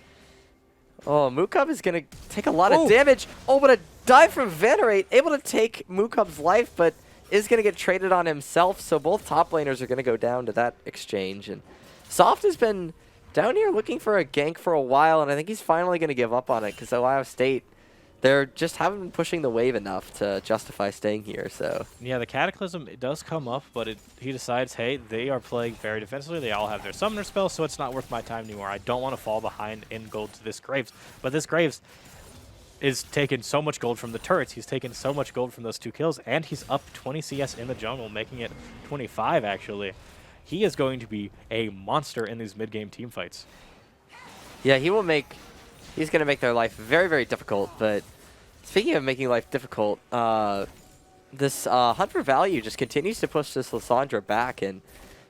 Oh, Mukub is going to take a lot of damage. Oh, but a dive from Venerate, able to take Mukub's life, but is going to get traded on himself. So both top laners are going to go down to that exchange. And Soft has been down here looking for a gank for a while, and I think he's finally going to give up on it because Ohio State, they're just haven't been pushing the wave enough to justify staying here. So yeah, the Cataclysm, it does come up, but he decides, hey, they are playing very defensively. They all have their summoner spells, so it's not worth my time anymore. I don't want to fall behind in gold to this Graves. But this Graves is taking so much gold from the turrets. He's taken so much gold from those 2 kills, and he's up 20 CS in the jungle, making it 25 actually. He is going to be a monster in these mid-game team fights. Yeah, he's going to make their life very, very difficult. But speaking of making life difficult, this Hunt for Value just continues to push this Lissandra back and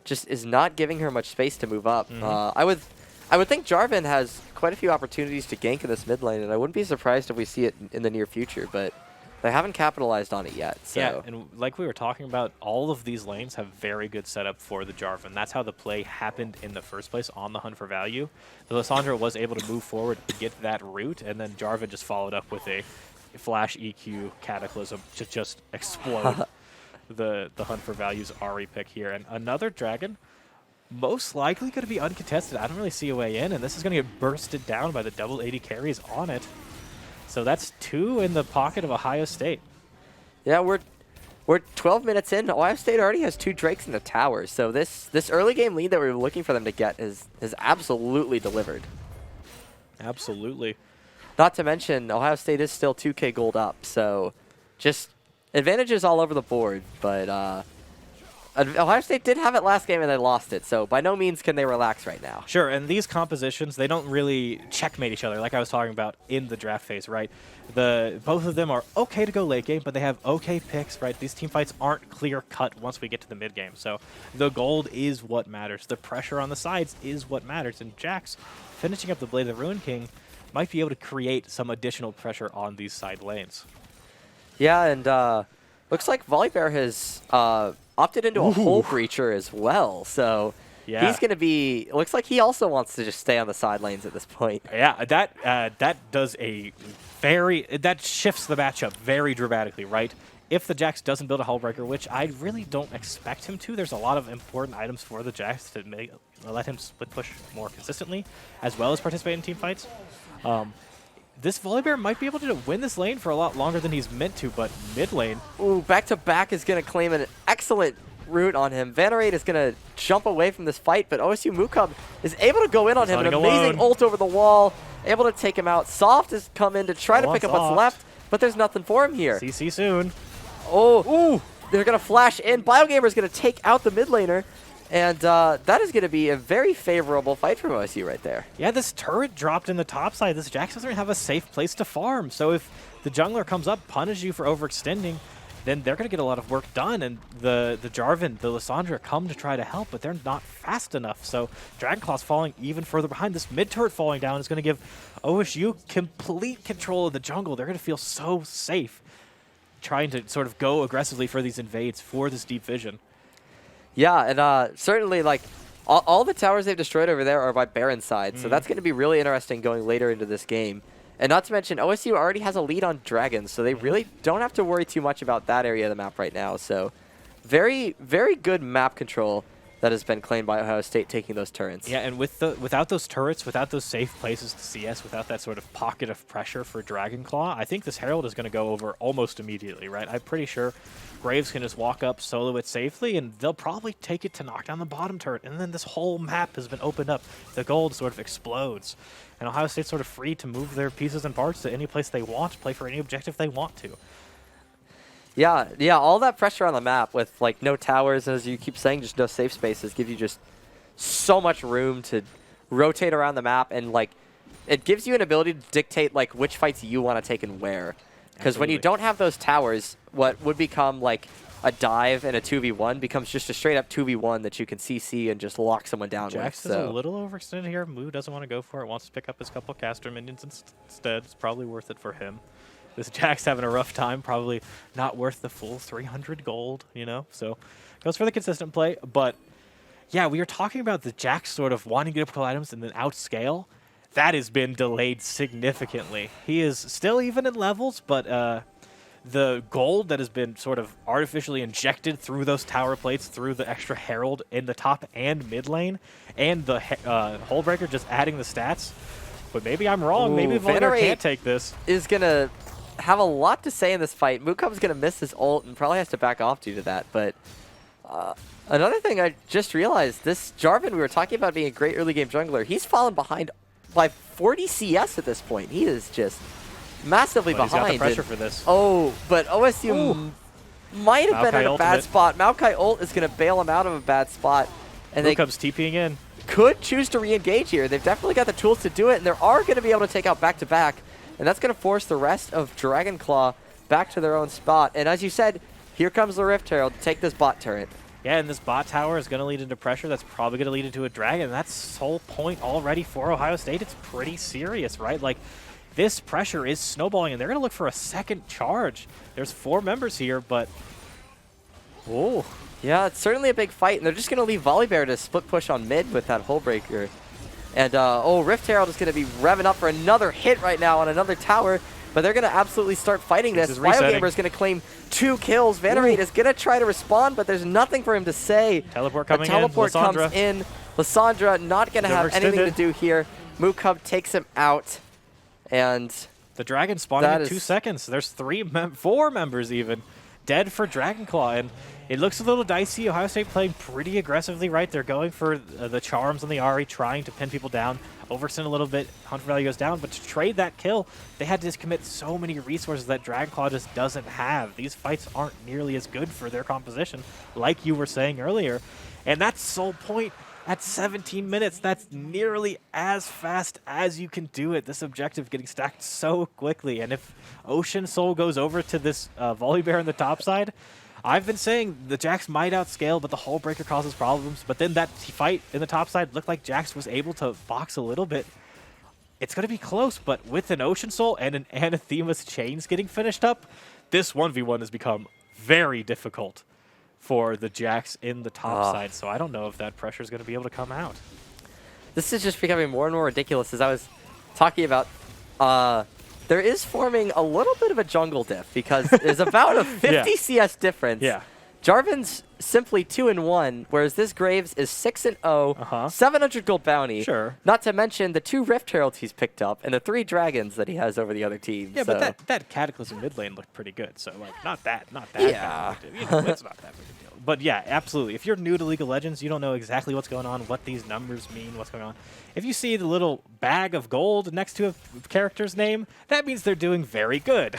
just is not giving her much space to move up. I would think Jarvan has quite a few opportunities to gank in this mid lane, and I wouldn't be surprised if we see it in the near future, but they haven't capitalized on it yet. So. Yeah, and like we were talking about, all of these lanes have very good setup for the Jarvan. That's how the play happened in the first place on the Hunt for Value. The Lissandra was able to move forward to get that route, and then Jarvan just followed up with a flash EQ Cataclysm to just explode the Hunt for Value's Ahri pick here. And another dragon, most likely going to be uncontested. I don't really see a way in, and this is going to get bursted down by the double 80 carries on it. So that's 2 in the pocket of Ohio State. Yeah, we're 12 minutes in. Ohio State already has 2 Drakes in the tower. So this early game lead that we were looking for them to get is absolutely delivered. Absolutely. Not to mention, Ohio State is still 2K gold up. So just advantages all over the board. But Ohio State did have it last game and they lost it, so by no means can they relax right now. Sure, and these compositions, they don't really checkmate each other, like I was talking about in the draft phase, right? Both of them are okay to go late game, but they have okay picks, right? These team fights aren't clear-cut once we get to the mid game, so the gold is what matters. The pressure on the sides is what matters, and Jax, finishing up the Blade of the Ruin King, might be able to create some additional pressure on these side lanes. Yeah, and looks like Volibear has opted into a hole breacher as well, so he's going to be... Looks like he also wants to just stay on the side lanes at this point. Yeah, that does that shifts the matchup very dramatically, right? If the Jax doesn't build a Hullbreaker, which I really don't expect him to, there's a lot of important items for the Jax to let him split push more consistently, as well as participate in team fights. This Volibear might be able to win this lane for a lot longer than he's meant to, but mid lane... Ooh, back-to-back is going to claim an excellent route on him. Vannerate is going to jump away from this fight, but OSU Mukub is able to go in on him. An amazing ult over the wall, able to take him out. Soft has come in to try to pick up what's left, but there's nothing for him here. CC soon. Oh, ooh, they're going to flash in. Biogamer is going to take out the mid laner. And that is going to be a very favorable fight from OSU right there. Yeah, this turret dropped in the top side. This Jax doesn't have a safe place to farm. So if the jungler comes up, punishes you for overextending, then they're going to get a lot of work done. And the Jarvan, the Lissandra come to try to help, but they're not fast enough. So Dragonclaw's falling even further behind. This mid turret falling down is going to give OSU complete control of the jungle. They're going to feel so safe trying to sort of go aggressively for these invades for this deep vision. Yeah, and certainly, like, all the towers they've destroyed over there are by Baron's side, so that's going to be really interesting going later into this game. And not to mention, OSU already has a lead on Dragons, so they really don't have to worry too much about that area of the map right now. So very, very good map control that has been claimed by Ohio State taking those turrets. Yeah, and without those turrets, without those safe places to CS, without that sort of pocket of pressure for Dragonclaw, I think this Herald is going to go over almost immediately, right? I'm pretty sure Graves can just walk up, solo it safely, and they'll probably take it to knock down the bottom turret. And then this whole map has been opened up. The gold sort of explodes. And Ohio State's sort of free to move their pieces and parts to any place they want, play for any objective they want to. Yeah, all that pressure on the map with, like, no towers, and as you keep saying, just no safe spaces, give you just so much room to rotate around the map, and, like, it gives you an ability to dictate, like, which fights you want to take and where. Because when you don't have those towers, what would become, like, a dive and a 2v1 becomes just a straight-up 2v1 that you can CC and just lock someone down Jax with. is a little overextended here. Moo doesn't want to go for it, wants to pick up his couple caster minions instead. It's probably worth it for him. This Jax having a rough time, probably not worth the full 300 gold, you know? So goes for the consistent play. But, yeah, we were talking about the Jax sort of wanting to get up couple items and then outscale. That has been delayed significantly. He is still even in levels, but the gold that has been sort of artificially injected through those tower plates, through the extra Herald in the top and mid lane, and the Hullbreaker just adding the stats. But maybe I'm wrong. Maybe Volibear can't take this. Is going to have a lot to say in this fight. Mukub's going to miss his ult and probably has to back off due to that. But another thing I just realized, this Jarvan we were talking about being a great early game jungler, he's fallen behind by 40 CS at this point. He is just massively behind. He's got the pressure for this. Oh, but OSU might have been in a bad spot. Maokai ult is going to bail him out of a bad spot. And Mukub's TPing in. Could choose to re-engage here. They've definitely got the tools to do it, and they are going to be able to take out back-to-back. And that's going to force the rest of Dragonclaw back to their own spot. And as you said, here comes the Rift Herald to take this bot turret. Yeah, and this bot tower is going to lead into pressure. That's probably going to lead into a dragon. That's the whole point already for Ohio State. It's pretty serious, right? Like, this pressure is snowballing, and they're going to look for a second charge. There's 4 members here, but... Oh. Yeah, it's certainly a big fight, and they're just going to leave Volibear to split push on mid with that Hullbreaker. And, Rift Herald is going to be revving up for another hit right now on another tower, but they're going to absolutely start fighting this. Biogamer is going to claim 2 kills. Vannerate is going to try to respond, but there's nothing for him to say. Teleport coming in. Teleport comes in. Lissandra not going to have anything to do here. Mukub takes him out, and... The dragon spawning in 2 seconds. There's 4 members even dead for Dragonclaw, and it looks a little dicey. Ohio State playing pretty aggressively, right? They're going for the charms on the Ahri, trying to pin people down. overextend a little bit, Hunter value goes down, but to trade that kill, they had to just commit so many resources that Dragonclaw just doesn't have. These fights aren't nearly as good for their composition, like you were saying earlier. And that's Soul Point at 17 minutes. That's nearly as fast as you can do it. This objective getting stacked so quickly. And if Ocean Soul goes over to this Volibear on the top side, I've been saying the Jax might outscale, but the Hull Breaker causes problems. But then that fight in the top side looked like Jax was able to box a little bit. It's going to be close, but with an Ocean Soul and an Anathema's Chains getting finished up, this 1v1 has become very difficult for the Jax in the top side. So I don't know if that pressure is going to be able to come out. This is just becoming more and more ridiculous. As I was talking about, there is forming a little bit of a jungle diff because there's about a 50 CS difference. Yeah. Jarvan's simply 2-1, whereas this Graves is 6-0, 700 gold bounty. Sure. Not to mention the 2 Rift Heralds he's picked up and the 3 dragons that he has over the other teams. Yeah, so. but that Cataclysm mid lane looked pretty good. So like, not that. Yeah. You know, it's not that big a deal. But yeah, absolutely. If you're new to League of Legends, you don't know exactly what's going on, what these numbers mean, what's going on. If you see the little bag of gold next to a character's name, that means they're doing very good.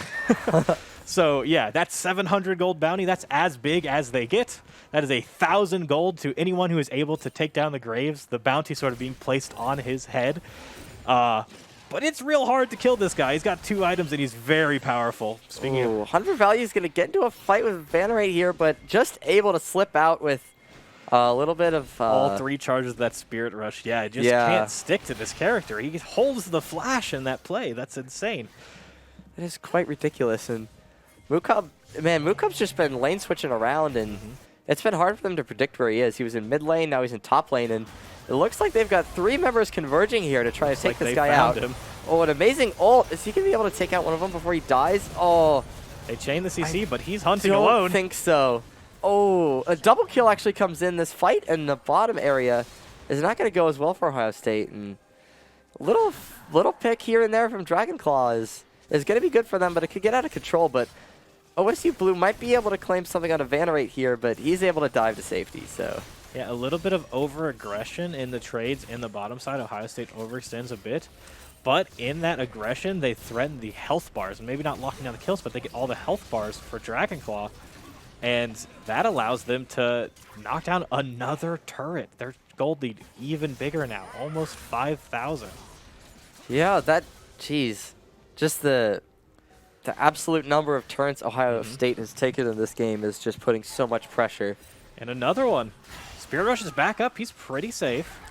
So yeah, that's 700 gold bounty. That's as big as they get. That is 1,000 gold to anyone who is able to take down the Graves. The bounty sort of being placed on his head. But it's real hard to kill this guy. He's got 2 items and he's very powerful. Speaking of Hunter value is going to get into a fight with Vanarate here, but just able to slip out with a little bit of all 3 charges of that Spirit Rush. Yeah, just can't stick to this character. He holds the flash in that play. That's insane. It is quite ridiculous. And Mukub's just been lane switching around, and it's been hard for them to predict where he is. He was in mid lane, now he's in top lane, and it looks like they've got 3 members converging here to try to take this guy out. Oh, an amazing ult. Is he going to be able to take out one of them before he dies? Oh. They chain the CC, but he's hunting alone. I alone. don't think so. Oh, a double kill actually comes in. This fight in the bottom area is not going to go as well for Ohio State. And little pick here and there from Dragonclaw is going to be good for them, but it could get out of control. But OSU Blue might be able to claim something out of Vanarate here, but he's able to dive to safety. So yeah, a little bit of over-aggression in the trades in the bottom side. Ohio State overextends a bit. But in that aggression, they threaten the health bars. And maybe not locking down the kills, but they get all the health bars for Dragonclaw. And that allows them to knock down another turret. Their gold lead even bigger now, almost 5,000. Yeah, jeez. Just the absolute number of turns Ohio State has taken in this game is just putting so much pressure. And another one. Spirit Rush is back up. He's pretty safe.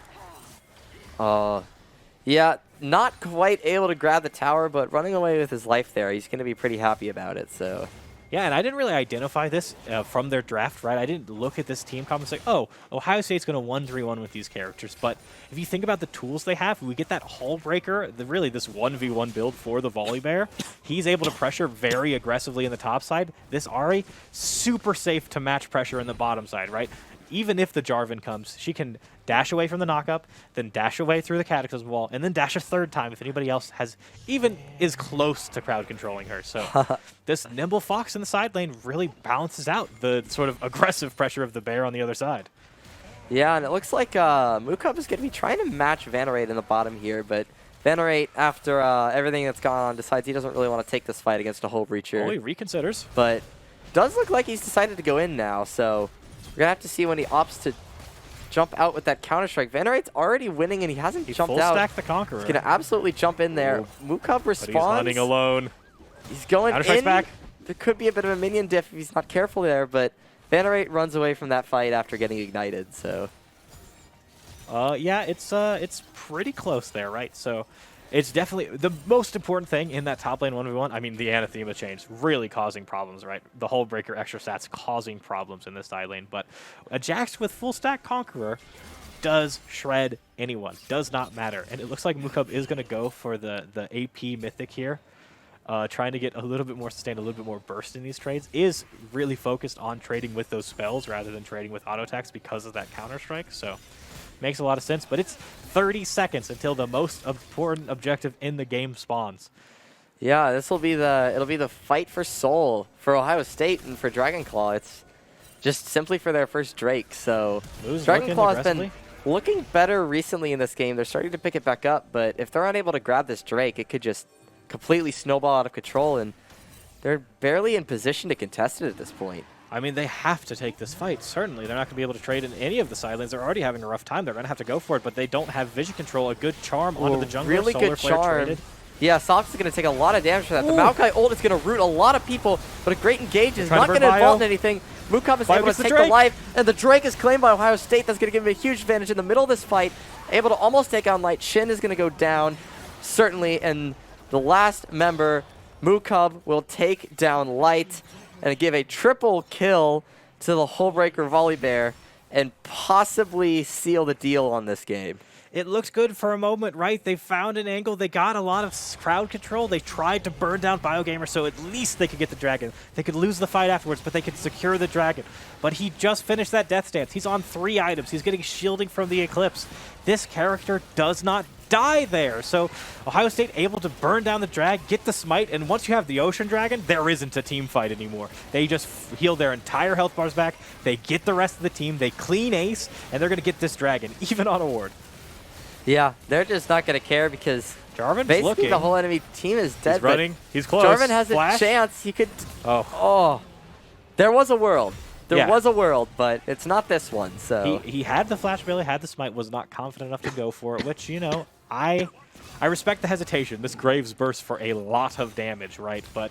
Yeah, not quite able to grab the tower, but running away with his life there. He's going to be pretty happy about it. So. Yeah, and I didn't really identify this from their draft, right? I didn't look at this team comp and say, oh, Ohio State's going to 1-3-1 with these characters. But if you think about the tools they have, we get that Hull Breaker, really this 1v1 build for the Volibear. He's able to pressure very aggressively in the top side. This Ahri, super safe to match pressure in the bottom side, right? Even if the Jarvan comes, she can dash away from the knockup, then dash away through the Cataclysm wall, and then dash a 3rd time if anybody else is close to crowd controlling her. So this nimble fox in the side lane really balances out the sort of aggressive pressure of the bear on the other side. Yeah, and it looks like Mukub is going to be trying to match Vanarate in the bottom here, but Vanarate, after everything that's gone on, decides he doesn't really want to take this fight against a Hull Breacher. Oh, he reconsiders. But does look like he's decided to go in now, so we're going to have to see when he opts to jump out with that Counter-Strike. Vanarate's already winning, and he hasn't jumped out. Full stack the Conqueror. He's going to absolutely jump in there. Mukub responds. But he's hunting alone. He's going in. Back. There could be a bit of a minion diff if he's not careful there, but Vanarate runs away from that fight after getting ignited, so. Yeah, it's pretty close there, right? So it's definitely the most important thing in that top lane 1v1. I mean, the Anathema change really causing problems, right? The Hull Breaker extra stats causing problems in this side lane. But a Jax with full stack Conqueror does shred anyone. Does not matter. And it looks like Mukub is going to go for the AP Mythic here. Trying to get a little bit more sustained, a little bit more burst in these trades. Is really focused on trading with those spells rather than trading with auto attacks because of that Counter-Strike. So makes a lot of sense, but it's 30 seconds until the most important objective in the game spawns. Yeah, it'll be the fight for soul for Ohio State and for Dragonclaw. It's just simply for their first Drake. So Blue's Dragonclaw has been looking better recently in this game. They're starting to pick it back up, but if they're unable to grab this Drake, it could just completely snowball out of control, and they're barely in position to contest it at this point. I mean, they have to take this fight, certainly. They're not going to be able to trade in any of the side lanes. They're already having a rough time. They're going to have to go for it, but they don't have vision control. A good charm onto the jungler. Really Solar good Flare charm. traded. Yeah, Soft is going to take a lot of damage for that. Ooh. The Maokai ult is going to root a lot of people, but a great engage is not going to involve anything. Mukub is able to take the life, and the Drake is claimed by Ohio State. That's going to give him a huge advantage in the middle of this fight. Able to almost take on Light. Shin is going to go down, certainly, and the last member, Mukub, will take down Light and give a triple kill to the Hullbreaker Volibear and possibly seal the deal on this game. It looked good for a moment, right? They found an angle. They got a lot of crowd control. They tried to burn down BioGamer so at least they could get the dragon. They could lose the fight afterwards, but they could secure the dragon. But he just finished that death stance. He's on 3 items. He's getting shielding from the Eclipse. This character does not die there. So Ohio State able to burn down the drag, get the smite, and once you have the Ocean Dragon, there isn't a team fight anymore. They just heal their entire health bars back. They get the rest of the team. They clean ace, and they're going to get this dragon, even on a ward. Yeah, they're just not going to care because Jarvan's basically looking. the whole enemy team is dead. He's running. He's close. Jarvan has Flash. a chance. He could. Oh. There was a world. There Yeah. was a world, but it's not this one. So He had the flash ability, had the smite, was not confident enough to go for it, which, you know, I respect the hesitation. This Graves burst for a lot of damage, right? But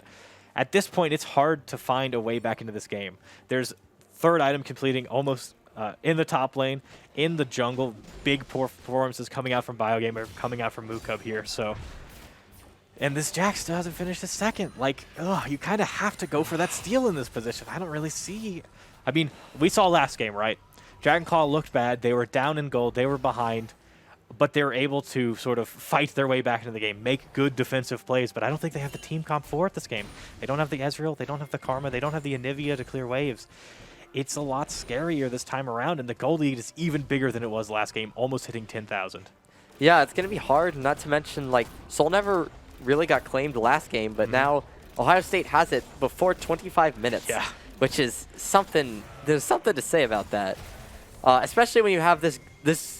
at this point, it's hard to find a way back into this game. There's third item completing almost in the top lane, in the jungle. Big performances coming out from BioGamer, coming out from Mukub here. So, and this Jax still hasn't finished his second. Like, you kind of have to go for that steal in this position. I don't really see. I mean, we saw last game, right? Dragonclaw looked bad. They were down in gold. They were behind. But they were able to sort of fight their way back into the game, make good defensive plays. But I don't think they have the team comp for it this game. They don't have the Ezreal. They don't have the Karma. They don't have the Anivia to clear waves. It's a lot scarier this time around, and the gold lead is even bigger than it was last game, almost hitting 10,000. yeah, it's going to be hard. Not to mention, like, Soul never really got claimed last game, but now Ohio State has it before 25 minutes. Yeah. Which is something. There's something to say about that, especially when you have this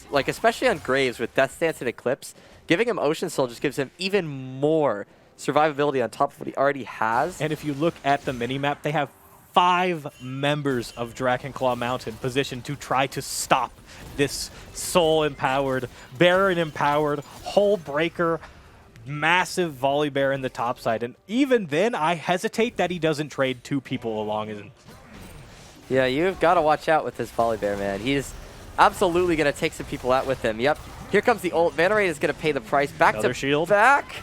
like, especially on Graves with Death Stance and Eclipse, giving him Ocean Soul just gives him even more survivability on top of what he already has. And if you look at the minimap, they have 5 members of Dragonclaw Mountain positioned to try to stop this Soul-empowered, Baron-empowered, Hullbreaker, massive Volibear in the top side. And even then, I hesitate that he doesn't trade 2 people along. Yeah, you've got to watch out with this Volibear, man. He's absolutely going to take some people out with him. Yep. Here comes the ult. Vanarate is going to pay the price. Back Another to shield. back.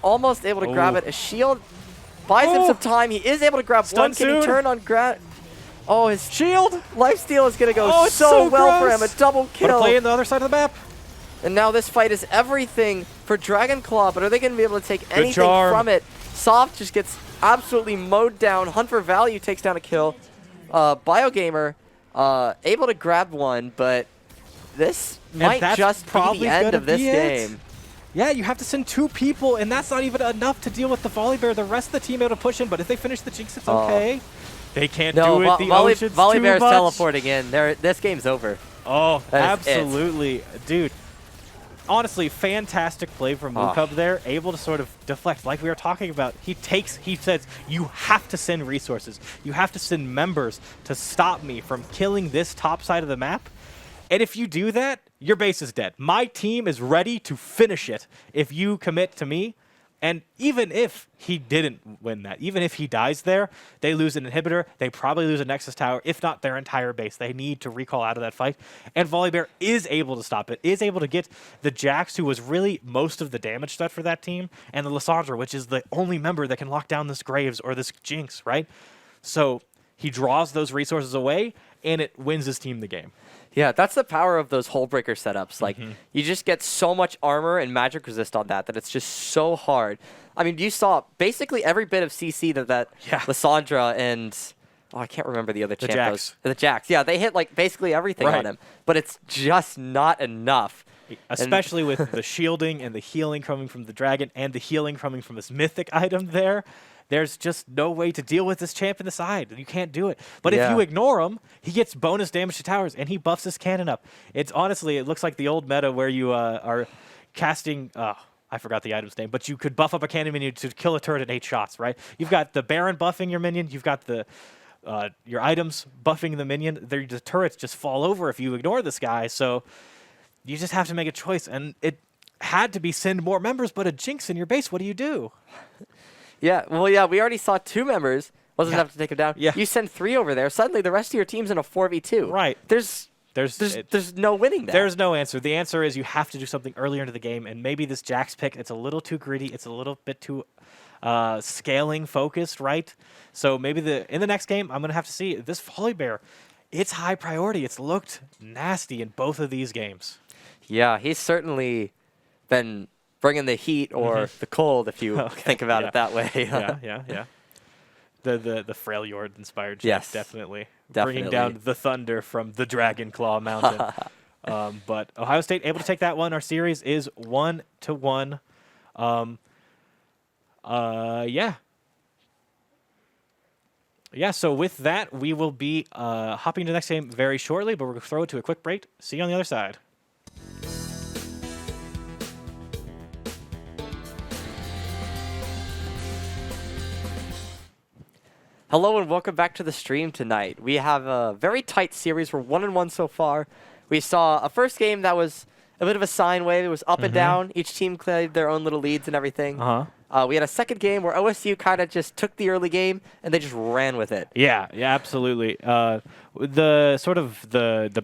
Almost able to grab it. A shield buys him some time. He is able to grab Stun one. Can soon. he turn on Grat? Oh, his shield lifesteal is going to go Oh, it's so so well for gross. him. A double Want to kill. play in the other side of the map? And now this fight is everything for Dragonclaw, but are they going to be able to take anything charm. from it? Soft just gets absolutely mowed down. Hunt for Value takes down a kill. BioGamer able to grab one, but this might that's just be probably the end gonna of this be it. game. Yeah, you have to send 2 people, and that's not even enough to deal with the Volibear. The rest of the team able to push in, but if they finish the Jinx, it's okay. They can't No, do it. The Ocean's too Volibear is much. teleporting in. This game's over. Oh, That is it. absolutely. Dude, honestly, fantastic play from Mukub there. Able to sort of deflect, like we were talking about. He says, you have to send resources. You have to send members to stop me from killing this top side of the map. And if you do that, your base is dead. My team is ready to finish it if you commit to me. And even if he didn't win that, even if he dies there, they lose an inhibitor, they probably lose a Nexus Tower, if not their entire base. They need to recall out of that fight. And Volibear is able to stop it, is able to get the Jax, who was really most of the damage threat for that team, and the Lissandra, which is the only member that can lock down this Graves or this Jinx, right? So he draws those resources away, and it wins his team the game. Yeah, that's the power of those Hullbreaker setups. Like, you just get so much armor and magic resist on that it's just so hard. I mean, you saw basically every bit of CC that Lissandra and I can't remember the other champ. Jax. The Jax. Yeah, they hit like basically everything on him, but it's just not enough Especially with the shielding and the healing coming from the dragon and the healing coming from this mythic item there. There's just no way to deal with this champ in the side. You can't do it. But if you ignore him, he gets bonus damage to towers, and he buffs his cannon up. It's honestly, it looks like the old meta where you are casting... I forgot the item's name, but you could buff up a cannon minion to kill a turret in 8 shots, right? You've got the Baron buffing your minion. You've got the your items buffing the minion. The turrets just fall over if you ignore this guy. So you just have to make a choice. And it had to be send more members, but a Jinx in your base, what do you do? Yeah, well, yeah, we already saw 2 members. Wasn't enough to take him down. Yeah. You send 3 over there. Suddenly, the rest of your team's in a 4v2. Right. There's no winning there. There's no answer. The answer is you have to do something earlier into the game, and maybe this Jax pick, it's a little too greedy. It's a little bit too scaling focused, right? So maybe in the next game, I'm going to have to see this Volibear. It's high priority. It's looked nasty in both of these games. Yeah, he's certainly been bringing the heat or the cold, if you think about it that way. yeah. The Freljord inspired champ, Yes, definitely. definitely. Bringing down the thunder from the Dragonclaw Mountain. But Ohio State able to take that one. Our series is 1-1. Yeah, so with that, we will be hopping to the next game very shortly, but we're going to throw it to a quick break. See you on the other side. Hello and welcome back to the stream tonight. We have a very tight series. We're 1-1 so far. We saw a first game that was a bit of a sine wave. It was up and down. Each team played their own little leads and everything. We had a second game where OSU kind of just took the early game and they just ran with it. Yeah, absolutely. The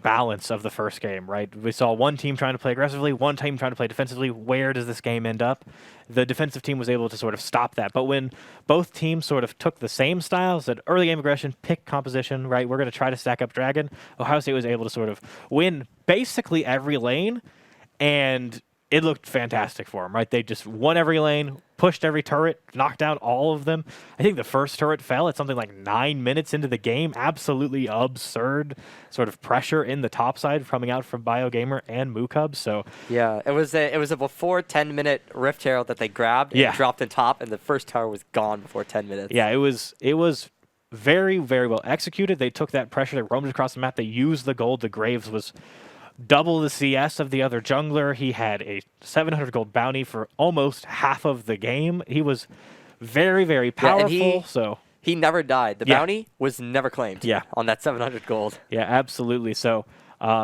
balance of the first game, right? We saw one team trying to play aggressively, one team trying to play defensively. Where does this game end up? The defensive team was able to sort of stop that. But when both teams sort of took the same styles, said early game aggression, pick composition, right? We're going to try to stack up Dragon. Ohio State was able to sort of win basically every lane, and it looked fantastic for them, right? They just won every lane, pushed every turret, knocked out all of them. I think the first turret fell at something like 9 minutes into the game. Absolutely absurd sort of pressure in the top side coming out from BioGamer and Moocub. So yeah, it was a before 10-minute Rift Herald that they grabbed and dropped in top, and the first tower was gone before 10 minutes. Yeah, it was very, very well executed. They took that pressure, they roamed across the map, they used the gold. The Graves was double the CS of the other jungler. He had a 700 gold bounty for almost half of the game. He was very, very powerful. He never died. The bounty was never claimed on that 700 gold. Yeah, absolutely. So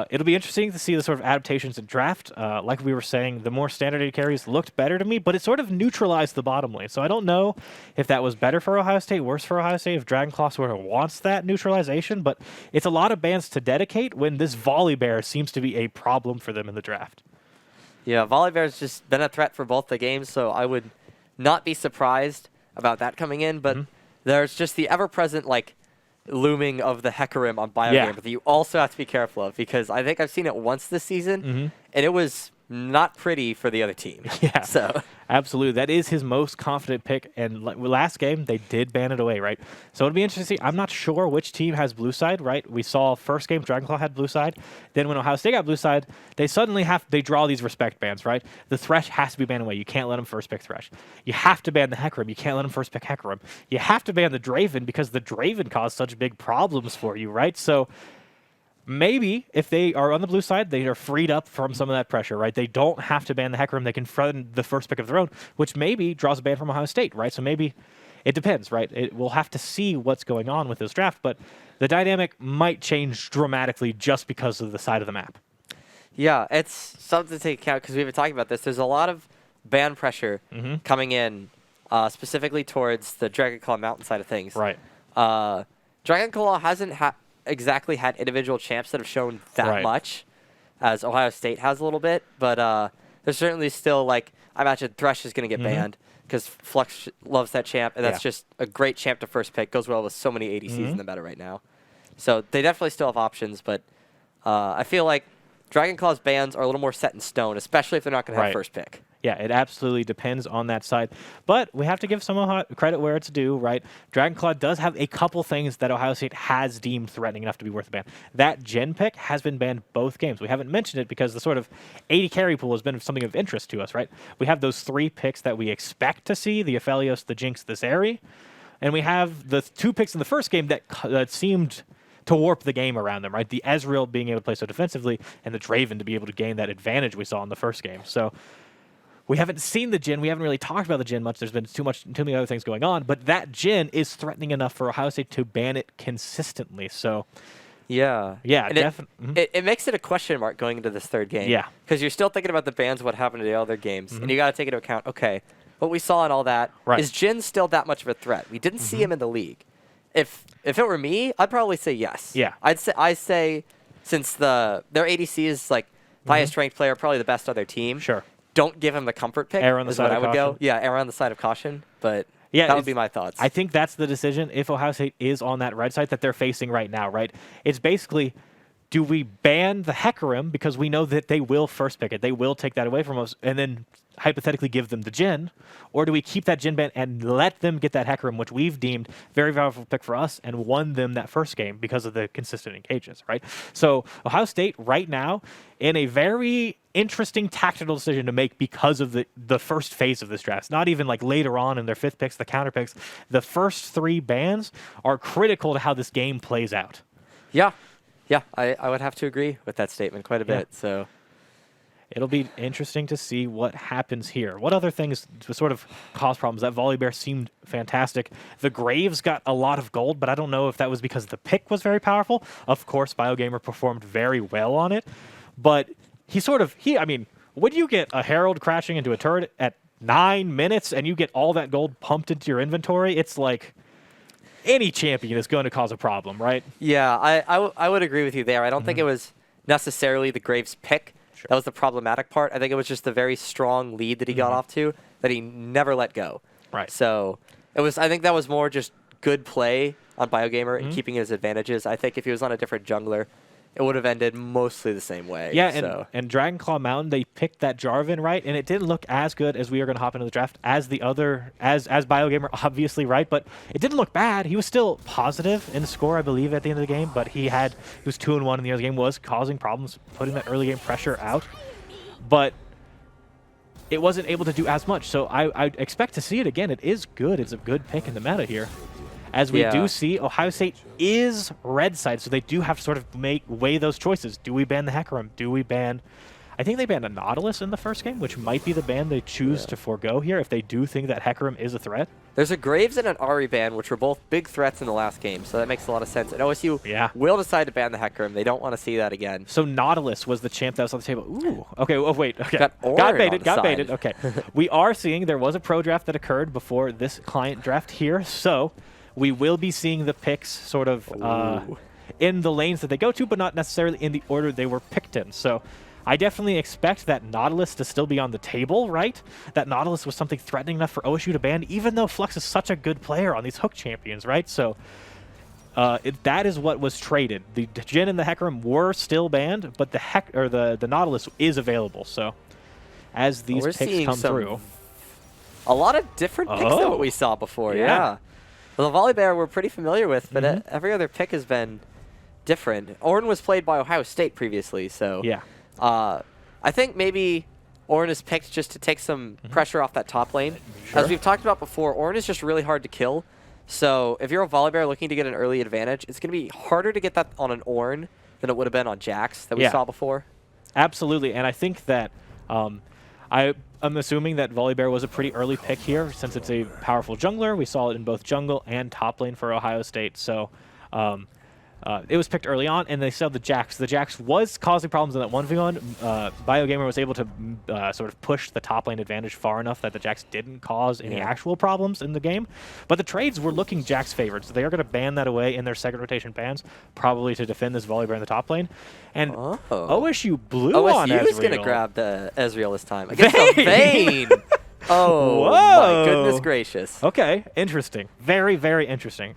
it'll be interesting to see the sort of adaptations in draft. Like we were saying, the more standard AD carries looked better to me, but it sort of neutralized the bottom lane. So I don't know if that was better for Ohio State, worse for Ohio State, if Dragonclaw sort of wants that neutralization, but it's a lot of bans to dedicate when this Volibear seems to be a problem for them in the draft. Yeah, Volibear's just been a threat for both the games, so I would not be surprised about that coming in, but there's just the ever-present, looming of the Hecarim on BioGamer that you also have to be careful of, because I think I've seen it once this season, and it was not pretty for the other team. Yeah, so absolutely. That is his most confident pick, and last game, they did ban it away, right? So it'll be interesting to see. I'm not sure which team has blue side, right? We saw first game, Dragonclaw had blue side. Then when Ohio State got blue side, they suddenly they draw these respect bans, right? The Thresh has to be banned away. You can't let him first pick Thresh. You have to ban the Hecarim. You can't let him first pick Hecarim. You have to ban the Draven because the Draven caused such big problems for you, right? So maybe if they are on the blue side, they are freed up from some of that pressure, right? They don't have to ban the Hecarim. They can front the first pick of their own, which maybe draws a ban from Ohio State, right? So maybe it depends, right? We'll have to see what's going on with this draft, but the dynamic might change dramatically just because of the side of the map. Yeah, it's something to take account because we've been talking about this. There's a lot of ban pressure coming in, specifically towards the Dragonclaw Mountain side of things. Right. Dragonclaw hasn't exactly had individual champs that have shown that much, as Ohio State has a little bit, but there's certainly still, I imagine Thresh is going to get banned because Flux loves that champ, and that's just a great champ to first pick. Goes well with so many ADCs in the meta right now. So they definitely still have options, but I feel like Dragonclaw's bans are a little more set in stone, especially if they're not going to have first pick. Yeah, it absolutely depends on that side. But we have to give some credit where it's due, right? Dragonclaw does have a couple things that Ohio State has deemed threatening enough to be worth a ban. That Gen pick has been banned both games. We haven't mentioned it because the sort of 80 carry pool has been something of interest to us, right? We have those 3 picks that we expect to see, the Aphelios, the Jinx, the Zeri. And we have the 2 picks in the first game that seemed to warp the game around them, right? The Ezreal being able to play so defensively and the Draven to be able to gain that advantage we saw in the first game. So we haven't seen the Jhin. We haven't really talked about the Jhin much. There's been too many other things going on. But that Jhin is threatening enough for Ohio State to ban it consistently. So yeah, definitely. It makes it a question mark going into this third game. Yeah, because you're still thinking about the bans, what happened to the other games, and you got to take into account. Okay, what we saw and all that is Jhin still that much of a threat? We didn't see him in the league. If it were me, I'd probably say yes. Yeah, I'd say since their ADC is like the highest ranked player, probably the best on their team. Sure. Don't give him the comfort pick. Err on the side of caution. Yeah, err on the side of caution. But yeah, that would be my thoughts. I think that's the decision if Ohio State is on that red side that they're facing right now, right? It's basically, do we ban the Hecarim because we know that they will first pick it? They will take that away from us and then hypothetically give them the Jhin? Or do we keep that Jhin ban and let them get that Hecarim, which we've deemed very powerful pick for us, and won them that first game because of the consistent engages, right? So Ohio State right now in a very interesting tactical decision to make because of the first phase of this draft. Not even like later on in their 5th picks, the counter picks. The first 3 bans are critical to how this game plays out. Yeah. Yeah, I would have to agree with that statement quite a bit. So it'll be interesting to see what happens here. What other things sort of cause problems? That Volibear seemed fantastic. The Graves got a lot of gold, but I don't know if that was because the pick was very powerful. Of course, BioGamer performed very well on it, but I mean, when you get a Herald crashing into a turret at 9 minutes and you get all that gold pumped into your inventory, it's like any champion is going to cause a problem, right? Yeah, I would agree with you there. I don't think it was necessarily the Graves pick. That was the problematic part. I think it was just the very strong lead that he got off to that he never let go. Right. So I think that was more just good play on BioGamer and keeping his advantages. I think if he was on a different jungler, it would have ended mostly the same way. Yeah, and Dragonclaw Mountain, they picked that Jarvan, right? And it didn't look as good as we are going to hop into the draft as the other, as BioGamer, obviously, right? But it didn't look bad. He was still positive in the score, I believe, at the end of the game. But he was 2-1 in the other game, was causing problems, putting that early game pressure out. But it wasn't able to do as much. So I expect to see it again. It is good. It's a good pick in the meta here. As we do see, Ohio State is red side, so they do have to sort of weigh those choices. Do we ban the Hecarim? Do we ban... I think they banned a Nautilus in the first game, which might be the ban they choose to forego here if they do think that Hecarim is a threat. There's a Graves and an Ahri ban, which were both big threats in the last game, so that makes a lot of sense. And OSU will decide to ban the Hecarim. They don't want to see that again. So Nautilus was the champ that was on the table. Ooh. Okay, oh, wait. Okay. Got baited. Okay. We are seeing there was a pro draft that occurred before this client draft here, so we will be seeing the picks sort of in the lanes that they go to, but not necessarily in the order they were picked in. So I definitely expect that Nautilus to still be on the table, right? That Nautilus was something threatening enough for OSU to ban, even though Flux is such a good player on these hook champions, right? So that is what was traded. The Jhin and the Hecarim were still banned, but the Nautilus is available. So as these picks come through, a lot of different picks than what we saw before. Yeah. Well, the Volibear we're pretty familiar with, but every other pick has been different. Ornn was played by Ohio State previously, so I think maybe Ornn is picked just to take some pressure off that top lane. Sure. As we've talked about before, Ornn is just really hard to kill. So if you're a Volibear looking to get an early advantage, it's going to be harder to get that on an Ornn than it would have been on Jax that we saw before. Absolutely, and I think that I'm assuming that Volibear was a pretty early pick here since it's a powerful jungler. We saw it in both jungle and top lane for Ohio State. So it was picked early on, and they saw the Jax. The Jax was causing problems in that 1v1. BioGamer was able to sort of push the top lane advantage far enough that the Jax didn't cause any actual problems in the game. But the trades were looking Jax favored, so they are going to ban that away in their second rotation bans, probably to defend this Volibear in the top lane. And OSU blew on Ezreal. OSU is going to grab the Ezreal this time. Against the Vayne! Oh, Whoa. my goodness gracious. Okay, interesting. Very, very interesting.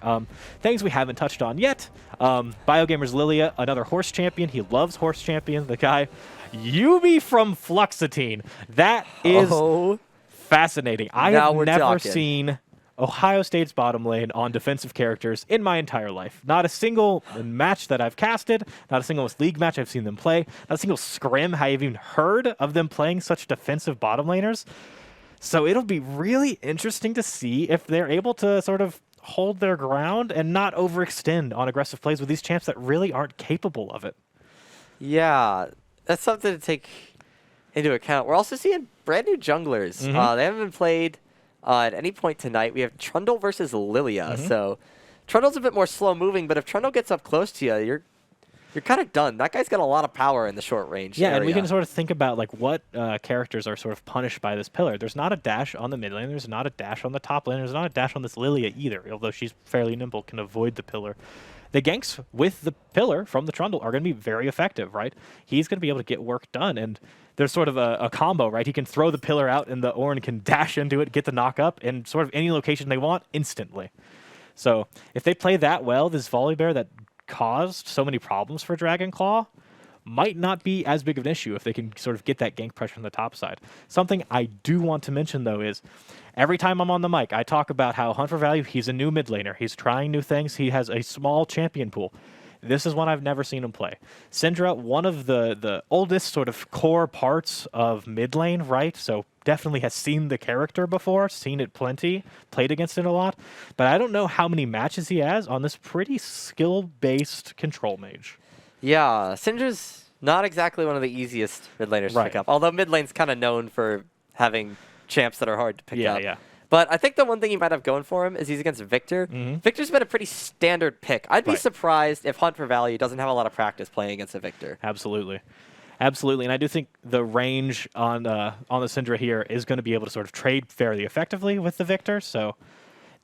Things we haven't touched on yet. Biogamer's Lilia, another horse champion. He loves horse champion. The guy, Yubi from Fluxatine. That is fascinating. I have never seen Ohio State's bottom lane on defensive characters in my entire life. Not a single match that I've casted, not a single league match I've seen them play, not a single scrim have I even heard of them playing such defensive bottom laners. So it'll be really interesting to see if they're able to sort of hold their ground and not overextend on aggressive plays with these champs that really aren't capable of it. Yeah, that's something to take into account. We're also seeing brand new junglers. They haven't been played at any point tonight. We have Trundle versus Lilia. So Trundle's a bit more slow moving, but if Trundle gets up close to you, you're kind of done. That guy's got a lot of power in the short range area. And we can sort of think about like what characters are sort of punished by this pillar. There's not a dash on the mid lane. There's not a dash on the top lane. There's not a dash on this Lilia either, although she's fairly nimble, can avoid the pillar. The ganks with the pillar from the Trundle are going to be very effective, right? He's going to be able to get work done, and there's sort of a combo, right? He can throw the pillar out, and the Ornn can dash into it, get the knock up, in sort of any location they want instantly. So if they play that well, this Volibear that caused so many problems for Dragonclaw might not be as big of an issue if they can sort of get that gank pressure on the top side. Something I do want to mention, though, is every time I'm on the mic, I talk about how Hunt for Value, he's a new mid laner. He's trying new things. He has a small champion pool. This is one I've never seen him play. Syndra, one of the oldest sort of core parts of mid lane, right? So definitely has seen the character before, seen it plenty, played against it a lot. But I don't know how many matches he has on this pretty skill-based control mage. Yeah, Syndra's not exactly one of the easiest mid laners to pick up. Although mid lane's kind of known for having champs that are hard to pick up. But I think the one thing he might have going for him is he's against Victor. Victor's been a pretty standard pick. I'd be surprised if Hunt for Value doesn't have a lot of practice playing against a Victor. Absolutely. Absolutely, and I do think the range on the Syndra here is going to be able to sort of trade fairly effectively with the Victor, so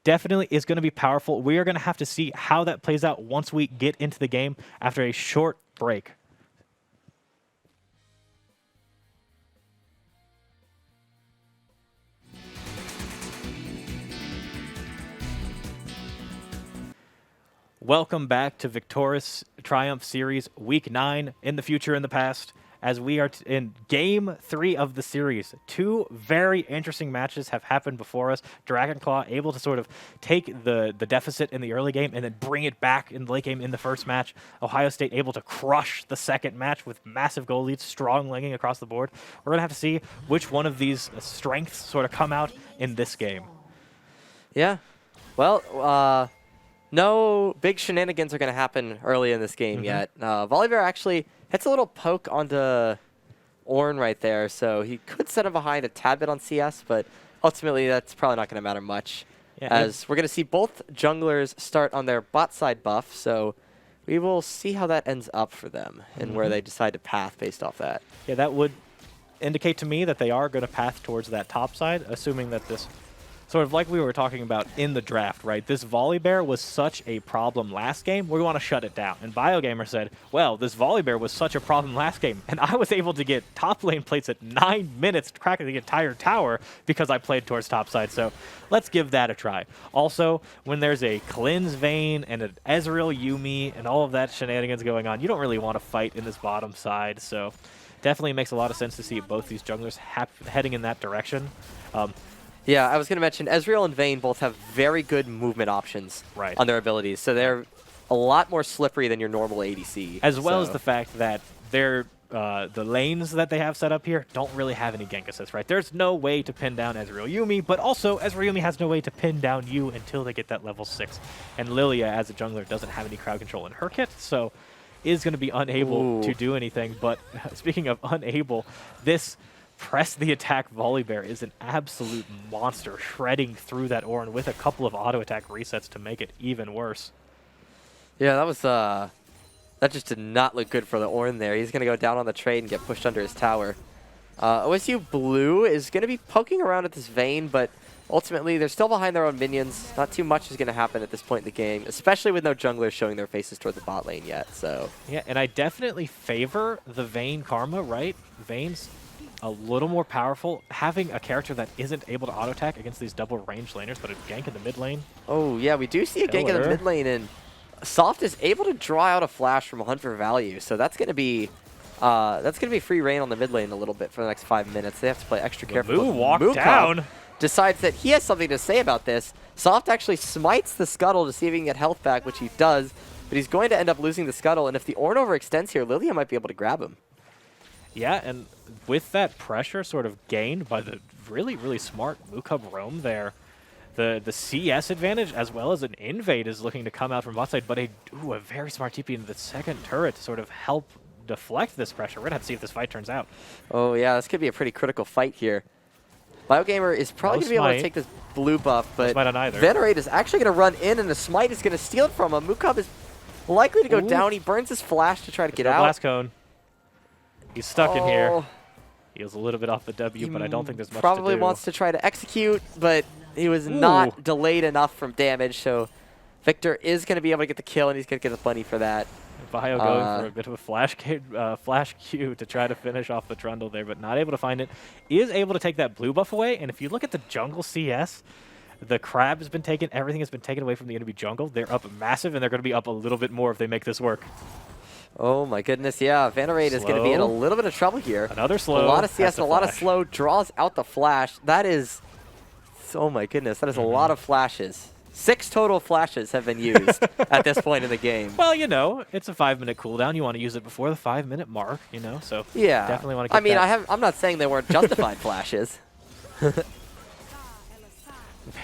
definitely is going to be powerful. We are going to have to see how that plays out once we get into the game after a short break. Welcome back to Victoris Triumph Series Week 9 in the future, in the past, as we are in Game 3 of the series. Two very interesting matches have happened before us. Dragonclaw able to sort of take the deficit in the early game and then bring it back in the late game in the first match. Ohio State able to crush the second match with massive goal leads, strong laning across the board. We're going to have to see which one of these strengths sort of come out in this game. Yeah. Well, no big shenanigans are going to happen early in this game yet. Volibear actually hits a little poke onto Ornn right there, so he could set him behind a tad bit on CS, but ultimately that's probably not going to matter much, as we're going to see both junglers start on their bot side buff, so we will see how that ends up for them and where they decide to path based off that. Yeah, that would indicate to me that they are going to path towards that top side, assuming that this sort of like we were talking about in the draft, right? This Volibear was such a problem last game, we want to shut it down. And Biogamer said, well, this Volibear was such a problem last game, and I was able to get top lane plates at 9 minutes to crack the entire tower because I played towards top side, so let's give that a try. Also, when there's a Cleanse Vayne and an Ezreal Yuumi and all of that shenanigans going on, you don't really want to fight in this bottom side, so definitely makes a lot of sense to see both these junglers heading in that direction. Yeah, I was going to mention Ezreal and Vayne both have very good movement options on their abilities, so they're a lot more slippery than your normal ADC. As well as the fact that they're the lanes that they have set up here don't really have any gank assists, right? There's no way to pin down Ezreal Yuumi, but also Ezreal Yuumi has no way to pin down you until they get that level 6. And Lilia, as a jungler, doesn't have any crowd control in her kit, so is going to be unable to do anything. But speaking of unable, this press the attack Volibear is an absolute monster, shredding through that Ornn with a couple of auto attack resets to make it even worse. Yeah, that was that just did not look good for the Ornn there. He's going to go down on the trade and get pushed under his tower. OSU Blue is going to be poking around at this Vayne, but ultimately they're still behind their own minions. Not too much is going to happen at this point in the game, especially with no junglers showing their faces toward the bot lane yet. So yeah, and I definitely favor the Vayne Karma, right? Vayne's a little more powerful. Having a character that isn't able to auto attack against these double range laners, but a gank in the mid lane. Oh, yeah, we do see a gank in the mid lane, and Soft is able to draw out a flash from Hunt for Value, so that's going to be free reign on the mid lane a little bit for the next 5 minutes. They have to play extra careful. Moo walked down. Decides that he has something to say about this. Soft actually smites the Scuttle to see if he can get health back, which he does, but he's going to end up losing the Scuttle, and if the Ornn overextends here, Lilia might be able to grab him. Yeah, and with that pressure sort of gained by the really, really smart Mukub roam there, the CS advantage as well as an invade is looking to come out from bot side, but a very smart TP into the second turret to sort of help deflect this pressure. We're going to have to see if this fight turns out. Oh, yeah, this could be a pretty critical fight here. Biogamer is probably going to be able to take this blue buff, but Venerate is actually going to run in, and the smite is going to steal it from him. Mukub is likely to go down. He burns his flash to try to get out. Blast cone. He's stuck in here. He was a little bit off the W, but I don't think there's much to do. Probably wants to try to execute, but he was not delayed enough from damage, so Victor is going to be able to get the kill, and he's going to get the bunny for that. Bio going for a bit of a flash Q to try to finish off the Trundle there, but not able to find it. Is able to take that blue buff away, and if you look at the jungle CS, the crab has been taken, everything has been taken away from the enemy jungle. They're up massive, and they're going to be up a little bit more if they make this work. Oh my goodness, yeah. Venerate is going to be in a little bit of trouble here. Another slow. A lot of CS and a lot of slow. Draws out the flash. That is, oh my goodness, that is a lot of flashes. 6 total flashes have been used at this point in the game. Well, you know, it's a 5-minute cooldown. You want to use it before the 5-minute mark, you know, so yeah, definitely want to get I'm not saying they weren't justified flashes.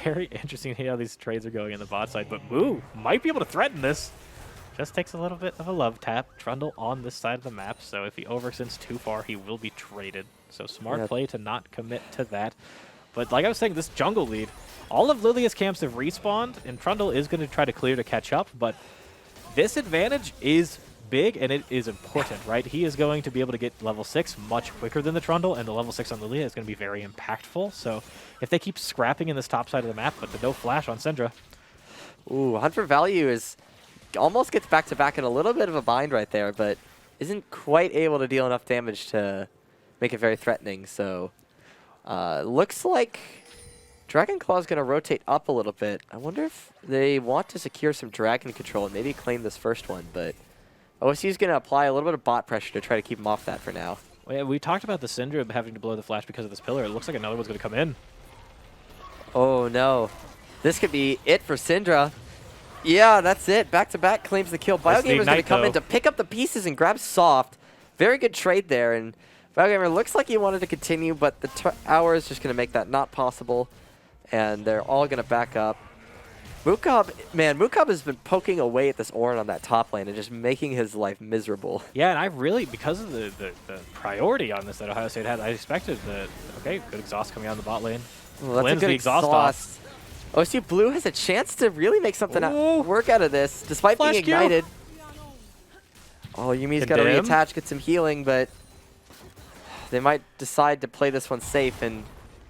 Very interesting to see how these trades are going in the bot side, but Moo might be able to threaten this. Just takes a little bit of a love tap. Trundle on this side of the map, so if he overextends too far, he will be traded. So smart play to not commit to that. But like I was saying, this jungle lead, all of Lilia's camps have respawned, and Trundle is going to try to clear to catch up, but this advantage is big, and it is important, right? He is going to be able to get level 6 much quicker than the Trundle, and the level 6 on Lilia is going to be very impactful. So if they keep scrapping in this top side of the map, but the no flash on Syndra. Ooh, Hunt for Value is almost gets back-to-back in a little bit of a bind right there, but isn't quite able to deal enough damage to make it very threatening. So looks like Dragonclaw is going to rotate up a little bit. I wonder if they want to secure some dragon control and maybe claim this first one, but OSU is going to apply a little bit of bot pressure to try to keep him off that for now. Well, yeah, we talked about the Syndra having to blow the flash because of this pillar. It looks like another one's going to come in. Oh, no. This could be it for Syndra. Yeah, that's it. Back-to-back claims the kill. Biogamer is going to come in to pick up the pieces and grab Soft. Very good trade there, and Biogamer looks like he wanted to continue, but the tower is just going to make that not possible, and they're all going to back up. Mukub, man, Mukub has been poking away at this Ornn on that top lane and just making his life miserable. Yeah, and I really, because of the priority on this that Ohio State had, I expected good exhaust coming out of the bot lane. Well, that's a good exhaust off. OSU Blue has a chance to really make something work out of this, despite being ignited. Oh, Yumi's got to reattach, get some healing, but they might decide to play this one safe and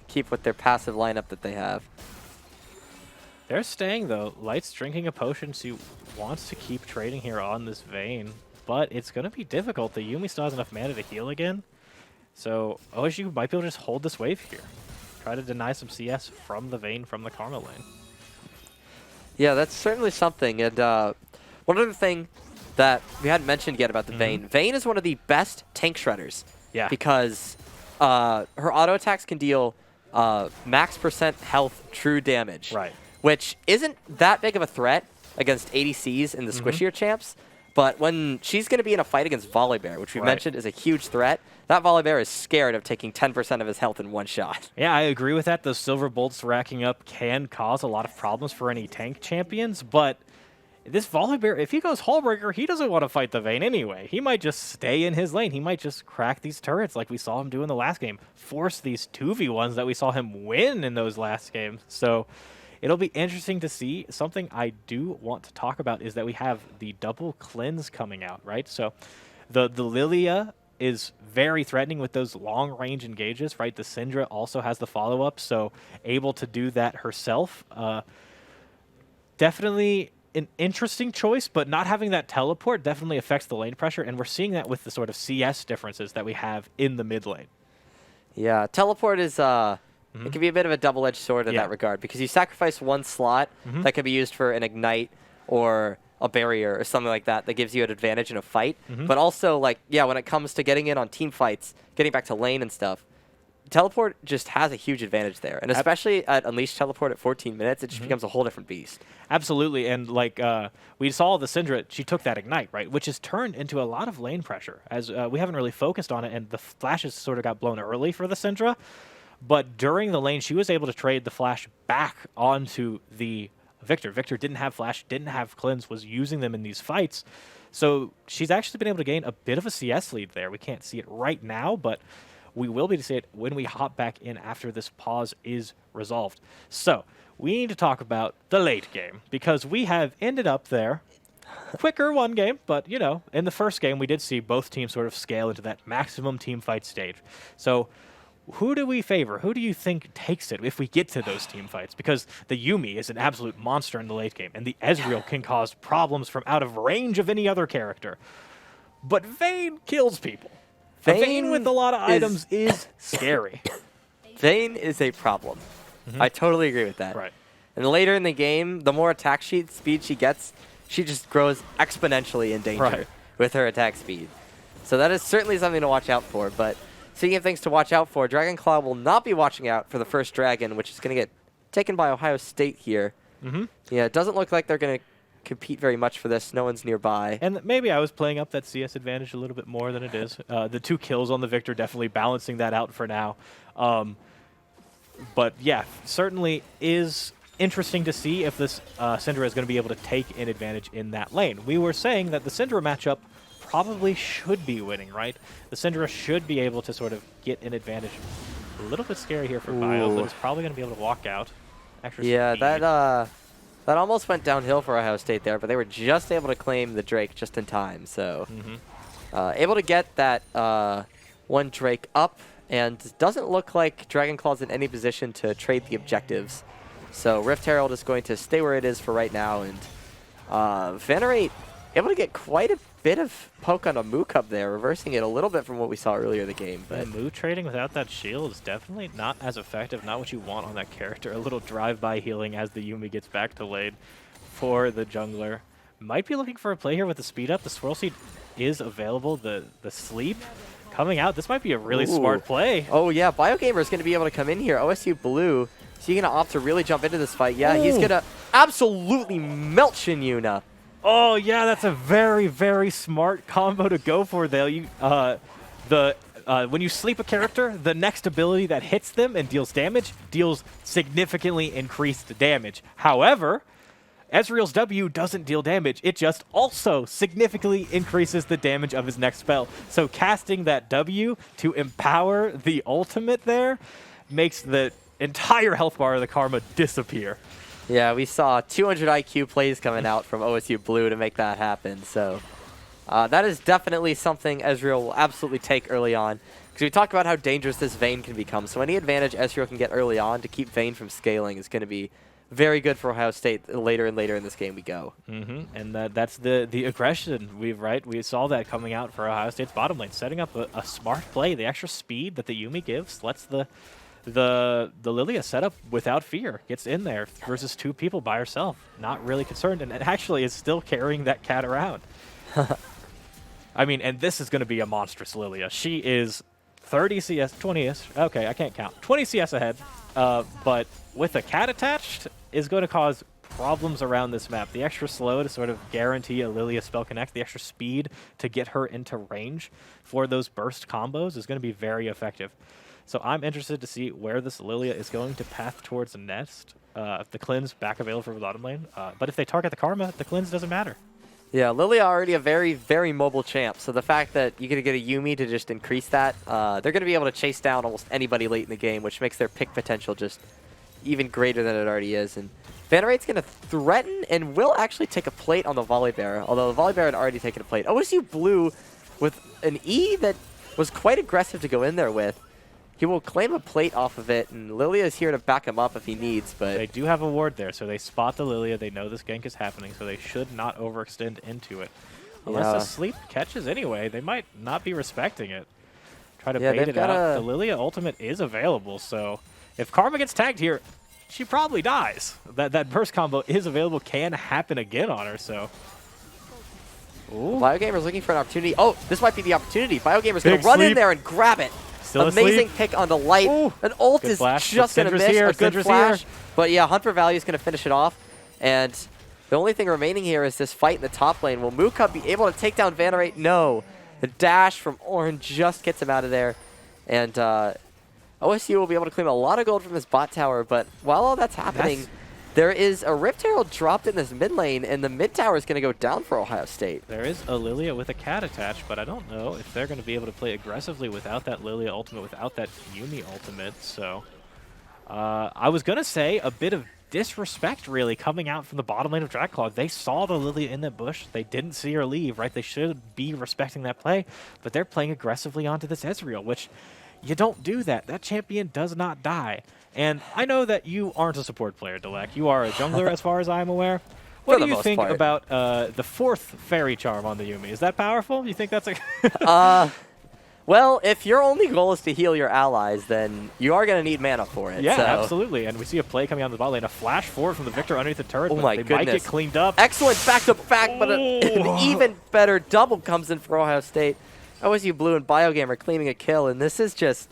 keep with their passive lineup that they have. They're staying, though. Light's drinking a potion, so he wants to keep trading here on this Vayne, but it's going to be difficult. The Yumi still has enough mana to heal again, so OSU might be able to just hold this wave here. Try to deny some CS from the Vayne from the Karma lane. Yeah, that's certainly something. And one other thing that we hadn't mentioned yet about the Vayne. Vayne is one of the best tank shredders. Yeah. Because her auto attacks can deal max % health true damage. Right. Which isn't that big of a threat against ADCs in the squishier champs. But when she's going to be in a fight against Volibear, which we mentioned is a huge threat, that Volibear is scared of taking 10% of his health in one shot. Yeah, I agree with that. Those silver bolts racking up can cause a lot of problems for any tank champions, but this Volibear, if he goes Hullbreaker, he doesn't want to fight the Vayne anyway. He might just stay in his lane. He might just crack these turrets like we saw him do in the last game. Force these 2v1s that we saw him win in those last games. So it'll be interesting to see. Something I do want to talk about is that we have the double cleanse coming out, right? So the Lilia is very threatening with those long-range engages, right? The Syndra also has the follow-up, so able to do that herself. Definitely an interesting choice, but not having that teleport definitely affects the lane pressure, and we're seeing that with the sort of CS differences that we have in the mid lane. Yeah, teleport is it can be a bit of a double-edged sword in that regard because you sacrifice one slot that can be used for an ignite or a barrier or something like that gives you an advantage in a fight. But also, like, yeah, when it comes to getting in on team fights, getting back to lane and stuff, teleport just has a huge advantage there. And especially at Unleashed Teleport at 14 minutes, it just becomes a whole different beast. Absolutely, and like we saw the Syndra, she took that ignite, right, which has turned into a lot of lane pressure, as we haven't really focused on it, and the flashes sort of got blown early for the Syndra. But during the lane, she was able to trade the flash back onto the Victor. Victor didn't have flash, didn't have cleanse, was using them in these fights. So she's actually been able to gain a bit of a CS lead there. We can't see it right now, but we will be able to see it when we hop back in after this pause is resolved. So we need to talk about the late game, because we have ended up there. Quicker one game, but, you know, in the first game, we did see both teams sort of scale into that maximum team fight stage. So who do we favor? Who do you think takes it if we get to those team fights? Because the Yuumi is an absolute monster in the late game, and the Ezreal can cause problems from out of range of any other character. But Vayne kills people. Vayne with a lot of items is scary. Vayne is a problem. I totally agree with that. Right. And later in the game, the more attack speed she gets, she just grows exponentially in danger with her attack speed. So that is certainly something to watch out for. But speaking of things to watch out for, Dragonclaw will not be watching out for the first dragon, which is going to get taken by Ohio State here. Yeah, it doesn't look like they're going to compete very much for this. No one's nearby. And maybe I was playing up that CS advantage a little bit more than it is. The 2 kills on the Victor definitely balancing that out for now. But yeah, certainly is interesting to see if this Syndra is going to be able to take an advantage in that lane. We were saying that the Syndra matchup probably should be winning, right? The Syndra should be able to sort of get an advantage. A little bit scary here for Bio, but it's probably going to be able to walk out. Extra yeah, speed. that almost went downhill for Ohio State there, but they were just able to claim the Drake just in time. So able to get that one Drake up, and doesn't look like Dragonclaw's in any position to trade the objectives. So Rift Herald is going to stay where it is for right now, and Venerate able to get quite a bit of poke on a Moo Cup there, reversing it a little bit from what we saw earlier in the game. But Moo trading without that shield is definitely not as effective, not what you want on that character. A little drive-by healing as the Yuumi gets back to lane for the jungler. Might be looking for a play here with the speed up. The Swirl Seed is available. The sleep coming out. This might be a really smart play. Oh yeah, Biogamer is going to be able to come in here. OSU Blue, is he going to opt to really jump into this fight? Yeah, he's going to absolutely melt Shinyuna. Oh yeah, that's a very, very smart combo to go for there. When you sleep a character, the next ability that hits them and deals damage deals significantly increased damage. However, Ezreal's W doesn't deal damage. It just also significantly increases the damage of his next spell. So casting that W to empower the ultimate there makes the entire health bar of the Karma disappear. Yeah, we saw 200 IQ plays coming out from OSU Blue to make that happen. So that is definitely something Ezreal will absolutely take early on. Because we talked about how dangerous this Vayne can become. So any advantage Ezreal can get early on to keep Vayne from scaling is going to be very good for Ohio State later and later in this game we go. And that's the aggression we saw that coming out for Ohio State's bottom lane, setting up a smart play. The extra speed that the Yuumi gives lets the Lilia set up without fear, gets in there versus 2 people by herself, not really concerned, and it actually is still carrying that cat around. I mean, and this is going to be a monstrous Lilia. She is 30 CS, 20 CS, okay, I can't count, 20 CS ahead, but with a cat attached is going to cause problems around this map. The extra slow to sort of guarantee a Lilia spell connect, the extra speed to get her into range for those burst combos is going to be very effective. So I'm interested to see where this Lilia is going to path towards the nest. The cleanse back available for the bottom lane. But if they target the Karma, the cleanse doesn't matter. Yeah, Lilia already a very, very mobile champ. So the fact that you're going to get a Yuumi to just increase that, they're going to be able to chase down almost anybody late in the game, which makes their pick potential just even greater than it already is. And Venerate's going to threaten and will actually take a plate on the Volibear, although the Volibear had already taken a plate. OSU Blue with an E that was quite aggressive to go in there with. He will claim a plate off of it, and Lilia is here to back him up if he needs, but they do have a ward there, so they spot the Lilia. They know this gank is happening, so they should not overextend into it. Unless the sleep catches anyway, they might not be respecting it. try to bait it out. The Lilia ultimate is available, so if Karma gets tagged here, she probably dies. That burst combo is available, can happen again on her, so. Ooh. Biogamer's looking for an opportunity. Oh, this might be the opportunity. Biogamer's going to run in there and grab it. Still amazing pick on the light. Ooh. An ult is just going to miss. A good flash. But yeah, Hunt for Value is going to finish it off. And the only thing remaining here is this fight in the top lane. Will Mooka be able to take down Vannerate? No. The dash from Ornn just gets him out of there. And OSU will be able to claim a lot of gold from this bot tower. But while all that's happening, there is a Rift Herald dropped in this mid lane, and the mid tower is going to go down for Ohio State. There is a Lilia with a cat attached, but I don't know if they're going to be able to play aggressively without that Lilia ultimate, without that Yuumi ultimate. So I was going to say a bit of disrespect, really, coming out from the bottom lane of Dragonclaw. They saw the Lilia in the bush. They didn't see her leave, right? They should be respecting that play, but they're playing aggressively onto this Ezreal, which you don't do that. That champion does not die. And I know that you aren't a support player, Delek. You are a jungler as far as I'm aware. What do you think about the 4th Fairy Charm on the Yuumi? Is that powerful? You think that's a... Well, if your only goal is to heal your allies, then you are going to need mana for it. Yeah, so. Absolutely. And we see a play coming out of the bot lane. A flash forward from the Victor underneath the turret. Oh but my they goodness. might get cleaned up. Excellent back-to-back, but an even better double comes in for Ohio State. OSU Blue and Biogamer claiming a kill, and this has just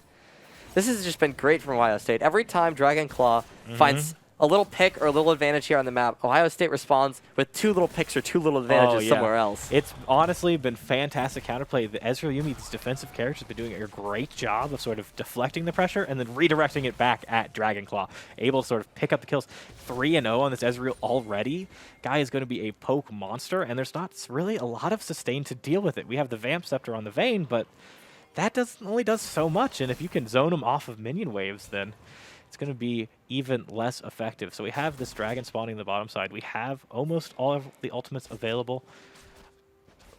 been great from Ohio State. Every time Dragonclaw finds a little pick or a little advantage here on the map, Ohio State responds with 2 little picks or 2 little advantages somewhere else. It's honestly been fantastic counterplay. The Ezreal Yuumi, these defensive characters, have been doing a great job of sort of deflecting the pressure and then redirecting it back at Dragonclaw. Able to sort of pick up the kills. 3-0 on this Ezreal already. Guy is going to be a poke monster, and there's not really a lot of sustain to deal with it. We have the Vamp Scepter on the Vayne, but that only does so much, and if you can zone him off of minion waves, then it's going to be even less effective. So we have this dragon spawning on the bottom side. We have almost all of the ultimates available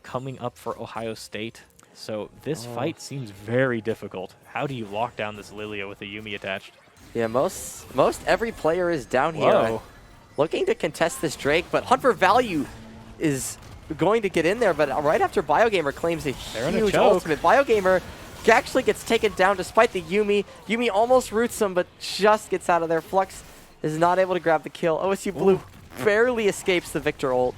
coming up for Ohio State. So this fight seems very difficult. How do you lock down this Lilia with the Yuumi attached? Yeah, most every player is down here looking to contest this Drake, but Hunt for Value is going to get in there, but right after Biogamer claims a huge ultimate, Biogamer actually gets taken down despite the Yuumi. Yuumi almost roots him, but just gets out of there. Flux is not able to grab the kill. OSU Blue barely escapes the Victor ult.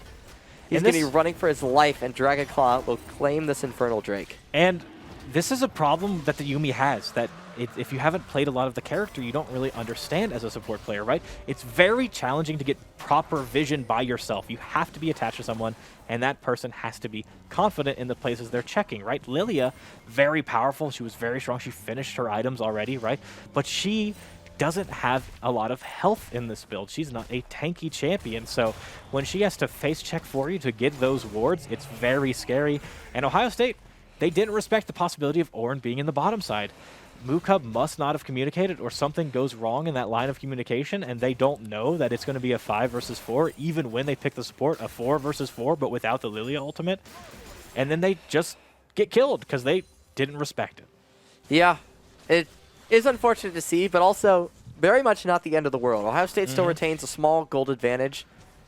He's going to be running for his life, and Dragonclaw will claim this Infernal Drake. And this is a problem that the Yuumi has, that if you haven't played a lot of the character, you don't really understand as a support player, right? It's very challenging to get proper vision by yourself. You have to be attached to someone, and that person has to be confident in the places they're checking, right? Lilia, very powerful. She was very strong. She finished her items already, right? But she doesn't have a lot of health in this build. She's not a tanky champion, so when she has to face check for you to get those wards, it's very scary. And Ohio State, they didn't respect the possibility of Ornn being in the bottom side. Mookub must not have communicated, or something goes wrong in that line of communication, and they don't know that it's going to be a 5 versus 4, even when they pick the support, a 4 versus 4, but without the Lilia ultimate. And then they just get killed because they didn't respect it. Yeah, it is unfortunate to see, but also very much not the end of the world. Ohio State still retains a small gold advantage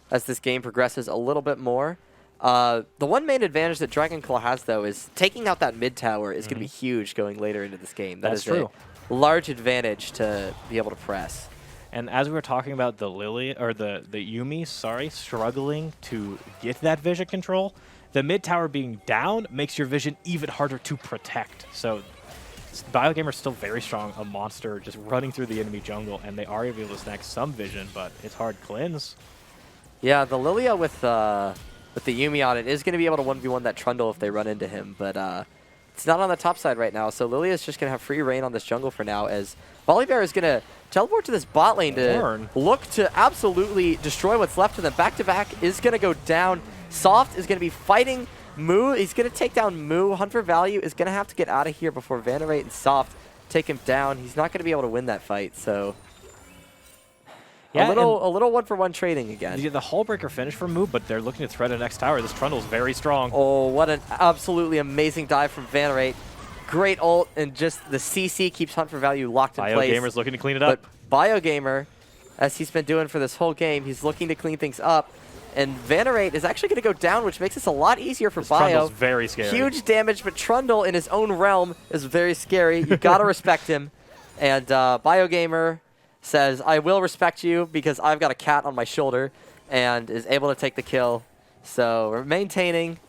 as this game progresses a little bit more. The one main advantage that Dragonclaw has, though, is taking out that mid tower is going to be huge going later into this game. That's true. A large advantage to be able to press. And as we were talking about the Lilia, or the Yuumi, struggling to get that vision control, the mid tower being down makes your vision even harder to protect. So Biogamer is still very strong, a monster just running through the enemy jungle, and they are able to snag some vision, but it's hard cleanse. Yeah, the Lilia with the Yuumi on it is going to be able to 1v1 that Trundle if they run into him, but it's not on the top side right now, so Lilia is just going to have free reign on this jungle for now, as Volibear is going to teleport to this bot lane to look to absolutely destroy what's left of them. Back-to-back is going to go down. Soft is going to be fighting Moo. He's going to take down Moo. Hunt for Value is going to have to get out of here before Vannerate and Soft take him down. He's not going to be able to win that fight, so... Yeah, a little one-for-one trading again. The Hullbreaker finish for Moo, but they're looking to thread a next tower. This Trundle's very strong. Oh, what an absolutely amazing dive from Vannerate. Great ult, and just the CC keeps Hunt for Value locked in place. Biogamer's looking to clean it up. But Biogamer, as he's been doing for this whole game, he's looking to clean things up. And Vannerate is actually going to go down, which makes this a lot easier for This Bio. Trundle's very scary. Huge damage, but Trundle in his own realm is very scary. You got to respect him. And BioGamer says, I will respect you because I've got a cat on my shoulder, and is able to take the kill. So we're maintaining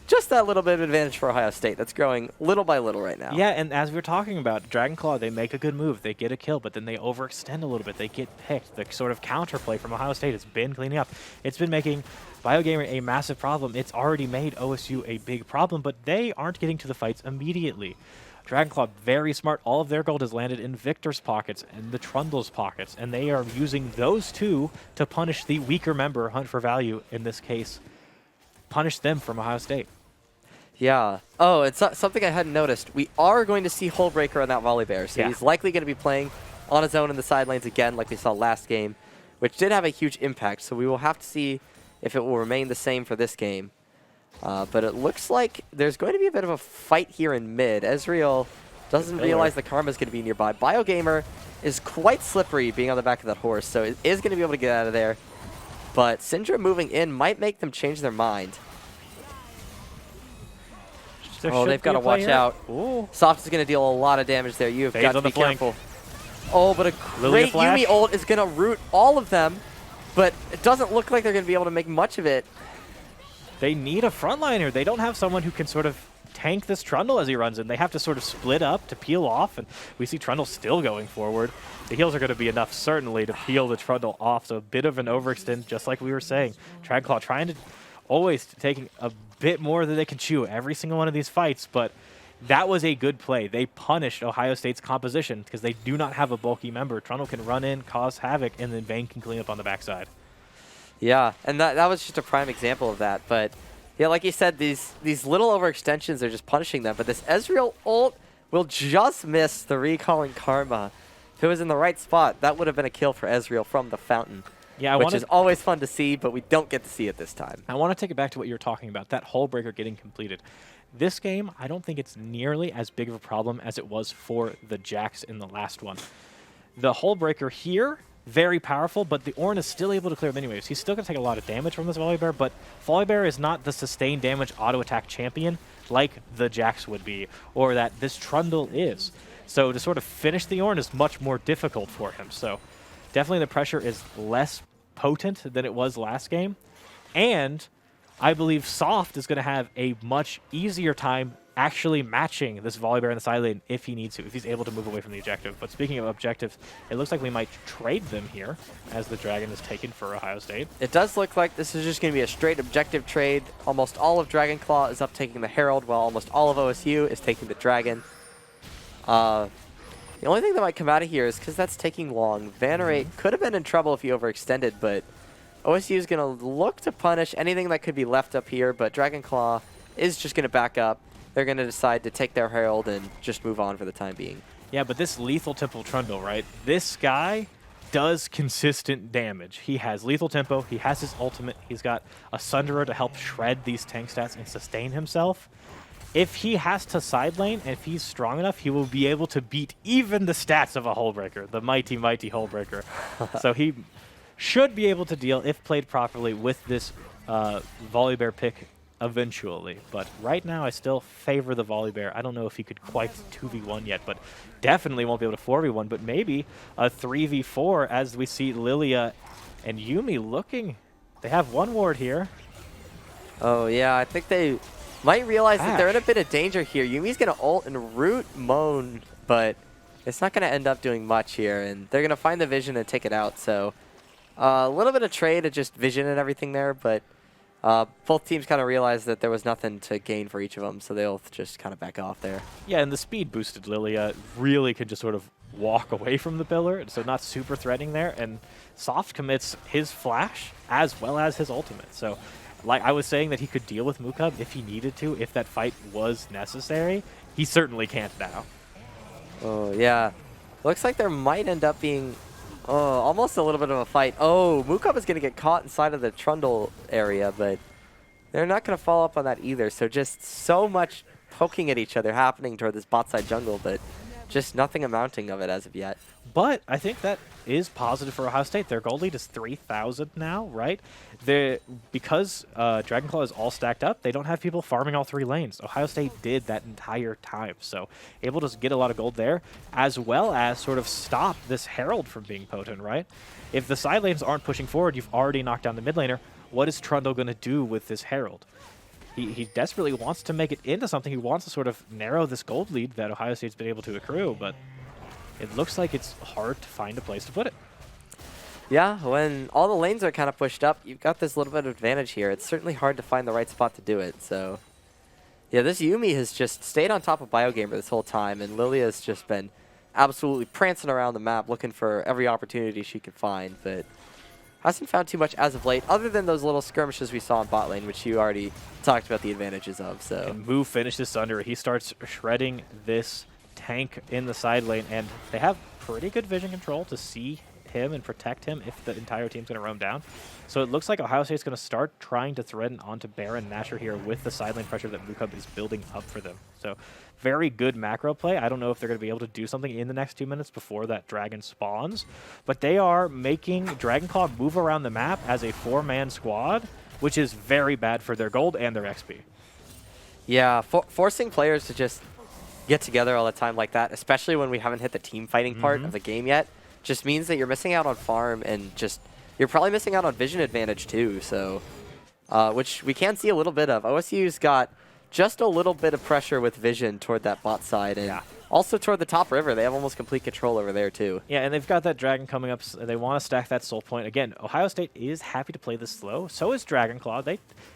just that little bit of advantage for Ohio State. That's growing little by little right now. Yeah, and as we were talking about, Dragonclaw, they make a good move. They get a kill, but then they overextend a little bit. They get picked. The sort of counterplay from Ohio State has been cleaning up. It's been making BioGamer a massive problem. It's already made OSU a big problem, but they aren't getting to the fights immediately. Dragonclaw, very smart. All of their gold has landed in Victor's pockets and the Trundle's pockets, and they are using those two to punish the weaker member, Hunt for Value, in this case. Punish them from Ohio State. Yeah. Oh, it's something I hadn't noticed. We are going to see Hullbreaker on that Volibear, so he's likely going to be playing on his own in the side lanes again, like we saw last game, which did have a huge impact. So we will have to see if it will remain the same for this game. But it looks like there's going to be a bit of a fight here in mid. Ezreal doesn't realize the Karma is going to be nearby. BioGamer is quite slippery being on the back of that horse, so it is going to be able to get out of there. But Syndra moving in might make them change their mind. Oh, they've got to watch out. Ooh. Soft is going to deal a lot of damage there. You've got to be careful. Oh, but a great Yuumi ult is going to root all of them, but it doesn't look like they're going to be able to make much of it. They need a frontliner. They don't have someone who can sort of tank this Trundle as he runs in. They have to sort of split up to peel off, and we see Trundle still going forward. The heals are going to be enough, certainly, to peel the Trundle off, so a bit of an overextend, just like we were saying. Dragonclaw trying to always taking a bit more than they can chew every single one of these fights, but that was a good play. They punished Ohio State's composition because they do not have a bulky member. Trundle can run in, cause havoc, and then Vayne can clean up on the backside. Yeah, and that was just a prime example of that. But yeah, like you said, these little overextensions are just punishing them. But this Ezreal ult will just miss the recalling Karma. If it was in the right spot, that would have been a kill for Ezreal from the fountain. Yeah, which is always fun to see, but we don't get to see it this time. I want to take it back to what you were talking about, that Hullbreaker getting completed. This game, I don't think it's nearly as big of a problem as it was for the Jax in the last one. The Hullbreaker here, very powerful, but the Ornn is still able to clear him anyways. He's still going to take a lot of damage from this Volibear, but Volibear is not the sustained damage auto-attack champion like the Jax would be, or that this Trundle is. So to sort of finish the Ornn is much more difficult for him. So definitely the pressure is less potent than it was last game. And I believe Soft is going to have a much easier time actually matching this Volibear in the side lane if he needs to, if he's able to move away from the objective. But speaking of objectives, it looks like we might trade them here as the Dragon is taken for Ohio State. It does look like this is just going to be a straight objective trade. Almost all of Dragonclaw is up taking the Herald, while almost all of OSU is taking the Dragon. The only thing that might come out of here is because that's taking long. Vannerate could have been in trouble if he overextended, but OSU is going to look to punish anything that could be left up here, but Dragonclaw is just going to back up. They're going to decide to take their Herald and just move on for the time being. Yeah, but this Lethal Tempo Trundle, right? This guy does consistent damage. He has Lethal Tempo, he has his ultimate, he's got a Sunderer to help shred these tank stats and sustain himself. If he has to side lane, and if he's strong enough, he will be able to beat even the stats of a Hullbreaker, the mighty, mighty Hullbreaker. So he should be able to deal, if played properly, with this Volibear pick eventually. But right now, I still favor the Volibear. I don't know if he could quite 2v1 yet, but definitely won't be able to 4v1, but maybe a 3v4 as we see Lilia and Yuumi looking. They have one ward here. Oh, yeah, I think they might realize that they're in a bit of danger here. Yumi's going to ult and root Moan, but it's not going to end up doing much here, and they're going to find the vision and take it out. So a little bit of trade of just vision and everything there, but both teams kind of realized that there was nothing to gain for each of them, so they'll just kind of back off there. Yeah, and the speed boosted Lilia really could just sort of walk away from the pillar, so not super threatening there, and Soft commits his flash as well as his ultimate. So like I was saying that he could deal with Mukub if he needed to, if that fight was necessary. He certainly can't now. Oh, yeah. Looks like there might end up being almost a little bit of a fight. Oh, Mukub is going to get caught inside of the Trundle area, but they're not going to follow up on that either. So just so much poking at each other happening toward this bot side jungle, but just nothing amounting of it as of yet. But I think that is positive for Ohio State. Their gold lead is 3,000 now, right? Because Dragonclaw is all stacked up, they don't have people farming all 3 lanes. Ohio State did that entire time, so able to get a lot of gold there, as well as sort of stop this Herald from being potent, right? If the side lanes aren't pushing forward, you've already knocked down the mid laner. What is Trundle going to do with this Herald? He desperately wants to make it into something. He wants to sort of narrow this gold lead that Ohio State's been able to accrue, but it looks like it's hard to find a place to put it. Yeah, when all the lanes are kind of pushed up, you've got this little bit of advantage here. It's certainly hard to find the right spot to do it. So, yeah, this Yuumi has just stayed on top of BioGamer this whole time, and Lilia's just been absolutely prancing around the map looking for every opportunity she can find, but hasn't found too much as of late, other than those little skirmishes we saw in bot lane, which you already talked about the advantages of. So, and Mu finishes under. He starts shredding this tank in the side lane, and they have pretty good vision control to see him and protect him if the entire team's going to roam down. So it looks like Ohio State's going to start trying to threaten onto Baron Nashor here with the side lane pressure that Mukub is building up for them. So very good macro play. I don't know if they're going to be able to do something in the next 2 minutes before that dragon spawns, but they are making Dragonclaw move around the map as a 4-man squad, which is very bad for their gold and their XP. yeah, forcing players to just get together all the time like that, especially when we haven't hit the team fighting part of the game yet, just means that you're missing out on farm and just you're probably missing out on vision advantage too. So, which we can see a little bit of. OSU's got just a little bit of pressure with vision toward that bot side, and also toward the top river. They have almost complete control over there too. Yeah, and they've got that dragon coming up. So they want to stack that soul point. Again, Ohio State is happy to play this slow. So is Dragonclaw.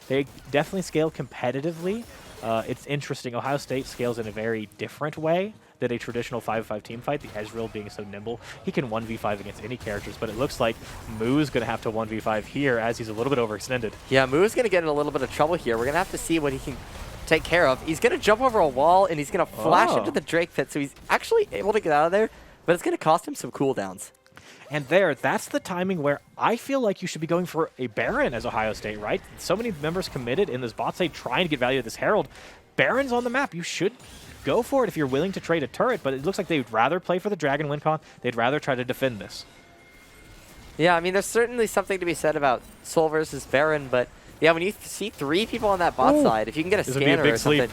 They definitely scale competitively. It's interesting. Ohio State scales in a very different way than a traditional 5v5 team fight. The Ezreal being so nimble, he can 1v5 against any characters, but it looks like Moo's going to have to 1v5 here as he's a little bit overextended. Yeah, Moo's going to get in a little bit of trouble here. We're going to have to see what he can take care of. He's going to jump over a wall, and he's going to flash into the Drake pit, so he's actually able to get out of there, but it's going to cost him some cooldowns. And that's the timing where I feel like you should be going for a Baron as Ohio State, right? So many members committed in this bot side trying to get value of this Herald. Baron's on the map. You should go for it if you're willing to trade a turret, but it looks like they'd rather play for the Dragon win con. They'd rather try to defend this. Yeah, I mean, there's certainly something to be said about Soul versus Baron, but yeah, when you see 3 people on that bot side, if you can get a scanner or something,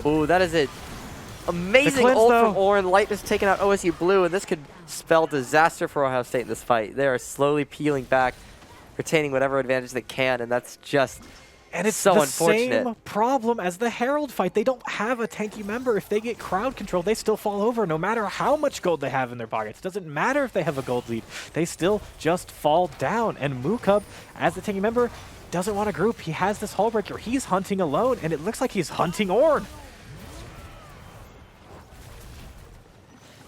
ooh, that is it. Amazing ult from Orin. Light has taken out OSU Blue, and this could spell disaster for Ohio State in this fight. They are slowly peeling back, retaining whatever advantage they can, and that's just and it's so the unfortunate. Same problem as the Herald fight. They don't have a tanky member. If they get crowd control, they still fall over no matter how much gold they have in their pockets. It doesn't matter if they have a gold lead. They still just fall down. And Mukub, as the tanky member, doesn't want to group. He has this Hullbreaker. He's hunting alone, and it looks like he's hunting Ornn.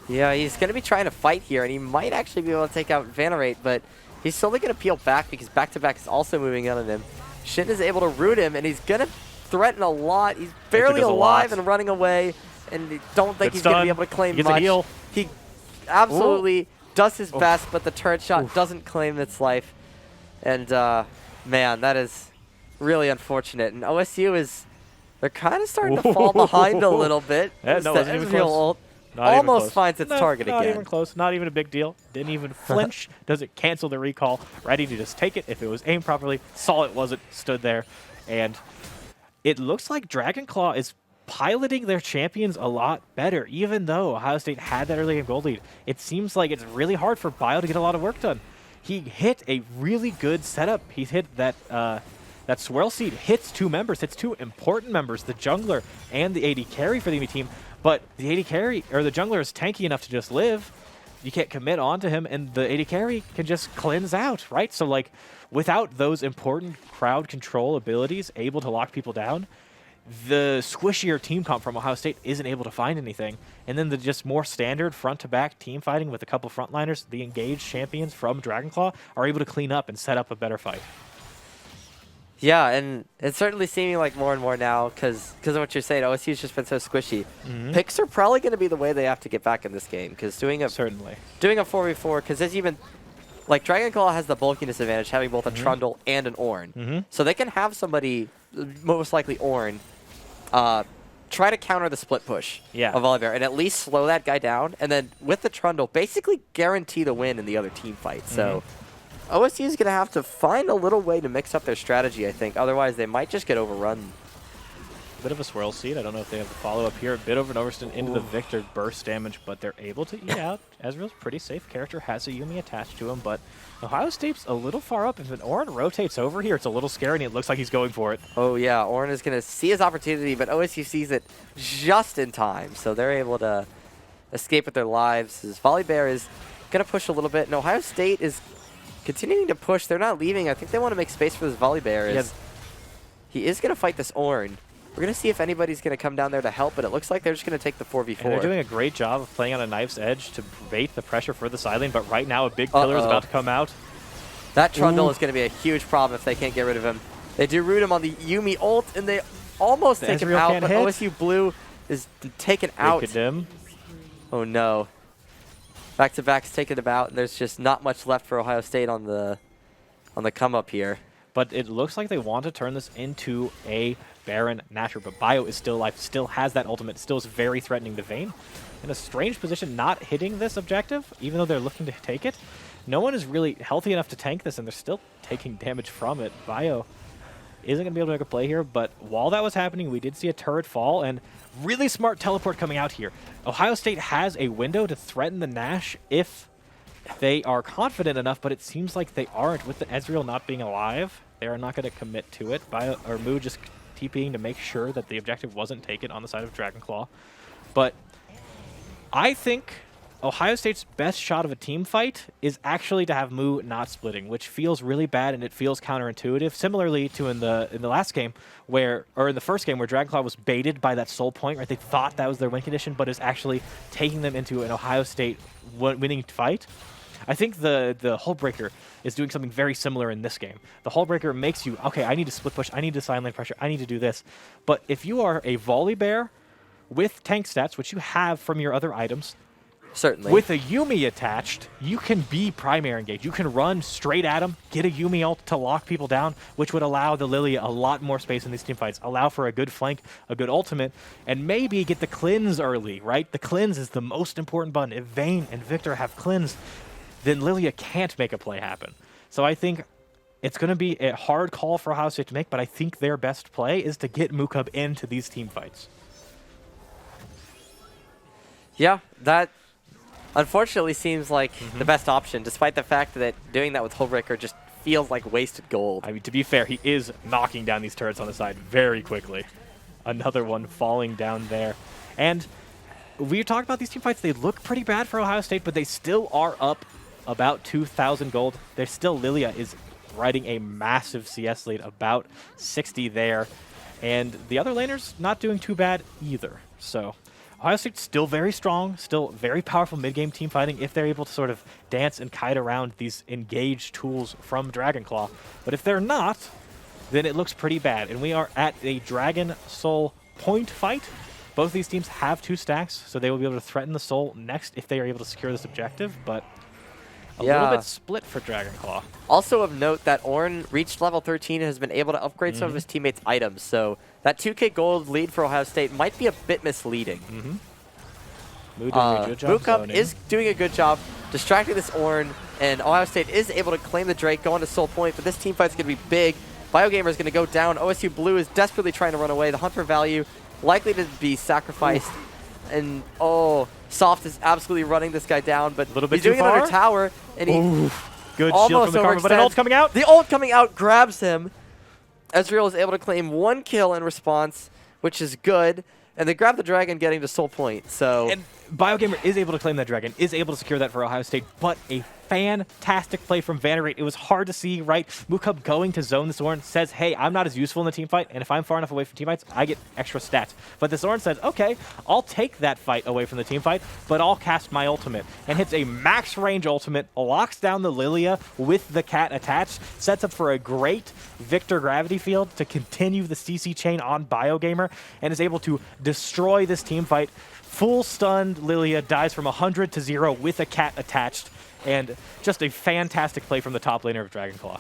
Yeah, he's going to be trying to fight here, and he might actually be able to take out Vanarate, but he's slowly going to peel back because back-to-back is also moving on him. Shin is able to root him, and he's going to threaten a lot. He's barely alive and running away, and don't think he's going to be able to claim much. He absolutely does his best, but the turret shot doesn't claim its life. And, man, that is really unfortunate. And OSU they're kind of starting to fall behind a little bit. Ezreal almost finds its target again. Not even close. Not even a big deal. Didn't even flinch. Doesn't cancel the recall. Ready to just take it if it was aimed properly. Saw it wasn't. Stood there. And it looks like Dragonclaw is piloting their champions a lot better. Even though Ohio State had that early game gold lead, it seems like it's really hard for Bio to get a lot of work done. He hit a really good setup. He hit that Swirl Seed hits 2 members, hits 2 important members, the jungler and the AD carry for the enemy team. But the AD carry, or the jungler is tanky enough to just live. You can't commit onto him, and the AD carry can just cleanse out, right? So, like, without those important crowd control abilities able to lock people down, the squishier team comp from Ohio State isn't able to find anything. And then the just more standard front-to-back team fighting with a couple frontliners, the engaged champions from Dragonclaw, are able to clean up and set up a better fight. Yeah, and it's certainly seeming like more and more now because of what you're saying. OSU's just been so squishy. Picks are probably going to be the way they have to get back in this game because doing a 4v4, because as even like Dragonclaw has the bulkiness advantage, having both a Trundle and an Ornn. So they can have somebody, most likely Ornn, try to counter the split push Yeah. of Volibear and at least slow that guy down, and then with the Trundle, basically guarantee the win in the other team fight. So OSU is going to have to find a little way to mix up their strategy, I think. Otherwise, they might just get overrun. Bit of a swirl seed. I don't know if they have the follow-up here. A bit of an overstint into the Victor burst damage, but they're able to eat out. Ezreal's pretty safe character, has a Yuumi attached to him, but Ohio State's a little far up. If an Orin rotates over here, it's a little scary, and it looks like he's going for it. Oh, yeah. Orin is going to see his opportunity, but OSU sees it just in time, so they're able to escape with their lives. As Volibear is going to push a little bit, and Ohio State is continuing to push. They're not leaving. I think they want to make space for this Volibear. He is going to fight this Orin. We're going to see if anybody's going to come down there to help, but it looks like they're just going to take the 4v4. And they're doing a great job of playing on a knife's edge to bait the pressure for the side lane, but right now a big pillar is about to come out. That Trundle is going to be a huge problem if they can't get rid of him. They do root him on the Yuumi ult, and they almost take him out, but OSU Blue is taken out. Oh, no. Back-to-back's taken him out, and there's just not much left for Ohio State on the come-up here. But it looks like they want to turn this into a Baron Nashor, but Bio is still alive, still has that ultimate, still is very threatening to Vayne. In a strange position, not hitting this objective, even though they're looking to take it. No one is really healthy enough to tank this, and they're still taking damage from it. Bio isn't going to be able to make a play here, but while that was happening, we did see a turret fall, and really smart teleport coming out here. Ohio State has a window to threaten the Nash if they are confident enough, but it seems like they aren't. With the Ezreal not being alive, they are not going to commit to it. Moo just TPing to make sure that the objective wasn't taken on the side of Dragonclaw. But I think Ohio State's best shot of a team fight is actually to have Moo not splitting, which feels really bad and it feels counterintuitive. Similarly to in the last game in the first game where Dragonclaw was baited by that soul point, right? They thought that was their win condition, but is actually taking them into an Ohio State winning fight. I think the Hullbreaker is doing something very similar in this game. The Hullbreaker makes you, okay, I need to split push, I need to side lane pressure, I need to do this. But if you are a Volibear with tank stats, which you have from your other items, certainly with a Yuumi attached, you can be primary engaged. You can run straight at him, get a Yuumi ult to lock people down, which would allow the Lilia a lot more space in these team fights, allow for a good flank, a good ultimate, and maybe get the cleanse early, right? The cleanse is the most important button. If Vayne and Victor have cleansed, then Lilia can't make a play happen. So I think it's going to be a hard call for Ohio State to make, but I think their best play is to get Mookub into these team fights. Yeah, that unfortunately seems like the best option, despite the fact that doing that with Hullbreaker just feels like wasted gold. I mean, to be fair, he is knocking down these turrets on the side very quickly. Another one falling down there. And we talked about these team fights. They look pretty bad for Ohio State, but they still are up about 2,000 gold. They're still, Lilia is riding a massive CS lead, about 60 there. And the other laners not doing too bad either. So Ohio State's still very strong, still very powerful mid-game team fighting if they're able to sort of dance and kite around these engaged tools from Dragonclaw. But if they're not, then it looks pretty bad. And we are at a Dragon Soul point fight. Both these teams have 2 stacks, so they will be able to threaten the Soul next if they are able to secure this objective, but a little bit split for Dragonclaw. Also of note that Ornn reached level 13 and has been able to upgrade some of his teammates' items, so that 2k gold lead for Ohio State might be a bit misleading. Mookub is doing a good job distracting this Ornn, and Ohio State is able to claim the Drake, go on to Soul Point, but this team fight's going to be big. Biogamer is going to go down. OSU Blue is desperately trying to run away. The hunt for value likely to be sacrificed. And, Soft is absolutely running this guy down, but he's doing another tower, and he good shield from the Karma, but an ult coming out. The ult coming out grabs him. Ezreal is able to claim 1 kill in response, which is good. And they grab the dragon getting to Soul Point, so... And Biogamer is able to claim that dragon, is able to secure that for Ohio State, but a fantastic play from Vanderate. It was hard to see, right? Mookub going to zone this Ornn says, hey, I'm not as useful in the team fight, and if I'm far enough away from team fights, I get extra stats. But this Ornn says, okay, I'll take that fight away from the team fight, but I'll cast my ultimate. And hits a max range ultimate, locks down the Lilia with the cat attached, sets up for a great Victor gravity field to continue the CC chain on Biogamer, and is able to destroy this team fight. Full stunned Lilia dies from 100 to 0 with a cat attached. And just a fantastic play from the top laner of Dragonclaw.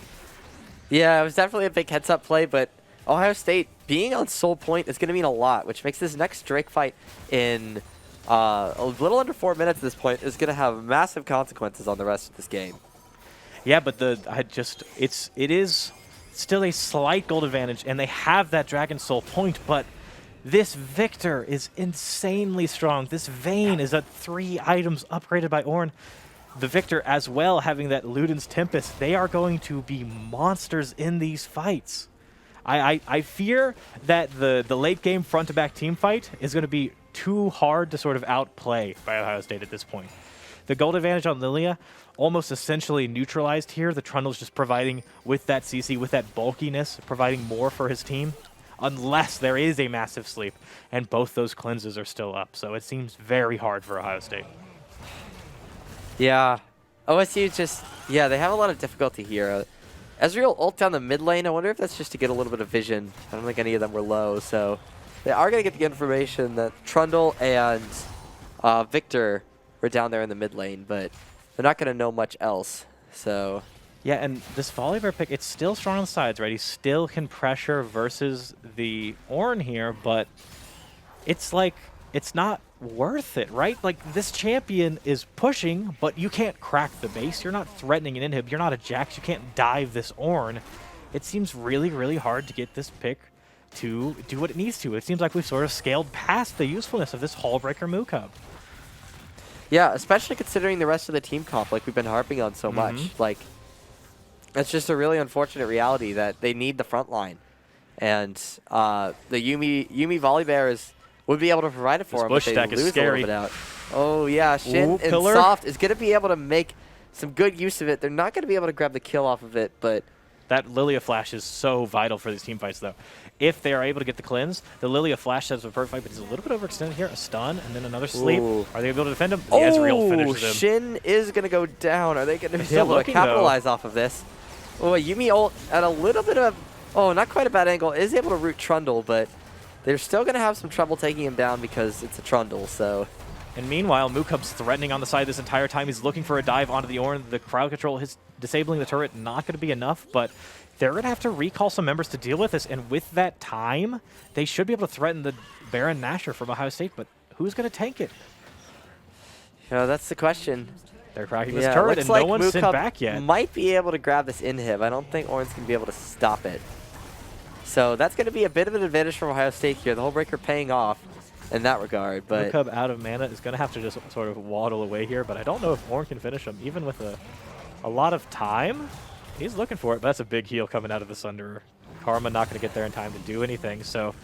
Yeah, it was definitely a big heads-up play, but Ohio State being on Soul Point is going to mean a lot, which makes this next Drake fight in a little under 4 minutes at this point is going to have massive consequences on the rest of this game. Yeah, but it is still a slight gold advantage, and they have that Dragon Soul point, but this Victor is insanely strong. This Vayne is at 3 items upgraded by Ornn. The Victor as well, having that Luden's Tempest, they are going to be monsters in these fights. I fear that the late game front-to-back team fight is going to be too hard to sort of outplay by Ohio State at this point. The gold advantage on Lilia almost essentially neutralized here. The Trundle's just providing, with that CC, with that bulkiness, providing more for his team, unless there is a massive sleep, and both those cleanses are still up. So it seems very hard for Ohio State. Yeah. OSU just, yeah, they have a lot of difficulty here. Ezreal ult down the mid lane. I wonder if that's just to get a little bit of vision. I don't think any of them were low, so they are going to get the information that Trundle and Victor were down there in the mid lane, but they're not going to know much else. So yeah, and this Volibear pick, it's still strong on the sides, right? He still can pressure versus the Ornn here, but it's like, it's not worth it, right? Like, this champion is pushing, but you can't crack the base. You're not threatening an inhib. You're not a Jax. You can't dive this Ornn. It seems really, really hard to get this pick to do what it needs to. It seems like we've sort of scaled past the usefulness of this Hallbreaker Mookub. Yeah, especially considering the rest of the team comp, like we've been harping on so much. Like, it's just a really unfortunate reality that they need the front line. And the Yuumi Volibear would be able to provide it for them, but they lose a little bit out. Oh, yeah, Shin and Soft is going to be able to make some good use of it. They're not going to be able to grab the kill off of it, but that Lilia Flash is so vital for these team fights, though. If they are able to get the cleanse, the Lilia Flash sets a perfect fight, but he's a little bit overextended here. A stun and then another sleep. Ooh. Are they able to defend him? The Ezreal finishes him. Shin is going to go down. Are they going to be able to capitalize off of this? Oh, Yuumi ult at a little bit of not quite a bad angle. Is able to root Trundle, but they're still going to have some trouble taking him down because it's a Trundle, so. And meanwhile, Mookub's threatening on the side this entire time. He's looking for a dive onto the Ornn. The crowd control, his disabling the turret, not going to be enough, but they're going to have to recall some members to deal with this. And with that time, they should be able to threaten the Baron Nashor from Ohio State, but who's going to tank it? Yeah, that's the question. They're cracking this turret, and no one's sent back yet. Might be able to grab this inhib. I don't think Ornn's going to be able to stop it. So that's going to be a bit of an advantage from Ohio State here. The Hullbreaker paying off in that regard. But Mookub out of mana is going to have to just sort of waddle away here, but I don't know if Ornn can finish him, even with a lot of time. He's looking for it, but that's a big heal coming out of the Sunderer. Karma not going to get there in time to do anything. So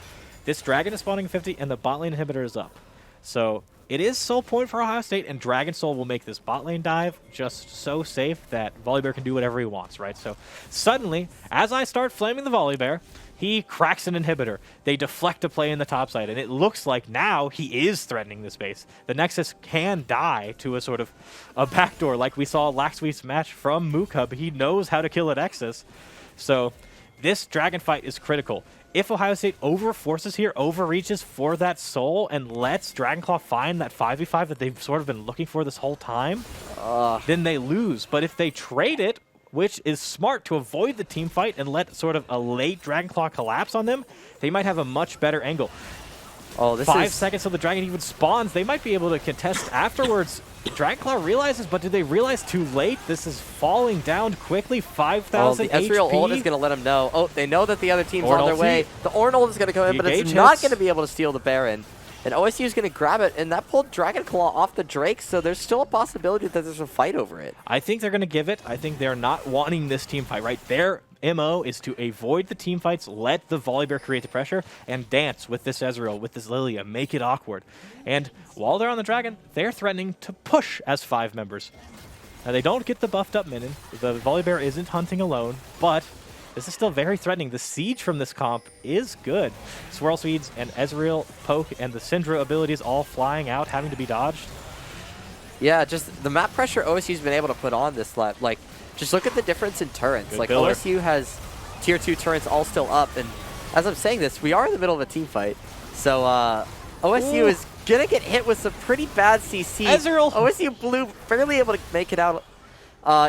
this Dragon is spawning 50, and the bot lane inhibitor is up. So it is Soul Point for Ohio State, and Dragon Soul will make this bot lane dive just so safe that Volibear can do whatever he wants, right? So suddenly, as I start flaming the Volibear, he cracks an inhibitor. They deflect a play in the top side, and it looks like now he is threatening the space. The Nexus can die to a sort of a backdoor like we saw last week's match from Mookub. He knows how to kill a Nexus. So this Dragon fight is critical. If Ohio State overforces here, overreaches for that soul, and lets Dragonclaw find that 5v5 that they've sort of been looking for this whole time, then they lose. But if they trade it, which is smart to avoid the team fight and let sort of a late Dragonclaw collapse on them, they might have a much better angle. Oh, this 5 seconds till the dragon even spawns. They might be able to contest afterwards. Dragonclaw realizes, but do they realize too late? This is falling down quickly. 5,000 HP. The Ezreal ult is going to let them know. Oh, they know that the other team's on their way. The Ornn ult is going to come in, but it's not going to be able to steal the Baron. And OSU is going to grab it, and that pulled Dragonclaw off the Drake, so there's still a possibility that there's a fight over it. I think they're going to give it. I think they're not wanting this team fight, right? Their MO is to avoid the team fights, let the Volibear create the pressure, and dance with this Ezreal, with this Lilia, make it awkward. And while they're on the Dragon, they're threatening to push as 5 members. Now, they don't get the buffed up minion. The Volibear isn't hunting alone, but this is still very threatening. The siege from this comp is good. Swirl Seeds and Ezreal, Poke, and the Syndra abilities all flying out, having to be dodged. Yeah, just the map pressure OSU's been able to put on this lap. Like, just look at the difference in turrets. Good like, pillar. OSU has tier 2 turrets all still up, and as I'm saying this, we are in the middle of a team fight. So, OSU is going to get hit with some pretty bad CC. Ezreal! OSU Blue barely able to make it out.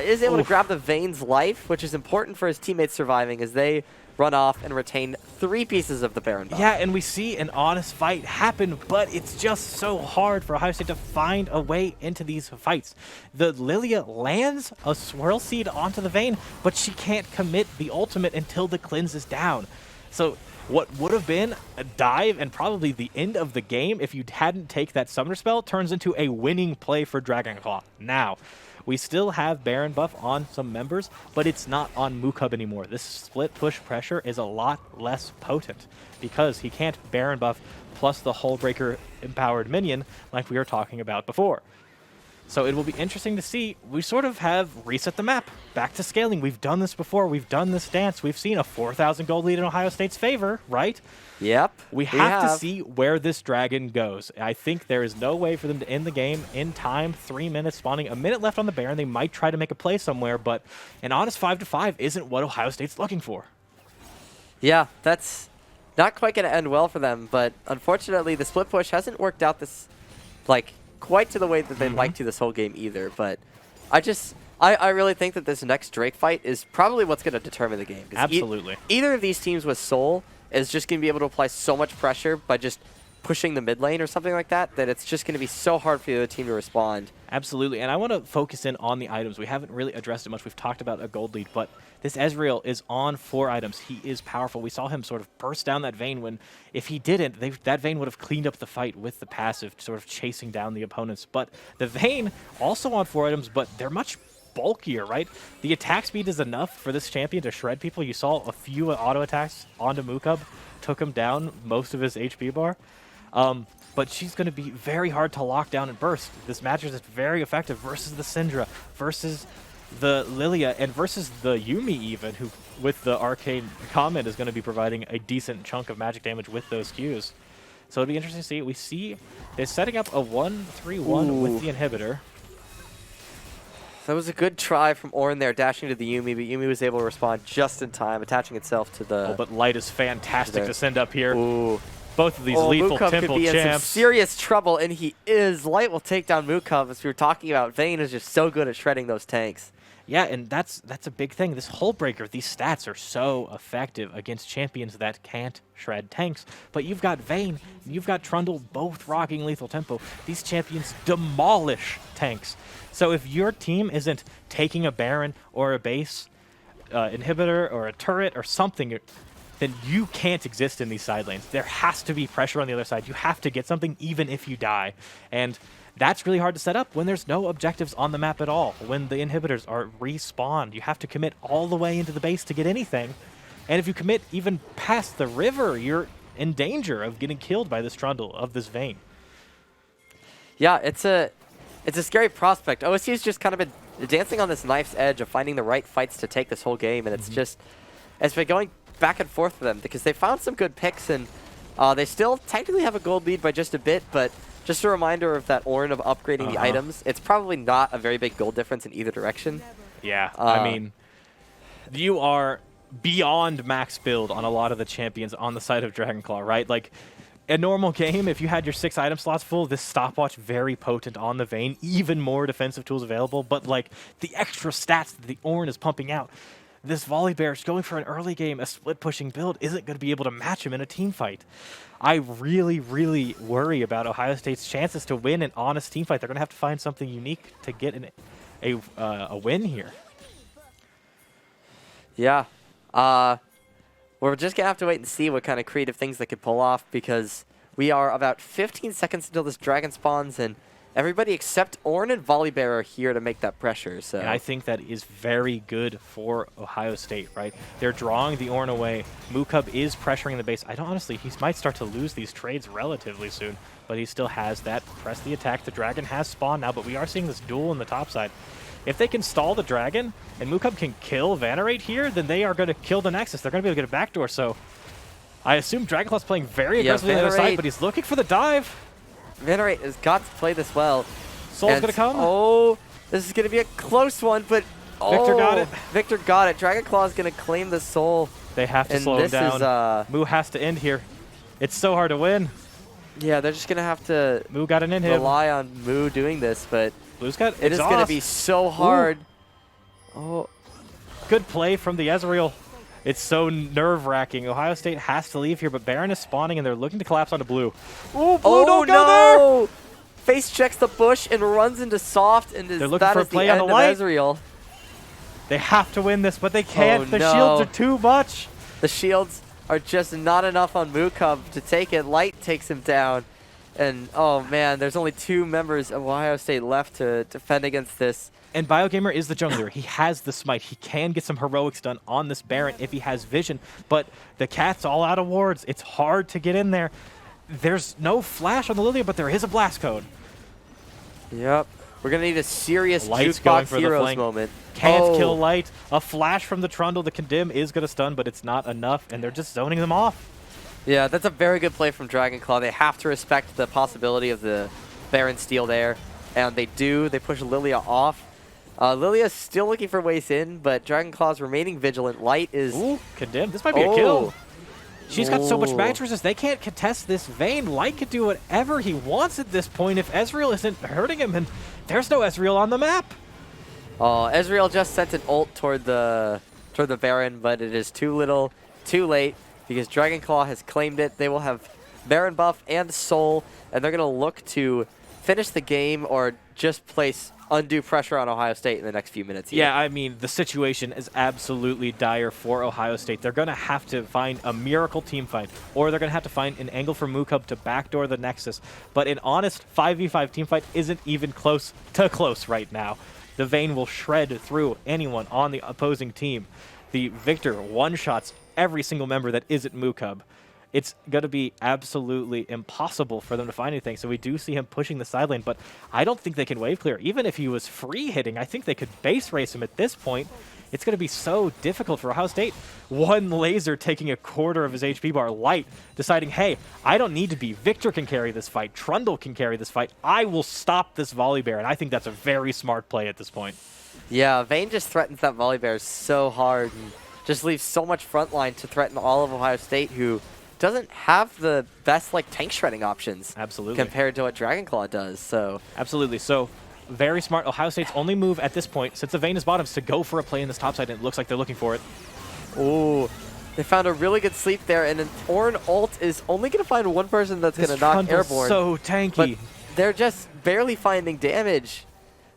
Is able to grab the Vayne's life, which is important for his teammates surviving, as they run off and retain 3 pieces of the Baron buff. Yeah, and we see an honest fight happen, but it's just so hard for Ohio State to find a way into these fights. The Lilia lands a Swirl Seed onto the Vayne, but she can't commit the ultimate until the cleanse is down. So what would have been a dive and probably the end of the game if you hadn't take that Summoner Spell turns into a winning play for Dragonclaw. Now, we still have Baron buff on some members, but it's not on Mookub anymore. This split push pressure is a lot less potent because he can't Baron buff plus the Hullbreaker empowered minion like we were talking about before. So it will be interesting to see. We sort of have reset the map, back to scaling. We've done this before. We've done this dance. We've seen a 4,000 gold lead in Ohio State's favor, right? Yep. We have to see where this dragon goes. I think there is no way for them to end the game in time. 3 minutes spawning, a minute left on the Baron. They might try to make a play somewhere, but an honest 5-5 isn't what Ohio State's looking for. Yeah, that's not quite going to end well for them, but unfortunately the split push hasn't worked out this, like, quite to the way that they'd like to this whole game either. But I really think that this next Drake fight is probably what's going to determine the game. Absolutely. Either of these teams with Soul is just going to be able to apply so much pressure by just pushing the mid lane or something like that, that it's just going to be so hard for the other team to respond. Absolutely, and I want to focus in on the items. We haven't really addressed it much. We've talked about a gold lead, but this Ezreal is on 4 items. He is powerful. We saw him sort of burst down that Vayne when, if he didn't, that Vayne would have cleaned up the fight with the passive, sort of chasing down the opponents. But the Vayne, also on 4 items, but they're much bulkier, right? The attack speed is enough for this champion to shred people. You saw a few auto attacks onto Mookub, took him down most of his HP bar. But she's going to be very hard to lock down and burst. This match is very effective versus the Syndra, versus the Lilia, and versus the Yuumi even, who with the Arcane Comment is going to be providing a decent chunk of magic damage with those Qs. So it'll be interesting to see. We see they're setting up a 1-3-1 with the inhibitor. That was a good try from Ornn there, dashing to the Yuumi, but Yuumi was able to respond just in time, attaching itself to the... Oh, but Light is fantastic to send up here. Ooh. Both of these lethal Mookub temple could be champs. in some serious trouble, and he is. Light will take down Mookub, as we were talking about. Vayne is just so good at shredding those tanks. Yeah, and that's a big thing. This Hullbreaker, these stats are so effective against champions that can't shred tanks. But you've got Vayne, you've got Trundle, both rocking lethal tempo. These champions demolish tanks. So if your team isn't taking a Baron or a base inhibitor or a turret or something, then you can't exist in these side lanes. There has to be pressure on the other side. You have to get something even if you die. And that's really hard to set up when there's no objectives on the map at all. When the inhibitors are respawned, you have to commit all the way into the base to get anything. And if you commit even past the river, you're in danger of getting killed by this Trundle of this Vayne. Yeah, it's a scary prospect. OSU's just kind of been dancing on this knife's edge of finding the right fights to take this whole game, and it's been going back and forth for them because they found some good picks, and they still technically have a gold lead by just a bit, but just a reminder of that Ornn of upgrading the items. It's probably not a very big gold difference in either direction. Yeah, I mean, you are beyond max build on a lot of the champions on the side of Dragonclaw, right? Like, a normal game, if you had your 6 item slots full, this stopwatch very potent on the Vayne, even more defensive tools available, but like the extra stats that the Ornn is pumping out, this Volibear is going for an early game, a split pushing build, isn't going to be able to match him in a team fight. I really, really worry about Ohio State's chances to win an honest team fight. They're going to have to find something unique to get a win here. Yeah. We're just going to have to wait and see what kind of creative things they could pull off, because we are about 15 seconds until this dragon spawns, and everybody except Ornn and Volibear are here to make that pressure. So and I think that is very good for Ohio State, right? They're drawing the Ornn away. Mookub is pressuring the base. Honestly, he might start to lose these trades relatively soon, but he still has that. Press the attack. The dragon has spawned now, but we are seeing this duel in the top side. If they can stall the dragon and Mookub can kill Vannerate here, then they are going to kill the Nexus. They're going to be able to get a backdoor. So I assume Dragonclaw's playing very aggressively on the other side, but he's looking for the dive. Vannerate has got to play this well. Soul's going to come. Oh, this is going to be a close one, but Victor got it. Victor got it. Dragonclaw is going to claim the Soul. They have to slow him down. Moo has to end here. It's so hard to win. Yeah, they're just going to have to Moo got an inhib. Rely on Moo doing this, but Blue's got it is going to be so hard. Ooh. Oh, good play from the Ezreal. It's so nerve-wracking. Ohio State has to leave here, but Baron is spawning, and they're looking to collapse onto Blue. Ooh, Blue, don't go there! Face checks the bush and runs into soft, and they're looking for a play on the light. Ezreal. They have to win this, but they can't. The shields are too much. The shields are just not enough on Mukub to take it. Light takes him down. And, oh, man, there's only 2 members of Ohio State left to defend against this. And BioGamer is the jungler. He has the smite. He can get some heroics done on this Baron if he has vision. But the cat's all out of wards. It's hard to get in there. There's no flash on the Lilia, but there is a blast code. Yep. We're going to need a serious Light's going jukebox for heroes the flank. moment. Can't kill Light. A flash from the Trundle. The Condemn is going to stun, but it's not enough, and they're just zoning them off. Yeah, that's a very good play from Dragonclaw. They have to respect the possibility of the Baron steal there, and they do. They push Lilia off. Lilia's still looking for ways in, but Dragonclaw's remaining vigilant. Light is... Ooh, Condemned. This might be a kill. She's got so much magic resist, they can't contest this Vayne. Light could do whatever he wants at this point if Ezreal isn't hurting him, and there's no Ezreal on the map. Oh, Ezreal just sent an ult toward the Baron, but it is too little, too late, because Dragonclaw has claimed it. They will have Baron buff and Soul, and they're going to look to finish the game or just place undue pressure on Ohio State in the next few minutes here. Yeah, I mean, the situation is absolutely dire for Ohio State. They're going to have to find a miracle team fight, or they're going to have to find an angle for Mukub to backdoor the Nexus. But an honest 5v5 team fight isn't even close to close right now. The Vayne will shred through anyone on the opposing team. The Victor one-shots every single member that isn't Mukub. It's going to be absolutely impossible for them to find anything. So we do see him pushing the side lane, but I don't think they can wave clear. Even if he was free hitting, I think they could base race him at this point. It's going to be so difficult for Ohio State. One laser taking a quarter of his HP bar. Light deciding, hey, I don't need to be. Victor can carry this fight. Trundle can carry this fight. I will stop this volley bear, and I think that's a very smart play at this point. Yeah, Vayne just threatens that volley bear so hard and just leaves so much front line to threaten all of Ohio State, who doesn't have the best tank shredding options. Absolutely. Compared to what Dragonclaw does. So absolutely. So very smart. Ohio State's only move at this point, since the Vayne is bottom, is to go for a play in this top side, and it looks like they're looking for it. Ooh, they found a really good sleep there, and an Ornn ult is only going to find one person that's going to knock airborne. So tanky. But they're just barely finding damage.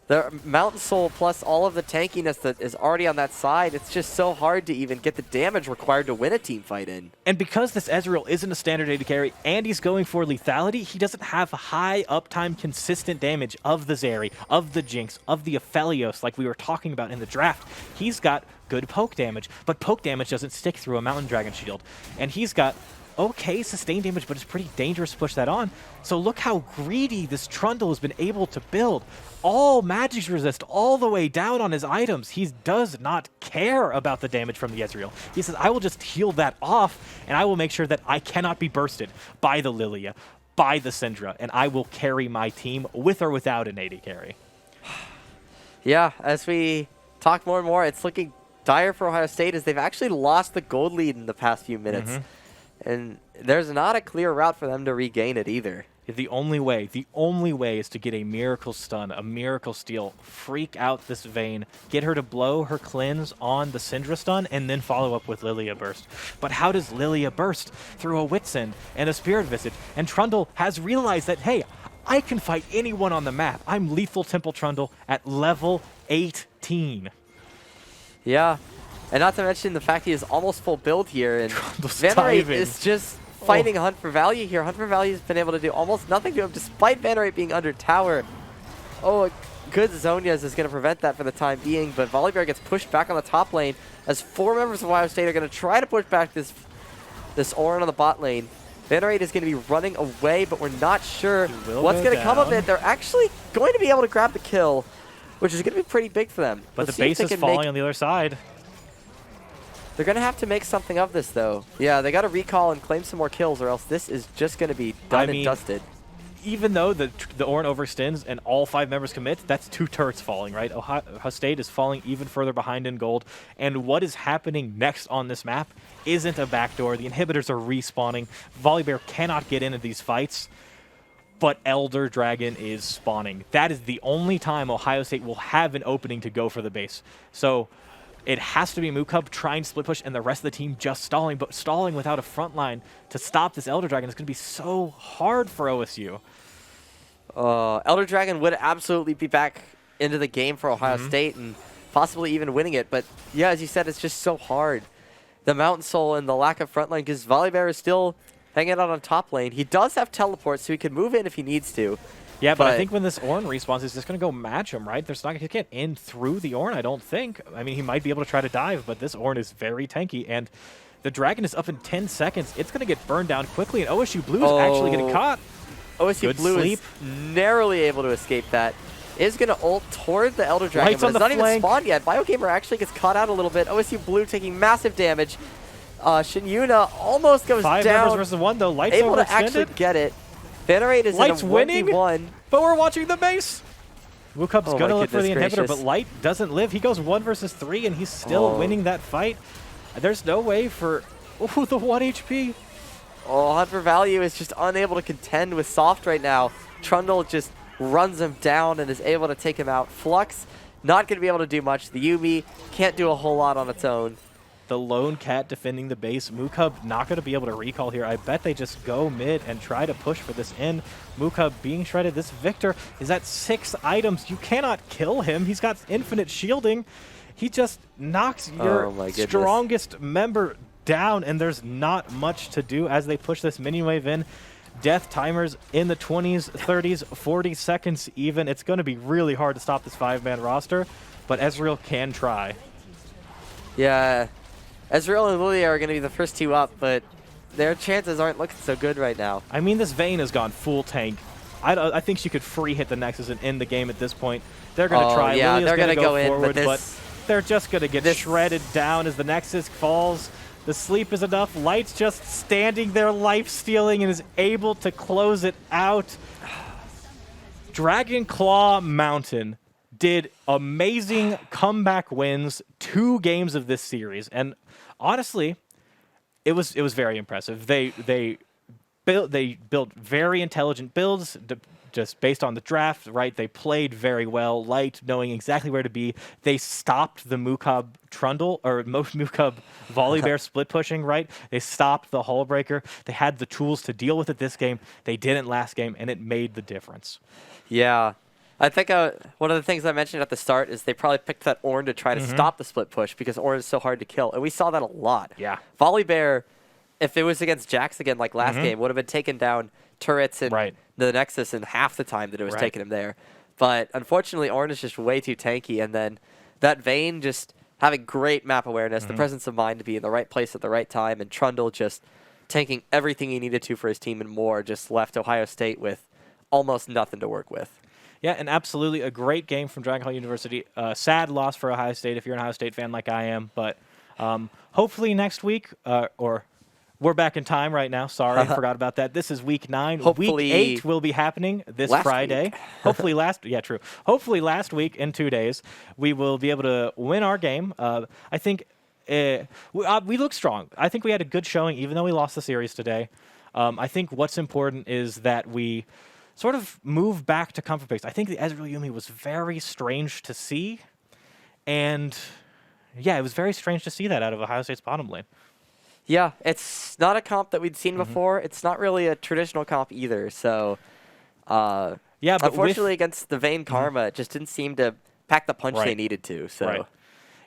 The Mountain Soul plus all of the tankiness that is already on that side, it's just so hard to even get the damage required to win a team fight in. And because this Ezreal isn't a standard AD carry and he's going for lethality, he doesn't have high uptime consistent damage of the Zeri, of the Jinx, of the Aphelios like we were talking about in the draft. He's got good poke damage, but poke damage doesn't stick through a Mountain Dragon shield. And he's got okay sustained damage, but it's pretty dangerous to push that on. So look how greedy this Trundle has been able to build. All magic resist all the way down on his items. He does not care about the damage from the Ezreal. He says, I will just heal that off, and I will make sure that I cannot be bursted by the Lilia, by the Syndra, and I will carry my team with or without an AD carry. Yeah, as we talk more and more, it's looking dire for Ohio State as they've actually lost the gold lead in the past few minutes. And there's not a clear route for them to regain it either. The only way is to get a miracle stun, a miracle steal, freak out this Vayne, get her to blow her cleanse on the Syndra stun, and then follow up with Lilia burst. But how does Lilia burst? Through a Wit's End and a Spirit Visage. And Trundle has realized that, hey, I can fight anyone on the map. I'm Lethal Temple Trundle at level 18. Yeah. And not to mention the fact he is almost full build here, and Vanrate is just fighting Hunt for Value here. Hunt for Value has been able to do almost nothing to him, despite Vanrate being under tower. Oh, a good Zhonya's is going to prevent that for the time being, but Volibear gets pushed back on the top lane as 4 members of Ohio State are going to try to push back this Ornn on the bot lane. Vanrate is going to be running away, but we're not sure what's going to come of it. They're actually going to be able to grab the kill, which is going to be pretty big for them. But the base is falling on the other side. They're going to have to make something of this, though. Yeah, they got to recall and claim some more kills, or else this is just going to be done and dusted. Even though the Ornn overextends and all 5 members commit, that's 2 turrets falling, right? Ohio State is falling even further behind in gold. And what is happening next on this map isn't a backdoor. The inhibitors are respawning. Volibear cannot get into these fights, but Elder Dragon is spawning. That is the only time Ohio State will have an opening to go for the base. So it has to be Mookub trying to split push and the rest of the team just stalling, but stalling without a front line to stop this Elder Dragon is going to be so hard for OSU. Elder Dragon would absolutely be back into the game for Ohio State and possibly even winning it. But yeah, as you said, it's just so hard. The Mountain Soul and the lack of front line, because Volibear is still hanging out on top lane. He does have teleport, so he can move in if he needs to. Yeah, but I think when this Ornn respawns, he's just going to go match him, right? There's not he can't in through the Ornn, I don't think. I mean, he might be able to try to dive, but this Ornn is very tanky, and the Dragon is up in 10 seconds. It's going to get burned down quickly, and OSU Blue is actually getting caught. OSU Blue is narrowly able to escape that. Is going to ult toward the Elder Dragon, Lights but on it's the not flank. even spawned yet. BioGamer actually gets caught out a little bit. OSU Blue taking massive damage. Shinyuna almost goes Five down. members versus one, though. Lights able to overextended. actually get it. Venerate is Light's in a winning, 1v1. but we're watching the base. Mookub's Oh going to my look for the goodness inhibitor, gracious. but Light doesn't live. He goes 1 versus 3, and he's still winning that fight. There's no way for the 1 HP. Oh, Hunt for Value is just unable to contend with Soft right now. Trundle just runs him down and is able to take him out. Flux not going to be able to do much. The Yuumi can't do a whole lot on its own. The lone cat defending the base. Mookub not going to be able to recall here. I bet they just go mid and try to push for this in. Mookub being shredded. This Victor is at 6 items. You cannot kill him. He's got infinite shielding. He just knocks your strongest member down, and there's not much to do as they push this minion wave in. Death timers in the 20s, 30s, 40 seconds even. It's going to be really hard to stop this 5-man roster, but Ezreal can try. Yeah, Ezreal and Lilia are going to be the first 2 up, but their chances aren't looking so good right now. I mean, this Vayne has gone full tank. I think she could free hit the Nexus and end the game at this point. They're going to try. Yeah, Lilia's they're going to go forward, in, but they're just going to get shredded down as the Nexus falls. The sleep is enough. Light's just standing there life-stealing and is able to close it out. Dragonclaw Mountain did amazing comeback wins 2 games of this series, and honestly, it was very impressive. They built very intelligent builds just based on the draft, right? They played very well. Light knowing exactly where to be. They stopped the Mookub Trundle or Mookub Volibear split pushing, right? They stopped the Hull Breaker. They had the tools to deal with it this game. They didn't last game, and it made the difference. Yeah. I think one of the things I mentioned at the start is they probably picked that Ornn to try to stop the split push because Ornn is so hard to kill. And we saw that a lot. Yeah. Volibear, if it was against Jax again like last game, would have been taken down turrets and the Nexus in half the time that it was taking him there. But unfortunately, Ornn is just way too tanky. And then that Vayne just having great map awareness, the presence of mind to be in the right place at the right time, and Trundle just tanking everything he needed to for his team and more, just left Ohio State with almost nothing to work with. Yeah, and absolutely a great game from Dragonclaw University. Sad loss for Ohio State if you're an Ohio State fan like I am. But hopefully next week, or we're back in time right now. Sorry, I forgot about that. This is week 9. Hopefully week 8 will be happening this Friday. Hopefully Hopefully last week in 2 days, we will be able to win our game. I think we look strong. I think we had a good showing, even though we lost the series today. I think what's important is that we sort of move back to comfort base. I think the Ezreal Yuumi was very strange to see. And yeah, it was very strange to see that out of Ohio State's bottom lane. Yeah, it's not a comp that we'd seen before. It's not really a traditional comp either. So, yeah, but unfortunately against the Vayne Karma, it just didn't seem to pack the punch they needed to. So.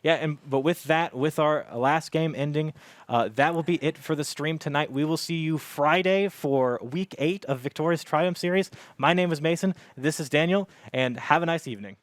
Yeah, but with that, with our last game ending, that will be it for the stream tonight. We will see you Friday for Week 8 of Victorious Triumph Series. My name is Mason. This is Daniel, and have a nice evening.